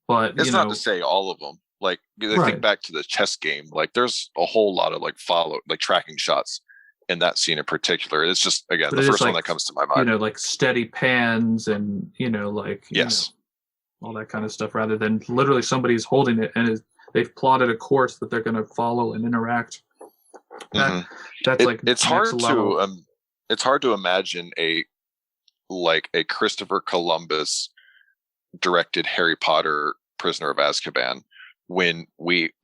S3: but
S2: it's not to say all of them. Like think back to the chess game, like there's a whole lot of like tracking shots in that scene in particular. It's just, again, the first one that comes to my mind.
S3: You know, like steady pans and, you know, like
S2: yes,
S3: all that kind of stuff, rather than literally somebody's holding it and they've plotted a course that they're going to follow and interact. That's
S2: it's hard to imagine a Christopher Columbus directed Harry Potter Prisoner of Azkaban when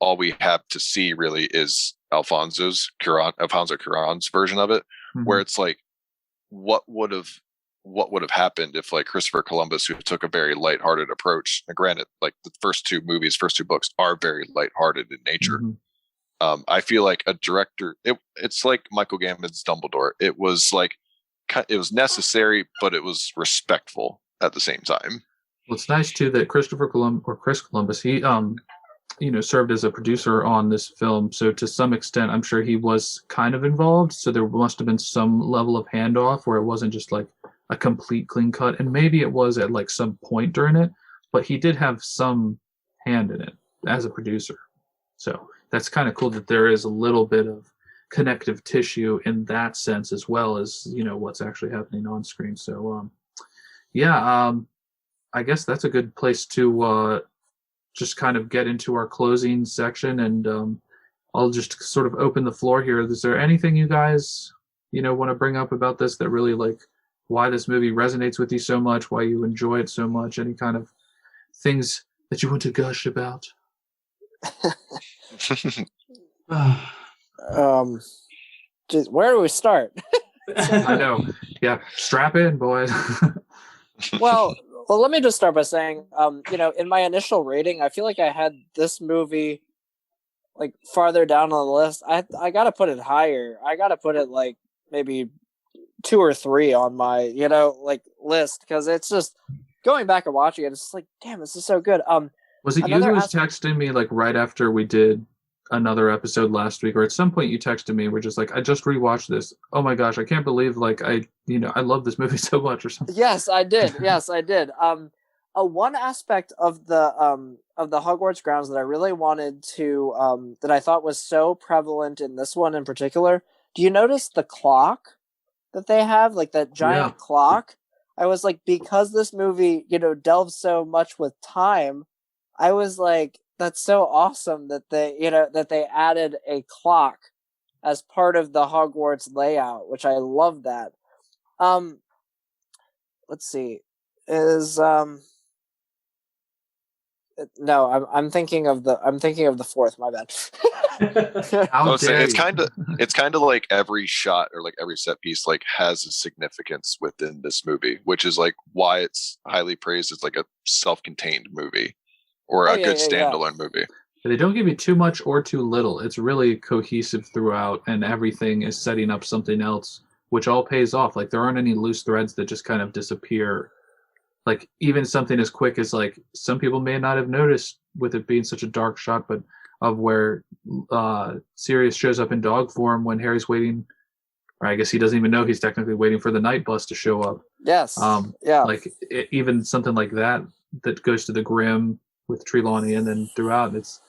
S2: all we have to see really is Alfonso Cuarón's version of it, where it's like, what would have happened if like Christopher Columbus, who took a very lighthearted approach, and granted, like the first two books are very lighthearted in nature. I feel like a director, it's like Michael Gambon's Dumbledore. It was necessary, but it was respectful at the same time.
S3: Well, it's nice too that Chris Columbus, he served as a producer on this film. So to some extent, I'm sure he was kind of involved. So there must have been some level of handoff where it wasn't just like a complete clean cut. And maybe it was at like some point during it, but he did have some hand in it as a producer. So that's kind of cool that there is a little bit of connective tissue in that sense, as well as, you know, what's actually happening on screen. So, I guess that's a good place to just kind of get into our closing section, and I'll just sort of open the floor here. Is there anything you guys, you know, want to bring up about this that really, like, why this movie resonates with you so much, why you enjoy it so much, any kind of things that you want to gush about?
S1: Just, where do we start?
S3: I know. Yeah, strap in, boys.
S1: Well, let me just start by saying, in my initial rating, I feel like I had this movie like farther down on the list. I gotta put it higher. I gotta put it like maybe 2 or 3 on my, list, because it's just going back and watching it. It's just like, damn, this is so good.
S3: Was it you who was texting me like right after we did another episode last week, or at some point you texted me and we're just like, I just rewatched this. Oh my gosh, I can't believe I love this movie so much, or something.
S1: Yes, I did. One aspect of the Hogwarts grounds that I really wanted to that I thought was so prevalent in this one in particular. Do you notice the clock that they have, like that giant clock? I was like, because this movie, delves so much with time, I was like, that's so awesome that they added a clock as part of the Hogwarts layout, which I love that. Let's see. No, I'm thinking of the fourth, my bad.
S2: It's kind of like every shot or like every set piece like has a significance within this movie, which is like why it's highly praised as like a self-contained movie. Or a good standalone movie.
S3: They don't give you too much or too little. It's really cohesive throughout, and everything is setting up something else, which all pays off. Like, there aren't any loose threads that just kind of disappear. Like, even something as quick as, like, some people may not have noticed with it being such a dark shot, but of where Sirius shows up in dog form when Harry's waiting or I guess he doesn't even know he's technically waiting for the night bus to show up.
S1: Yes. Yeah.
S3: Like even something like that goes to the grim with Trelawney, and then throughout it's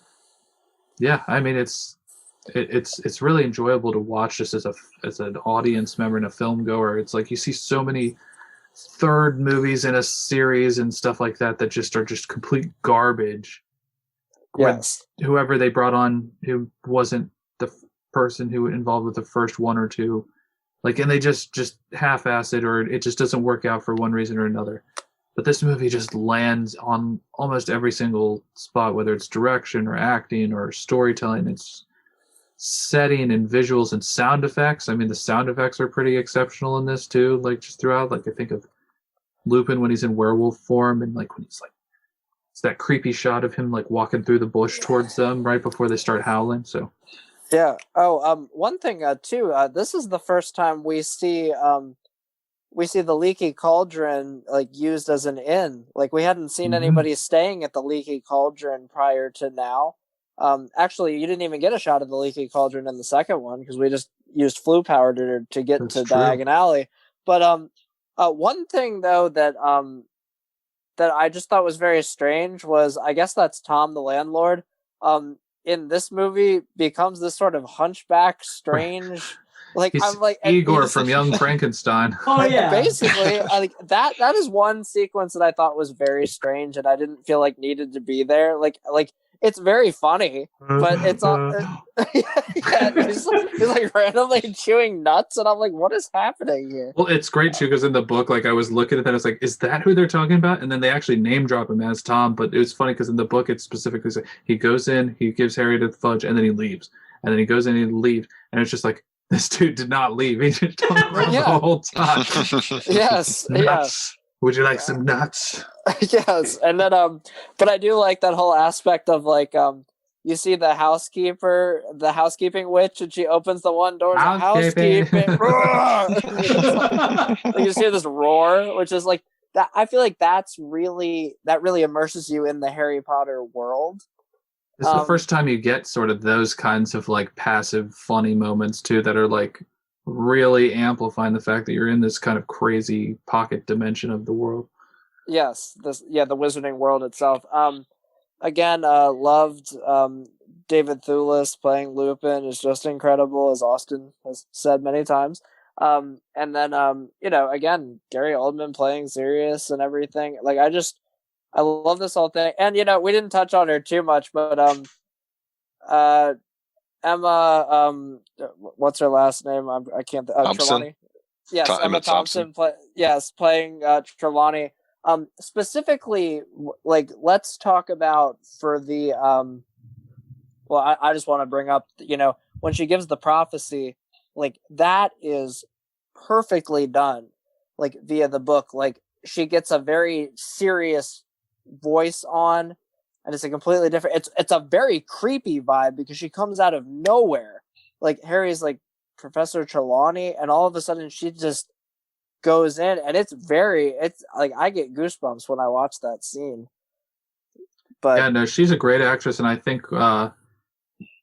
S3: it's really enjoyable to watch just as an audience member and a film goer. It's like you see so many third movies in a series and stuff like that just are just complete garbage.
S1: Yes.
S3: Whoever they brought on who wasn't the person who involved with the first one or two, like, and they just half-ass it, or it just doesn't work out for one reason or another. But this movie just lands on almost every single spot, whether it's direction or acting or storytelling. It's setting and visuals and sound effects. I mean, the sound effects are pretty exceptional in this too. Like just throughout, like I think of Lupin when he's in werewolf form, and like when he's like, it's that creepy shot of him like walking through the bush towards them right before they start howling. So
S1: yeah. Oh, one thing too. This is the first time we see the Leaky Cauldron like used as an inn. Like we hadn't seen anybody staying at the Leaky Cauldron prior to now. Actually, you didn't even get a shot of the Leaky Cauldron in the second one because we just used flue powder to get to Diagon Alley. But one thing though that I just thought was very strange was, I guess that's Tom the landlord. In this movie becomes this sort of hunchback, strange. Like
S3: he's
S1: I'm like
S3: Igor from Young Frankenstein.
S4: Oh yeah,
S1: basically, like that is one sequence that I thought was very strange, and I didn't feel like needed to be there. Like it's very funny, but it's all he's like randomly chewing nuts, and I'm like, what is happening here?
S3: Well, it's great too because in the book, like I was looking at that, I was like, is that who they're talking about? And then they actually name drop him as Tom, but it was funny because in the book, it specifically said he goes in, he gives Harry the fudge, and then he leaves, and then he goes in and he leaves, and it's just like, this dude did not leave. He just talked around the whole time.
S1: Yes.
S3: Nuts. Would you like some nuts?
S1: Yes. And then but I do like that whole aspect of like you see the housekeeping witch, and she opens the one door. Housekeeping. You just hear this roar, which is like that. I feel like that really immerses you in the Harry Potter world.
S3: It's the first time you get sort of those kinds of like passive funny moments too that are like really amplifying the fact that you're in this kind of crazy pocket dimension of the world.
S1: Yes, the wizarding world itself. Again, loved David Thewlis playing Lupin is just incredible, as Austin has said many times. And then again, Gary Oldman playing Sirius and everything. Like I love this whole thing. And, we didn't touch on her too much, but Emma, what's her last name? I can't. Trelawney. Yes, Emma Thompson. Playing Trelawney. Specifically, like, let's talk about for the. Well, I just want to bring up, when she gives the prophecy, like that is perfectly done, like via the book. Like she gets a very serious voice on, and it's a completely different, it's a very creepy vibe because she comes out of nowhere. Like Harry's like, Professor Trelawney, and all of a sudden she just goes in, and it's like I get goosebumps when I watch that scene. But
S3: yeah, no, she's a great actress, and I think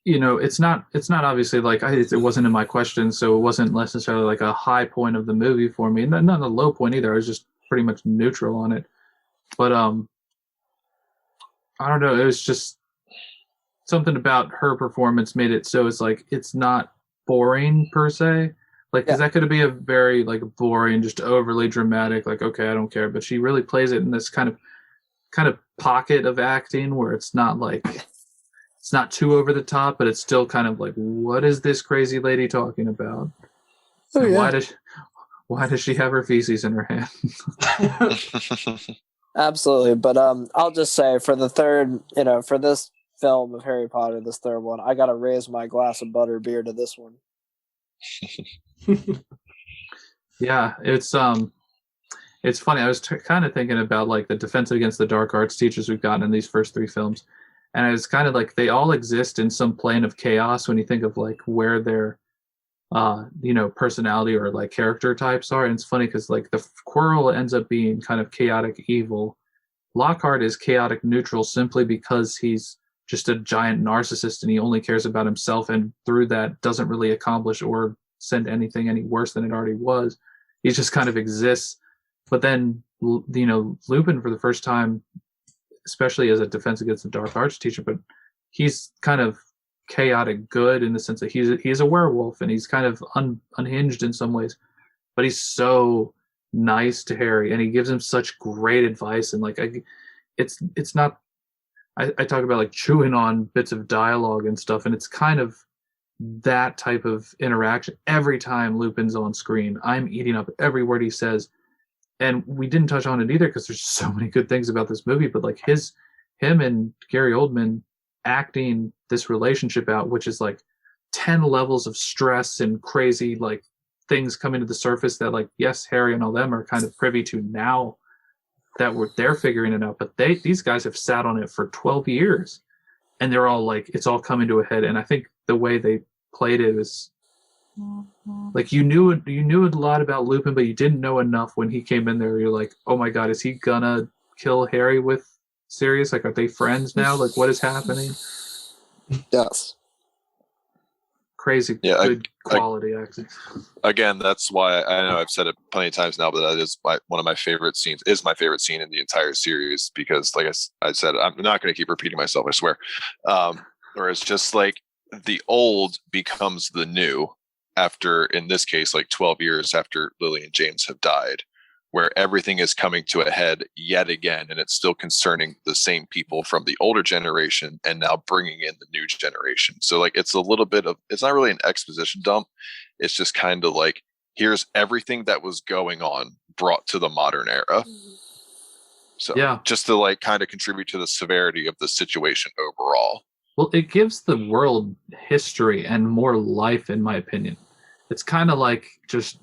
S3: it's not obviously like it wasn't in my question, so it wasn't necessarily like a high point of the movie for me, not a low point either. I was just pretty much neutral on it. But I don't know, it was just something about her performance made it so it's like it's not boring per se, like because that could be a very like boring, just overly dramatic, like okay, I don't care, but she really plays it in this kind of pocket of acting where it's not like it's not too over the top, but it's still kind of like, what is this crazy lady talking about? Why does she have her feces in her hand?
S1: Absolutely. But I'll just say for the third, for this film of Harry Potter, this third one, I gotta raise my glass of butter beer to this one.
S3: Yeah, it's funny. I was kind of thinking about like the Defense Against the Dark Arts teachers we've gotten in these first three films, and it's kind of like they all exist in some plane of chaos when you think of like where their personality or like character types are. And it's funny because like the Quirrell ends up being kind of chaotic evil. Lockhart is chaotic neutral simply because he's just a giant narcissist and he only cares about himself, and through that doesn't really accomplish or send anything any worse than it already was. He just kind of exists. But then, Lupin, for the first time, especially as a Defense Against the Dark Arts teacher, but he's kind of chaotic good in the sense that he's a werewolf, and he's kind of unhinged in some ways, but he's so nice to Harry, and he gives him such great advice. And like, it's not, I talk about like chewing on bits of dialogue and stuff, and it's kind of that type of interaction. Every time Lupin's on screen, I'm eating up every word he says. And we didn't touch on it either because there's so many good things about this movie, but like him and Gary Oldman acting this relationship out, which is like 10 levels of stress and crazy like things coming to the surface that, like, yes, Harry and all them are kind of privy to now that they're figuring it out, but these guys have sat on it for 12 years, and they're all like, it's all coming to a head. And I think the way they played it was like, you knew a lot about Lupin, but you didn't know enough when he came in there. You're like, oh my god, is he gonna kill Harry with Sirius? Like, are they friends now? Like, what is happening?
S1: Yes.
S3: Crazy good quality acting.
S2: Again, that's why I know I've said it plenty of times now, but that is one of my favorite scenes. Is my favorite scene in the entire series, because, like I said, I'm not going to keep repeating myself, I swear. Where it's just like the old becomes the new after, in this case, like 12 years after Lily and James have died, where everything is coming to a head yet again, and it's still concerning the same people from the older generation and now bringing in the new generation. So like, it's a little bit of, it's not really an exposition dump. It's just kind of like, here's everything that was going on brought to the modern era. So yeah, just to like kind of contribute to the severity of the situation overall.
S3: Well, it gives the world history and more life, in my opinion. It's kind of like just,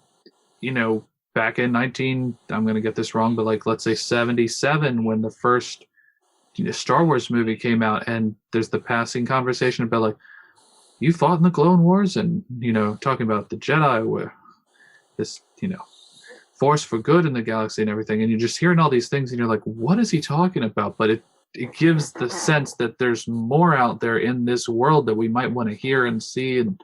S3: back in I'm going to get this wrong, but like, let's say 77, when the first Star Wars movie came out, and there's the passing conversation about like, you fought in the Clone Wars, and, talking about the Jedi were this, force for good in the galaxy and everything. And you're just hearing all these things, and you're like, what is he talking about? But it gives the sense that there's more out there in this world that we might want to hear and see and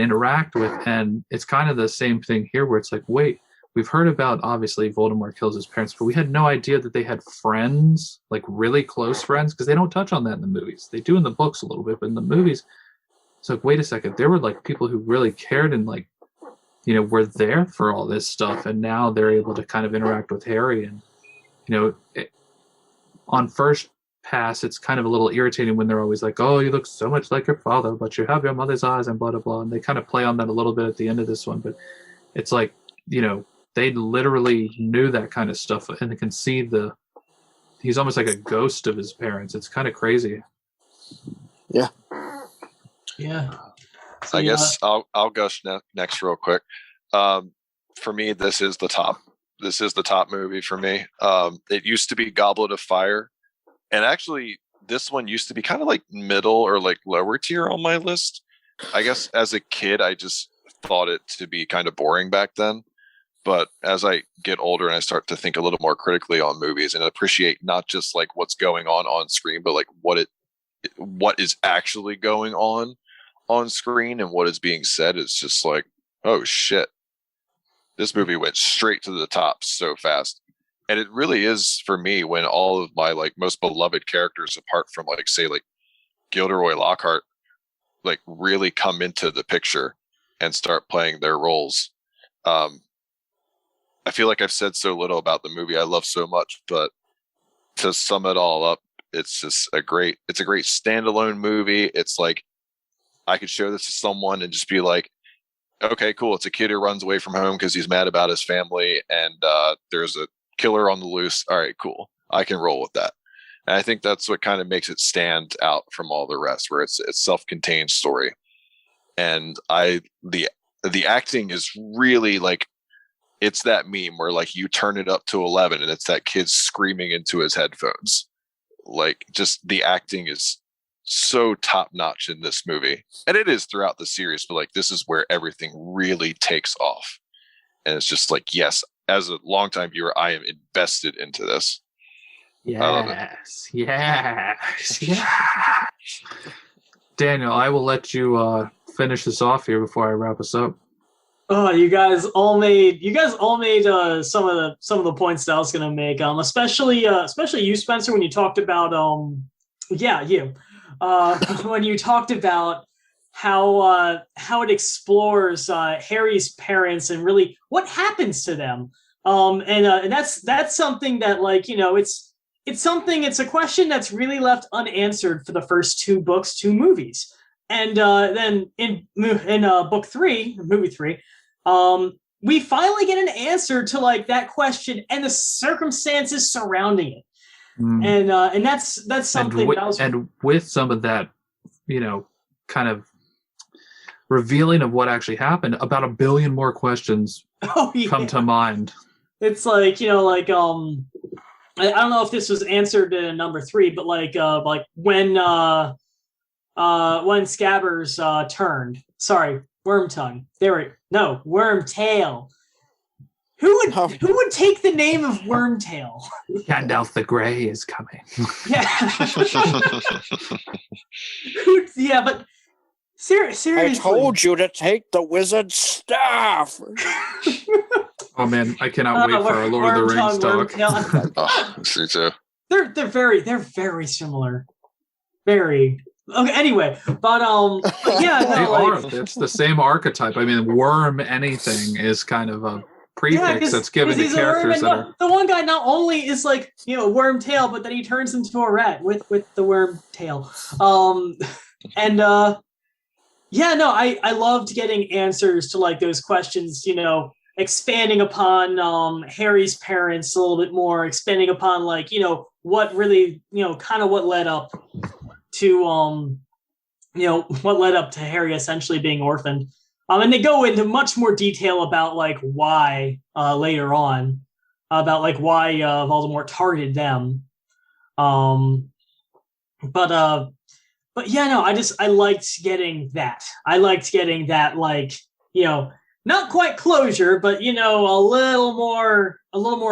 S3: interact with. And it's kind of the same thing here, where it's like, wait, we've heard about, obviously, Voldemort kills his parents, but we had no idea that they had friends, like really close friends, because they don't touch on that in the movies. They do in the books a little bit, but in the movies, it's like, wait a second, there were like people who really cared and like, were there for all this stuff, and now they're able to kind of interact with Harry. And, on first pass, it's kind of a little irritating when they're always like, oh, you look so much like your father, but you have your mother's eyes and blah, blah, blah. And they kind of play on that a little bit at the end of this one. But it's like, they literally knew that kind of stuff, and they can see he's almost like a ghost of his parents. It's kind of crazy.
S1: Yeah.
S4: Yeah. So,
S2: I guess I'll gush next real quick. For me, this is the top. This is the top movie for me. It used to be Goblet of Fire. And actually, this one used to be kind of like middle or like lower tier on my list. I guess as a kid, I just thought it to be kind of boring back then. But as I get older and I start to think a little more critically on movies and appreciate not just like what's going on screen, but like what is actually going on screen and what is being said, it's just like, oh shit. This movie went straight to the top so fast. And it really is, for me, when all of my like most beloved characters, apart from like, say, like Gilderoy Lockhart, like really come into the picture and start playing their roles. I feel like I've said so little about the movie I love so much, but to sum it all up, it's just a great standalone movie. It's like, I could show this to someone and just be like, okay, cool. It's a kid who runs away from home because he's mad about his family, and there's a killer on the loose. All right, cool. I can roll with that. And I think that's what kind of makes it stand out from all the rest, where it's self-contained story. And the acting is really like, it's that meme where like you turn it up to 11 and it's that kid screaming into his headphones. Like, just the acting is so top notch in this movie, and it is throughout the series, but like, this is where everything really takes off. And it's just like, yes, as a longtime viewer, I am invested into this.
S3: Yes. Daniel, I will let you finish this off here before I wrap us up.
S4: Oh, you guys all made some of the points that I was gonna make. Especially you, Spencer, when you talked about you. When you talked about how it explores Harry's parents and really what happens to them. And that's something that, like, you know, it's a question that's really left unanswered for the first two movies. And then in book 3, movie 3, we finally get an answer to, like, that question and the circumstances surrounding it. And that's something
S3: and with some of that, you know, kind of revealing of what actually happened, about 1 billion more questions come to mind.
S4: It's like, you know, like, I don't know if this was answered in number 3, but like when Scabbers turned, sorry, Wormtongue. Wormtail. Who would take the name of Wormtail?
S3: Gandalf the Grey is coming.
S4: Yeah. Yeah, but seriously.
S1: I told you to take the wizard's staff.
S3: Oh man, I cannot wait for our Lord of the Rings talk.
S2: Oh, see too.
S4: They're very similar. Very. Okay, anyway, but yeah,
S3: They
S4: no,
S3: are.
S4: like,
S3: It's the same archetype. I mean, worm anything is kind of a prefix that's given to characters that are.
S4: The one guy not only is, like, you know, Wormtail, but then he turns into a rat with the worm tail. And yeah, no, I loved getting answers to, like, those questions, you know, expanding upon Harry's parents a little bit more, expanding upon, like, you know, what really, you know, kind of what led up to Harry essentially being orphaned. And they go into much more detail about, like, why later on, about, like, why Voldemort targeted them. But yeah, no, I liked getting that. I liked getting that, like, you know, not quite closure, but, you know, a little more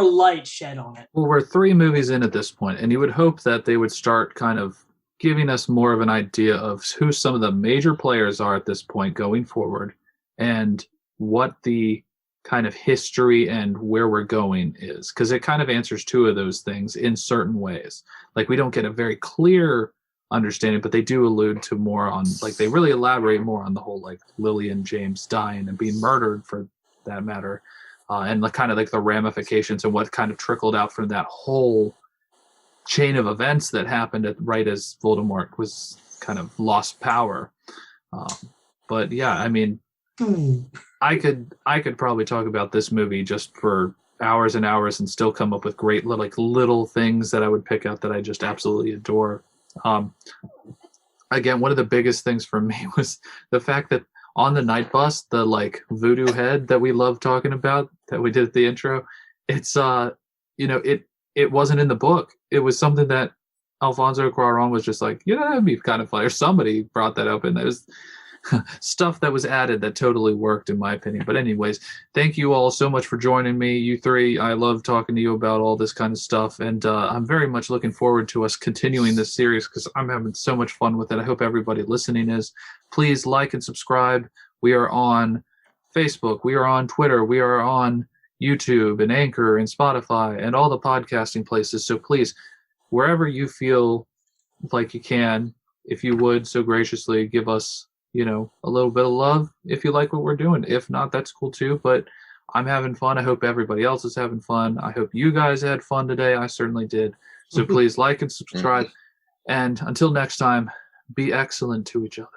S4: light shed on it.
S3: Well, we're 3 movies in at this point, and you would hope that they would start kind of giving us more of an idea of who some of the major players are at this point going forward, and what the kind of history and where we're going is, because it kind of answers 2 of those things in certain ways. Like, we don't get a very clear understanding, but they do allude to more on, like, they really elaborate more on the whole, like, Lily and James dying and being murdered for that matter, and the kind of, like, the ramifications and what kind of trickled out from that whole chain of events that happened right as Voldemort was kind of lost power. But yeah, I mean, I could probably talk about this movie just for hours and hours and still come up with great little things that I would pick out that I just absolutely adore. Again, one of the biggest things for me was the fact that on the night bus, the, like, voodoo head that we love talking about that we did at the intro, it's you know, it wasn't in the book. It was something that Alfonso Cuarón was just like, you know, that'd be kind of funny. Or somebody brought that up, and it was stuff that was added that totally worked, in my opinion. But anyways, thank you all so much for joining me, you 3. I love talking to you about all this kind of stuff, and I'm very much looking forward to us continuing this series because I'm having so much fun with it. I hope everybody listening is. Please like and subscribe. We are on Facebook. We are on Twitter. We are on YouTube and Anchor and Spotify and all the podcasting places. So please, wherever you feel like you can, if you would so graciously give us, you know, a little bit of love if you like what we're doing. If not, that's cool too. But I'm having fun. I hope everybody else is having fun. I hope you guys had fun today. I certainly did. So please like and subscribe. And until next time, be excellent to each other.